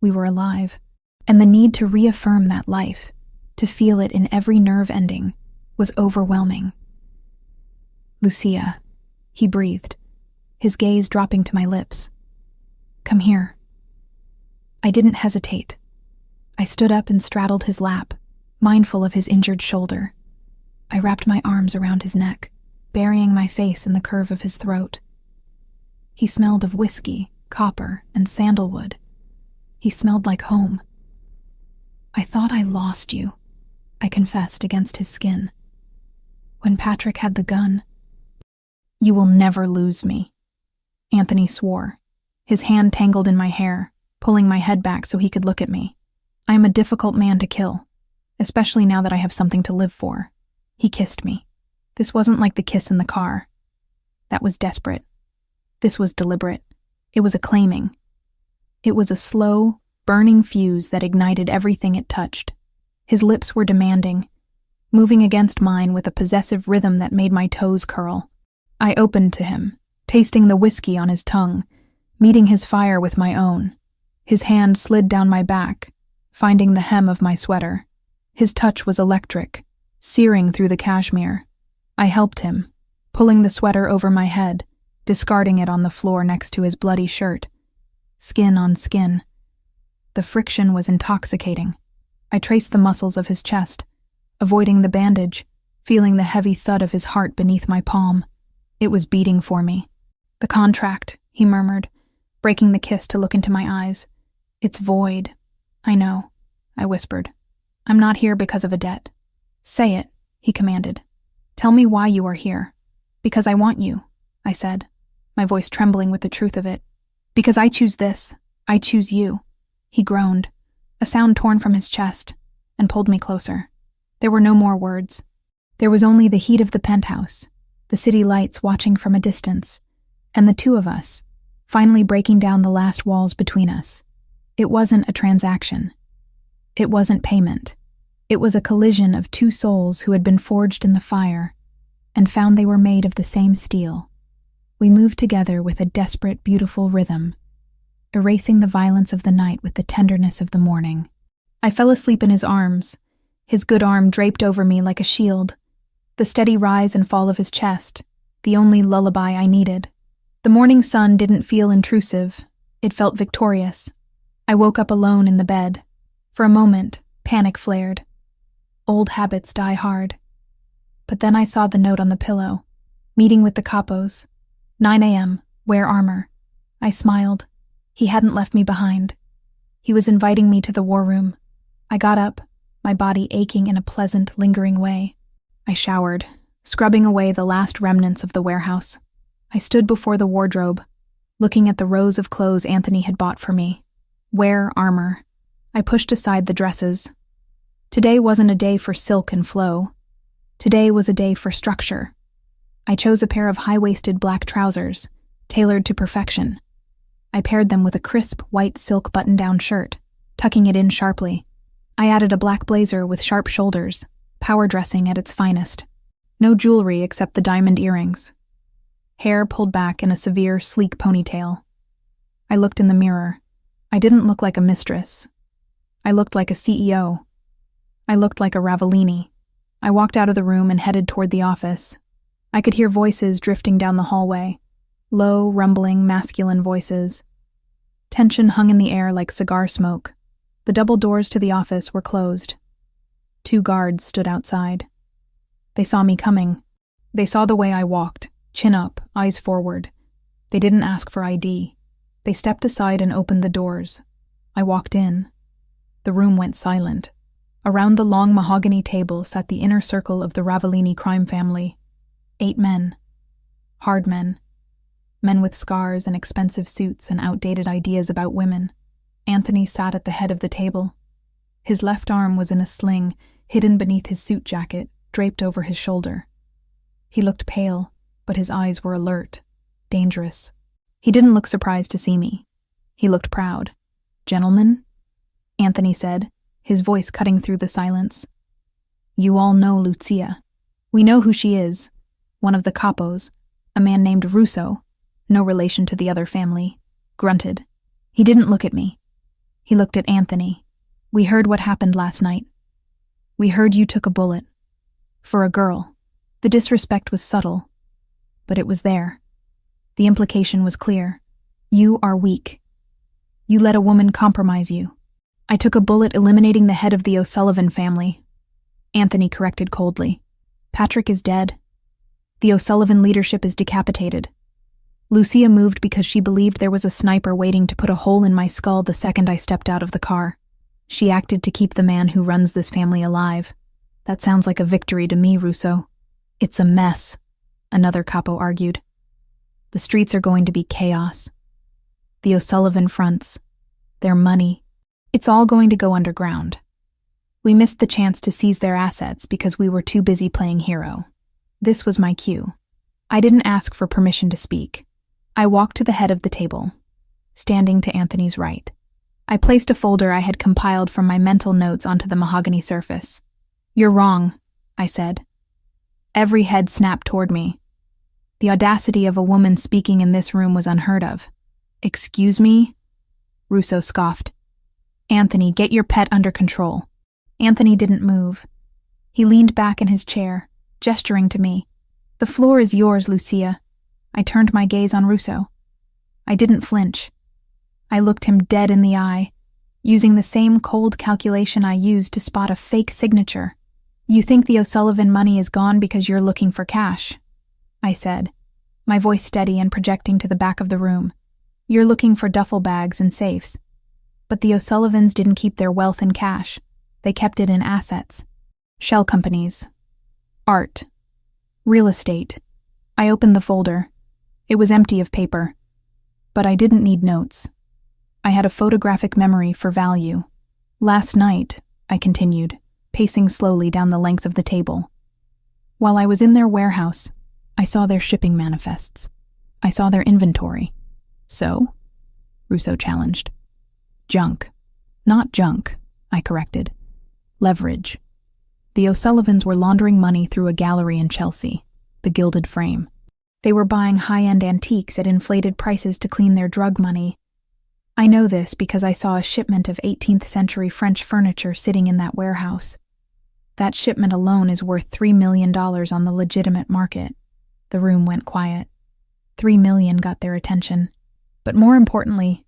We were alive. And the need to reaffirm that life, to feel it in every nerve ending, was overwhelming. "Lucia," he breathed, his gaze dropping to my lips. "Come here." I didn't hesitate. I stood up and straddled his lap, mindful of his injured shoulder. I wrapped my arms around his neck, burying my face in the curve of his throat. He smelled of whiskey, copper, and sandalwood. He smelled like home. "I thought I lost you," I confessed against his skin. "When Patrick had the gun." "You will never lose me," Anthony swore, his hand tangled in my hair, pulling my head back so he could look at me. "I am a difficult man to kill, especially now that I have something to live for." He kissed me. This wasn't like the kiss in the car. That was desperate. This was deliberate. It was a claiming. It was a slow, burning fuse that ignited everything it touched. His lips were demanding, moving against mine with a possessive rhythm that made my toes curl. I opened to him, tasting the whiskey on his tongue, meeting his fire with my own. His hand slid down my back, finding the hem of my sweater. His touch was electric, searing through the cashmere. I helped him, pulling the sweater over my head, discarding it on the floor next to his bloody shirt. Skin on skin. The friction was intoxicating. I traced the muscles of his chest, avoiding the bandage, feeling the heavy thud of his heart beneath my palm. It was beating for me. "The contract," he murmured, breaking the kiss to look into my eyes. It's void. I know, I whispered. I'm not here because of a debt. Say it, he commanded. Tell me why you are here. Because I want you, I said, my voice trembling with the truth of it. Because I choose this. I choose you. He groaned, a sound torn from his chest, and pulled me closer. There were no more words. There was only the heat of the penthouse, the city lights watching from a distance, and the two of us, finally breaking down the last walls between us. It wasn't a transaction. It wasn't payment. It was a collision of two souls who had been forged in the fire and found they were made of the same steel. We moved together with a desperate, beautiful rhythm, erasing the violence of the night with the tenderness of the morning. I fell asleep in his arms, his good arm draped over me like a shield, the steady rise and fall of his chest, the only lullaby I needed. The morning sun didn't feel intrusive. It felt victorious. I woke up alone in the bed. For a moment, panic flared. Old habits die hard. But then I saw the note on the pillow. Meeting with the capos. 9 a.m., wear armor. I smiled. He hadn't left me behind. He was inviting me to the war room. I got up, my body aching in a pleasant, lingering way. I showered, scrubbing away the last remnants of the warehouse. I stood before the wardrobe, looking at the rows of clothes Anthony had bought for me. Wear armor. I pushed aside the dresses. Today wasn't a day for silk and flow. Today was a day for structure. I chose a pair of high-waisted black trousers, tailored to perfection. I paired them with a crisp white silk button-down shirt, tucking it in sharply. I added a black blazer with sharp shoulders, power dressing at its finest. No jewelry except the diamond earrings. Hair pulled back in a severe, sleek ponytail. I looked in the mirror. I didn't look like a mistress. I looked like a CEO. I looked like a Ravellini. I walked out of the room and headed toward the office. I could hear voices drifting down the hallway. Low, rumbling, masculine voices. Tension hung in the air like cigar smoke. The double doors to the office were closed. 2 guards stood outside. They saw me coming. They saw the way I walked, chin up, eyes forward. They didn't ask for ID. They stepped aside and opened the doors. I walked in. The room went silent. Around the long mahogany table sat the inner circle of the Ravellini crime family. 8 men. Hard men. Men with scars and expensive suits and outdated ideas about women. Anthony sat at the head of the table. His left arm was in a sling, hidden beneath his suit jacket, draped over his shoulder. He looked pale, but his eyes were alert, dangerous. He didn't look surprised to see me. He looked proud. "Gentlemen?" Anthony said, his voice cutting through the silence. "You all know Lucia. We know who she is. One of the capos, a man named Russo, no relation to the other family, grunted. He didn't look at me. He looked at Anthony. We heard what happened last night. We heard you took a bullet. For a girl. The disrespect was subtle, but it was there. The implication was clear. You are weak. You let a woman compromise you. I took a bullet eliminating the head of the O'Sullivan family. Anthony corrected coldly. Patrick is dead. The O'Sullivan leadership is decapitated. Lucia moved because she believed there was a sniper waiting to put a hole in my skull the second I stepped out of the car. She acted to keep the man who runs this family alive. That sounds like a victory to me, Russo. It's a mess, another capo argued. The streets are going to be chaos. The O'Sullivan fronts. Their money. It's all going to go underground. We missed the chance to seize their assets because we were too busy playing hero. This was my cue. I didn't ask for permission to speak. I walked to the head of the table, standing to Anthony's right. I placed a folder I had compiled from my mental notes onto the mahogany surface. You're wrong, I said. Every head snapped toward me. The audacity of a woman speaking in this room was unheard of. Excuse me? Russo scoffed. Anthony, get your pet under control. Anthony didn't move. He leaned back in his chair, gesturing to me. The floor is yours, Lucia. I turned my gaze on Russo. I didn't flinch. I looked him dead in the eye, using the same cold calculation I used to spot a fake signature. You think the O'Sullivan money is gone because you're looking for cash, I said, my voice steady and projecting to the back of the room. You're looking for duffel bags and safes. But the O'Sullivans didn't keep their wealth in cash. They kept it in assets. Shell companies. Art. Real estate. I opened the folder. It was empty of paper. But I didn't need notes. I had a photographic memory for value. Last night, I continued, pacing slowly down the length of the table. While I was in their warehouse, I saw their shipping manifests. I saw their inventory. So? Russo challenged. Junk. Not junk, I corrected. Leverage. The O'Sullivans were laundering money through a gallery in Chelsea, the Gilded Frame. They were buying high-end antiques at inflated prices to clean their drug money. I know this because I saw a shipment of 18th century French furniture sitting in that warehouse. That shipment alone is worth $3 million on the legitimate market. The room went quiet. $3 million got their attention. But more importantly,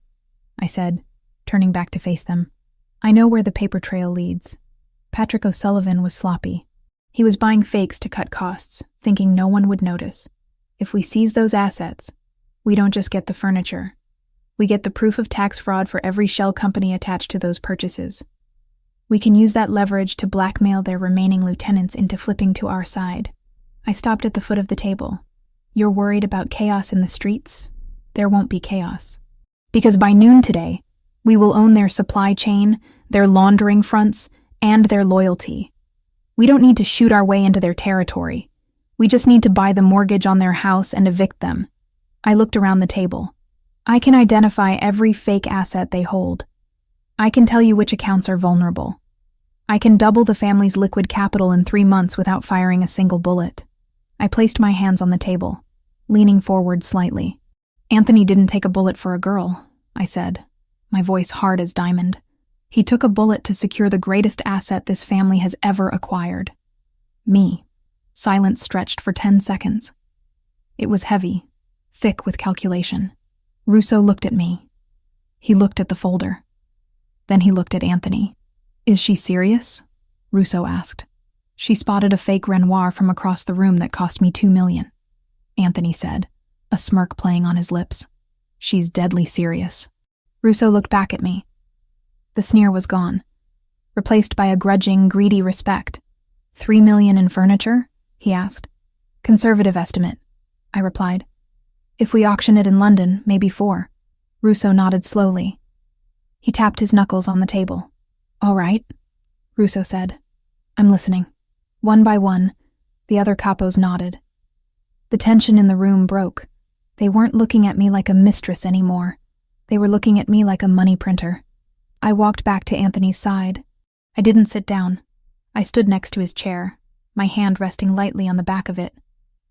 I said, turning back to face them, I know where the paper trail leads. Patrick O'Sullivan was sloppy. He was buying fakes to cut costs, thinking no one would notice. If we seize those assets, we don't just get the furniture. We get the proof of tax fraud for every shell company attached to those purchases. We can use that leverage to blackmail their remaining lieutenants into flipping to our side. I stopped at the foot of the table. You're worried about chaos in the streets? There won't be chaos. Because by noon today, we will own their supply chain, their laundering fronts, and their loyalty. We don't need to shoot our way into their territory. We just need to buy the mortgage on their house and evict them. I looked around the table. I can identify every fake asset they hold. I can tell you which accounts are vulnerable. I can double the family's liquid capital in 3 months without firing a single bullet. I placed my hands on the table, leaning forward slightly. Anthony didn't take a bullet for a girl, I said, my voice hard as diamond. He took a bullet to secure the greatest asset this family has ever acquired. Me. Silence stretched for 10 seconds. It was heavy, thick with calculation. Russo looked at me. He looked at the folder. Then he looked at Anthony. Is she serious? Russo asked. She spotted a fake Renoir from across the room that cost me $2 million. Anthony said, a smirk playing on his lips. She's deadly serious. Russo looked back at me. The sneer was gone, replaced by a grudging, greedy respect. $3 million in furniture? He asked. Conservative estimate, I replied. If we auction it in London, maybe 4. Russo nodded slowly. He tapped his knuckles on the table. All right, Russo said. I'm listening. One by one, the other capos nodded. The tension in the room broke. They weren't looking at me like a mistress anymore. They were looking at me like a money printer. I walked back to Anthony's side. I didn't sit down. I stood next to his chair, my hand resting lightly on the back of it,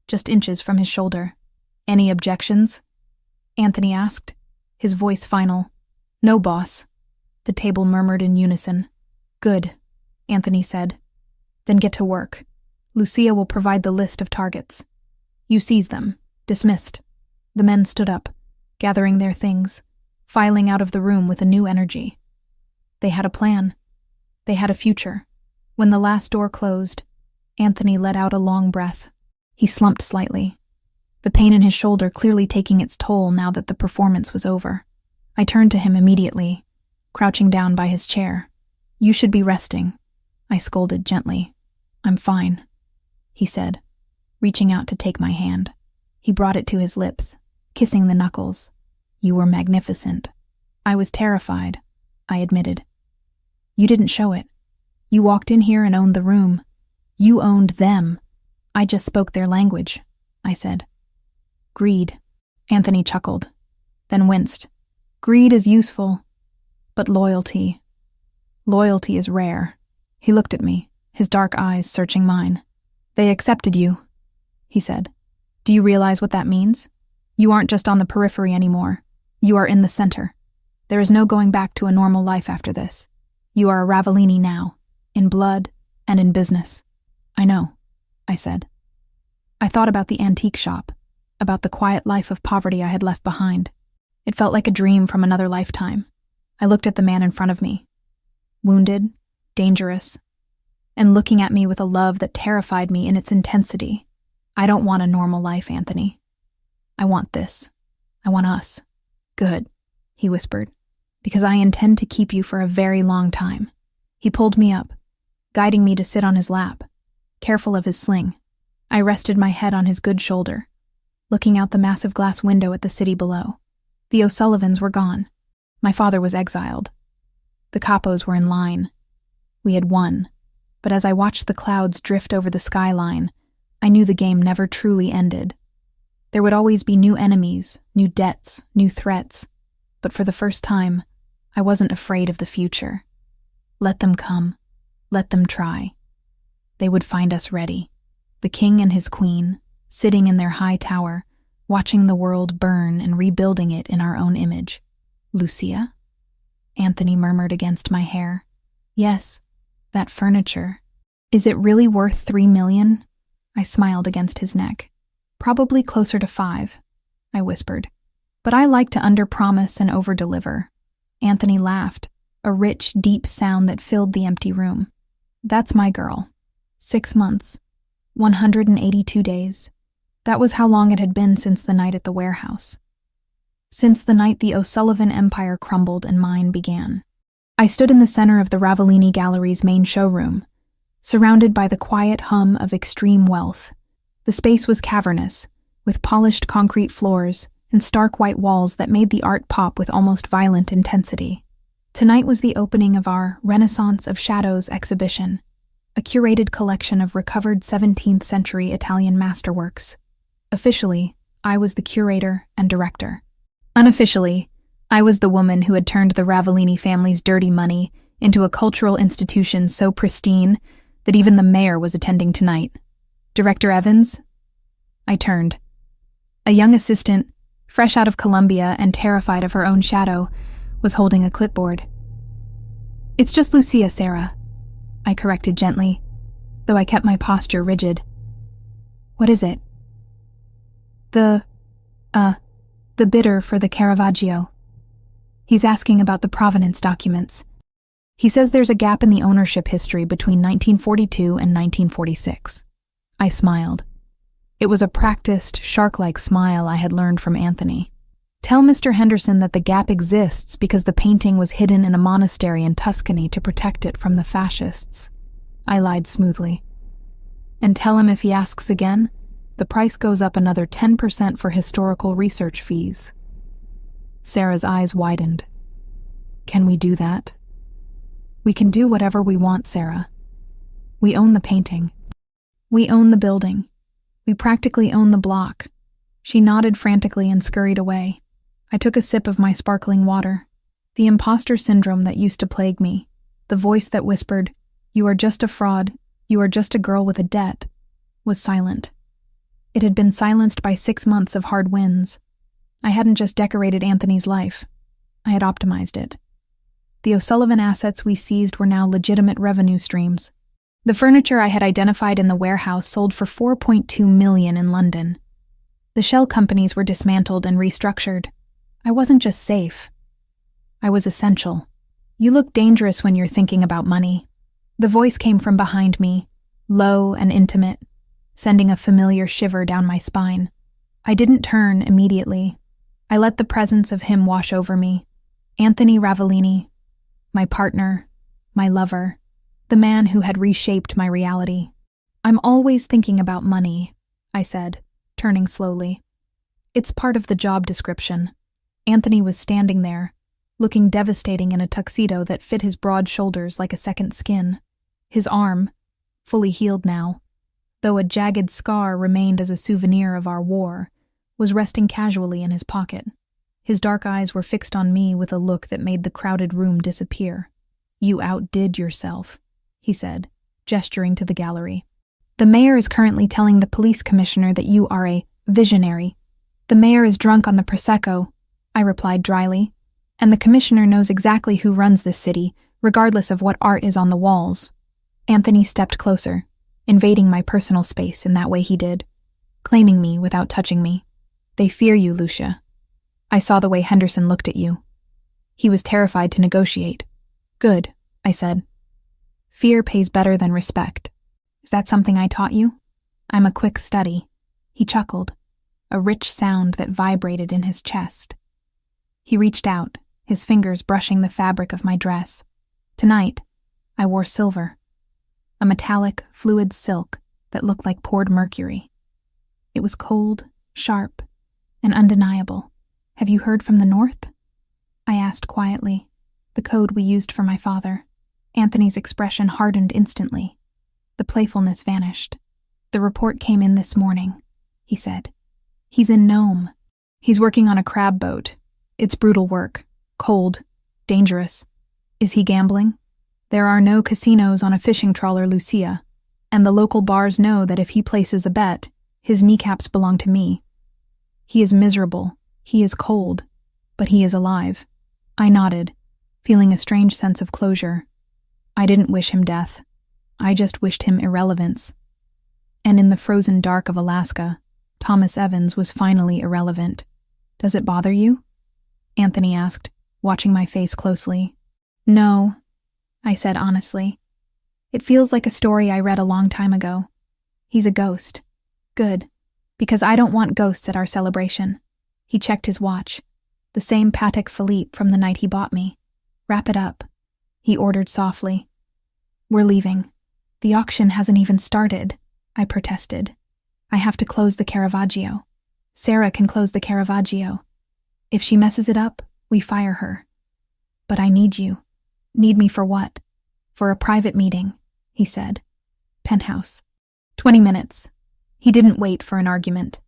just inches from his shoulder. Any objections? Anthony asked, his voice final. No, boss. The table murmured in unison. Good, Anthony said. Then get to work. Lucia will provide the list of targets. You seize them. Dismissed. The men stood up, gathering their things, filing out of the room with a new energy. They had a plan. They had a future. When the last door closed, Anthony let out a long breath. He slumped slightly, the pain in his shoulder clearly taking its toll now that the performance was over. I turned to him immediately, crouching down by his chair. You should be resting, I scolded gently. I'm fine, he said, reaching out to take my hand. He brought it to his lips, kissing the knuckles. You were magnificent. I was terrified, I admitted. You didn't show it. You walked in here and owned the room. You owned them. I just spoke their language, I said. Greed, Anthony chuckled, then winced. Greed is useful, but loyalty is rare. He looked at me, his dark eyes searching mine. They accepted you, he said. Do you realize what that means? You aren't just on the periphery anymore. You are in the center. There is no going back to a normal life after this. You are a Ravellini now, in blood and in business. I know, I said. I thought about the antique shop, about the quiet life of poverty I had left behind. It felt like a dream from another lifetime. I looked at the man in front of me, wounded, dangerous, and looking at me with a love that terrified me in its intensity. I don't want a normal life, Anthony. I want this. I want us. Good, he whispered. because I intend to keep you for a very long time." He pulled me up, guiding me to sit on his lap, careful of his sling. I rested my head on his good shoulder, looking out the massive glass window at the city below. The O'Sullivans were gone. My father was exiled. The capos were in line. We had won, but as I watched the clouds drift over the skyline, I knew the game never truly ended. There would always be new enemies, new debts, new threats, but for the first time, I wasn't afraid of the future. Let them come. Let them try. They would find us ready. The king and his queen, sitting in their high tower, watching the world burn and rebuilding it in our own image. "Lucia?" Anthony murmured against my hair. "Yes, that furniture. Is it really worth $3 million?" I smiled against his neck. "Probably closer to 5, I whispered. "But I like to under-promise and over-deliver." Anthony laughed, a rich, deep sound that filled the empty room. "That's my girl. 6 months. 182 days. That was how long it had been since the night at the warehouse. Since the night the O'Sullivan empire crumbled and mine began." I stood in the center of the Ravellini Gallery's main showroom, surrounded by the quiet hum of extreme wealth. The space was cavernous, with polished concrete floors and stark white walls that made the art pop with almost violent intensity. Tonight was the opening of our Renaissance of Shadows exhibition, a curated collection of recovered 17th century Italian masterworks. Officially, I was the curator and director. Unofficially, I was the woman who had turned the Ravellini family's dirty money into a cultural institution so pristine that even the mayor was attending tonight. "Director Evans?" I turned. A young assistant, fresh out of Columbia and terrified of her own shadow, was holding a clipboard. "It's just Lucia, Sarah," I corrected gently, though I kept my posture rigid. "What is it?" The bidder for the Caravaggio. He's asking about the provenance documents. He says there's a gap in the ownership history between 1942 and 1946. I smiled. It was a practiced, shark-like smile I had learned from Anthony. "Tell Mr. Henderson that the gap exists because the painting was hidden in a monastery in Tuscany to protect it from the fascists." I lied smoothly. "And tell him if he asks again, the price goes up another 10% for historical research fees." Sarah's eyes widened. "Can we do that?" "We can do whatever we want, Sarah. We own the painting. We own the building. We practically own the block." She nodded frantically and scurried away. I took a sip of my sparkling water. The imposter syndrome that used to plague me, the voice that whispered, "You are just a fraud, you are just a girl with a debt," was silent. It had been silenced by 6 months of hard wins. I hadn't just decorated Anthony's life. I had optimized it. The O'Sullivan assets we seized were now legitimate revenue streams. The furniture I had identified in the warehouse sold for $4.2 million in London. The shell companies were dismantled and restructured. I wasn't just safe. I was essential. "You look dangerous when you're thinking about money." The voice came from behind me, low and intimate, sending a familiar shiver down my spine. I didn't turn immediately. I let the presence of him wash over me. Anthony Ravellini, my partner, my lover, the man who had reshaped my reality. "I'm always thinking about money," I said, turning slowly. "It's part of the job description." Anthony was standing there, looking devastating in a tuxedo that fit his broad shoulders like a second skin. His arm, fully healed now, though a jagged scar remained as a souvenir of our war, was resting casually in his pocket. His dark eyes were fixed on me with a look that made the crowded room disappear. "You outdid yourself," he said, gesturing to the gallery. "The mayor is currently telling the police commissioner that you are a visionary." "The mayor is drunk on the Prosecco," I replied dryly, "and the commissioner knows exactly who runs this city, regardless of what art is on the walls." Anthony stepped closer, invading my personal space in that way he did, claiming me without touching me. "They fear you, Lucia. I saw the way Henderson looked at you. He was terrified to negotiate." "Good," I said. "Fear pays better than respect. Is that something I taught you?" "I'm a quick study." He chuckled, a rich sound that vibrated in his chest. He reached out, his fingers brushing the fabric of my dress. Tonight, I wore silver, a metallic, fluid silk that looked like poured mercury. It was cold, sharp, and undeniable. "Have you heard from the north?" I asked quietly, the code we used for my father. Anthony's expression hardened instantly. The playfulness vanished. "The report came in this morning," he said. "He's in Nome. He's working on a crab boat. It's brutal work, cold, dangerous. Is he gambling? There are no casinos on a fishing trawler, Lucia, and the local bars know that if he places a bet, his kneecaps belong to me. He is miserable, he is cold, but he is alive." I nodded, feeling a strange sense of closure. I didn't wish him death. I just wished him irrelevance. And in the frozen dark of Alaska, Thomas Evans was finally irrelevant. "Does it bother you?" Anthony asked, watching my face closely. "No," I said honestly. "It feels like a story I read a long time ago. He's a ghost. Good, because I don't want ghosts at our celebration." He checked his watch, the same Patek Philippe from the night he bought me. "Wrap it up," he ordered softly. "We're leaving. The auction hasn't even started," I protested. "I have to close the Caravaggio. Sarah can close the Caravaggio. If she messes it up, we fire her. But I need you." "Need me for what?" "For a private meeting," he said. "Penthouse. 20 minutes. He didn't wait for an argument.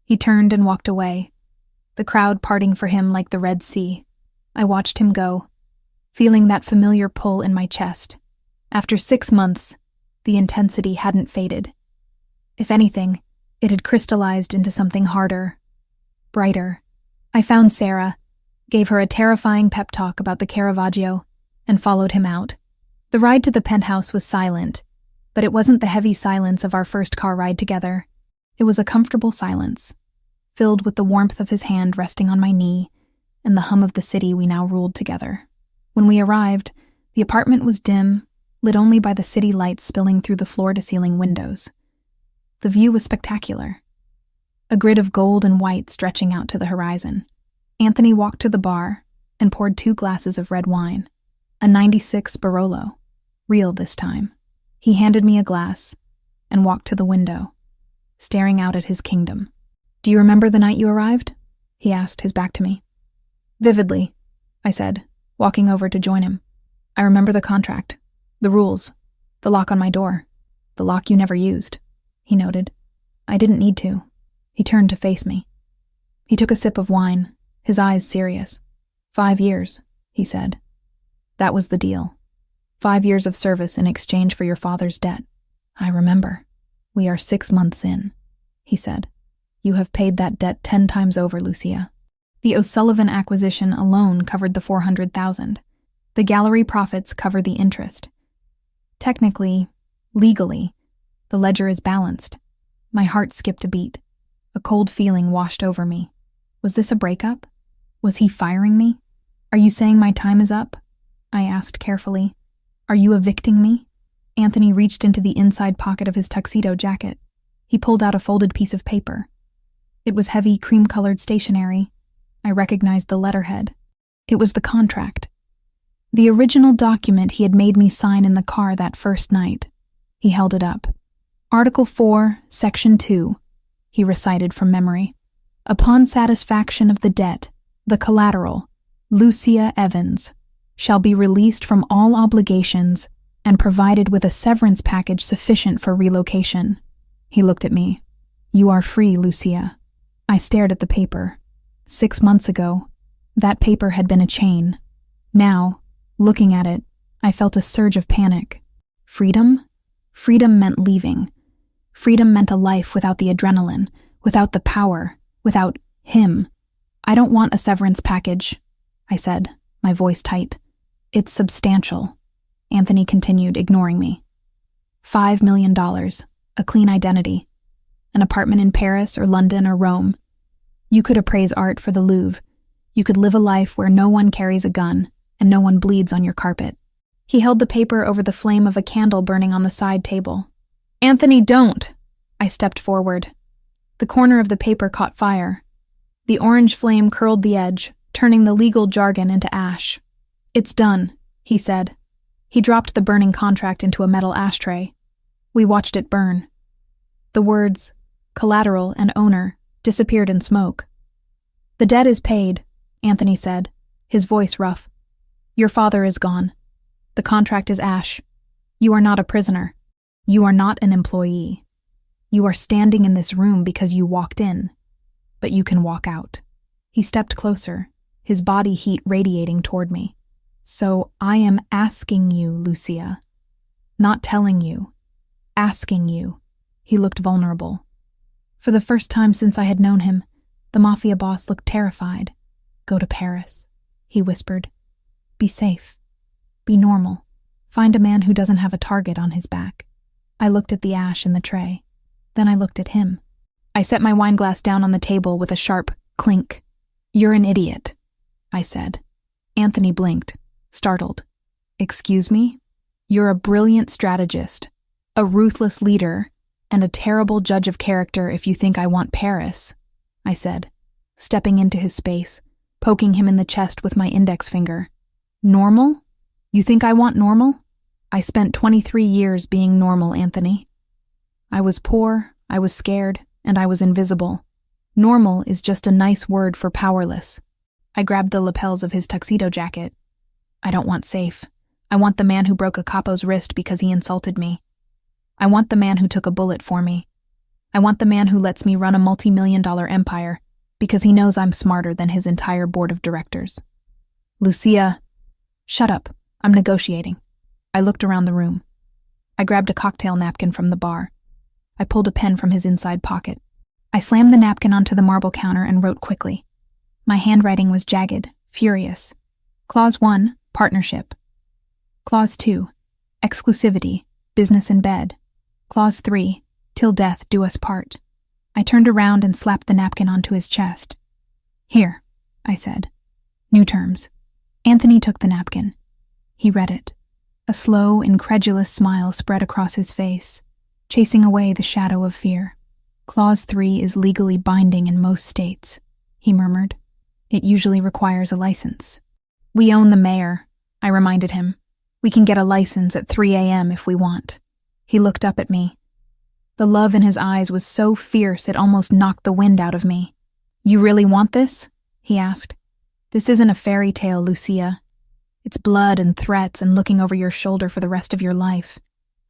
He turned and walked away, the crowd parting for him like the Red Sea. I watched him go, feeling that familiar pull in my chest. After 6 months, the intensity hadn't faded. If anything, it had crystallized into something harder, brighter. I found Sarah, gave her a terrifying pep talk about the Caravaggio, and followed him out. The ride to the penthouse was silent, but it wasn't the heavy silence of our first car ride together. It was a comfortable silence, filled with the warmth of his hand resting on my knee and the hum of the city we now ruled together. When we arrived, the apartment was dim, lit only by the city lights spilling through the floor-to-ceiling windows. The view was spectacular, a grid of gold and white stretching out to the horizon. Anthony walked to the bar and poured 2 glasses of red wine, a 96 Barolo, real this time. He handed me a glass and walked to the window, staring out at his kingdom. "Do you remember the night you arrived?" he asked, his back to me. "Vividly," I said, walking over to join him. "I remember the contract, the rules, the lock on my door, the lock you never used," he noted. "I didn't need to." He turned to face me. He took a sip of wine, his eyes serious. 5 years, he said. "That was the deal. 5 years of service in exchange for your father's debt." "I remember." "We are 6 months in," he said. "You have paid that debt 10 times over, Lucia." The O'Sullivan acquisition alone covered the $400,000. The gallery profits cover the interest. Technically, legally, the ledger is balanced. My heart skipped a beat. A cold feeling washed over me. Was this a breakup? Was he firing me? "Are you saying my time is up?" I asked carefully. "Are you evicting me?" Anthony reached into the inside pocket of his tuxedo jacket. He pulled out a folded piece of paper. It was heavy, cream-colored stationery. I recognized the letterhead. It was the contract. The original document he had made me sign in the car that first night. He held it up. "Article 4, Section 2, he recited from memory. "Upon satisfaction of the debt, the collateral, Lucia Evans, shall be released from all obligations and provided with a severance package sufficient for relocation." He looked at me. "You are free, Lucia." I stared at the paper. 6 months ago, that paper had been a chain. Now, looking at it, I felt a surge of panic. Freedom? Freedom meant leaving. Freedom meant a life without the adrenaline, without the power, without him. "I don't want a severance package," I said, my voice tight. "It's substantial," Anthony continued, ignoring me. $5 million, a clean identity, an apartment in Paris or London or Rome. You could appraise art for the Louvre. You could live a life where no one carries a gun and no one bleeds on your carpet. He held the paper over the flame of a candle burning on the side table. "Anthony, don't!" I stepped forward. The corner of the paper caught fire. The orange flame curled the edge, turning the legal jargon into ash. "It's done," he said. He dropped the burning contract into a metal ashtray. We watched it burn. The words, collateral and owner, disappeared in smoke. "The debt is paid," Anthony said, his voice rough. "Your father is gone. The contract is ash. You are not a prisoner. You are not an employee. You are standing in this room because you walked in, but you can walk out." He stepped closer, his body heat radiating toward me. "So I am asking you, Lucia. Not telling you. Asking you." He looked vulnerable. For the first time since I had known him, the Mafia boss looked terrified. "Go to Paris," he whispered. "Be safe. Be normal. Find a man who doesn't have a target on his back." I looked at the ash in the tray. Then I looked at him. I set my wineglass down on the table with a sharp clink. "You're an idiot," I said. Anthony blinked, startled. "Excuse me? You're a brilliant strategist, a ruthless leader, and a terrible judge of character if you think I want Paris," I said, stepping into his space, poking him in the chest with my index finger. "Normal? You think I want normal? I spent 23 years being normal, Anthony. I was poor, I was scared, and I was invisible. Normal is just a nice word for powerless." I grabbed the lapels of his tuxedo jacket. "I don't want safe. I want the man who broke a capo's wrist because he insulted me. I want the man who took a bullet for me. I want the man who lets me run a multi-million-dollar empire because he knows I'm smarter than his entire board of directors." "Lucia." "Shut up. I'm negotiating." I looked around the room. I grabbed a cocktail napkin from the bar. I pulled a pen from his inside pocket. I slammed the napkin onto the marble counter and wrote quickly. My handwriting was jagged, furious. Clause 1, partnership. Clause 2, exclusivity, business in bed. Clause 3, till death do us part. I turned around and slapped the napkin onto his chest. "Here," I said. "New terms." Anthony took the napkin. He read it. A slow, incredulous smile spread across his face, chasing away the shadow of fear. "Clause 3 is legally binding in most states," he murmured. "It usually requires a license." "We own the mayor," I reminded him. "We can get a license at 3 a.m. if we want." He looked up at me. The love in his eyes was so fierce it almost knocked the wind out of me. "You really want this?" he asked. "This isn't a fairy tale, Lucia. It's blood and threats and looking over your shoulder for the rest of your life."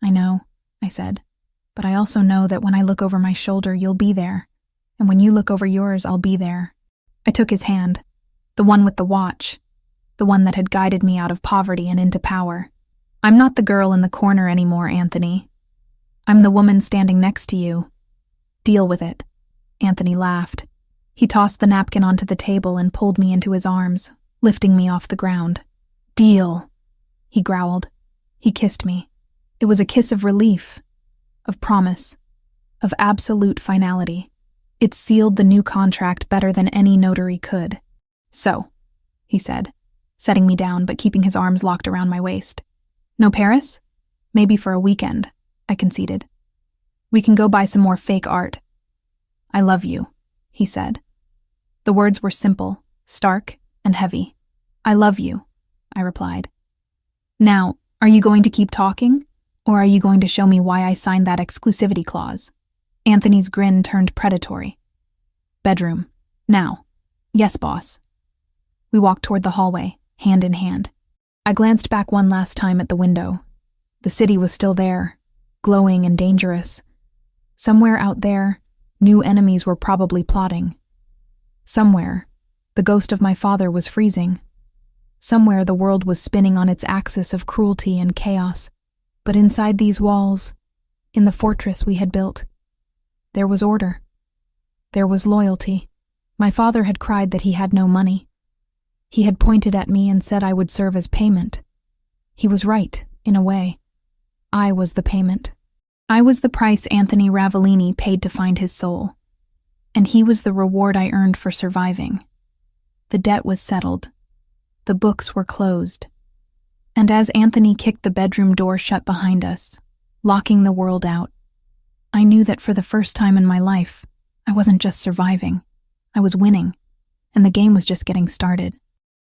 "I know," I said. "But I also know that when I look over my shoulder, you'll be there. And when you look over yours, I'll be there." I took his hand, the one with the watch, the one that had guided me out of poverty and into power. "I'm not the girl in the corner anymore, Anthony. I'm the woman standing next to you. Deal with it." Anthony laughed. He tossed the napkin onto the table and pulled me into his arms, lifting me off the ground. "Deal," he growled. He kissed me. It was a kiss of relief, of promise, of absolute finality. It sealed the new contract better than any notary could. "So," he said, setting me down but keeping his arms locked around my waist. "No Paris? Maybe for a weekend," I conceded. "We can go buy some more fake art." "I love you," he said. The words were simple, stark, and heavy. "I love you," I replied. "Now, are you going to keep talking, or are you going to show me why I signed that exclusivity clause?" Anthony's grin turned predatory. "Bedroom. Now." "Yes, boss." We walked toward the hallway, hand in hand. I glanced back one last time at the window. The city was still there, glowing and dangerous. Somewhere out there, new enemies were probably plotting. Somewhere, the ghost of my father was freezing. Somewhere the world was spinning on its axis of cruelty and chaos. But inside these walls, in the fortress we had built, there was order. There was loyalty. My father had cried that he had no money. He had pointed at me and said I would serve as payment. He was right, in a way. I was the payment. I was the price Anthony Ravellini paid to find his soul. And he was the reward I earned for surviving. The debt was settled. The books were closed. And as Anthony kicked the bedroom door shut behind us, locking the world out, I knew that for the first time in my life, I wasn't just surviving. I was winning. and the game was just getting started.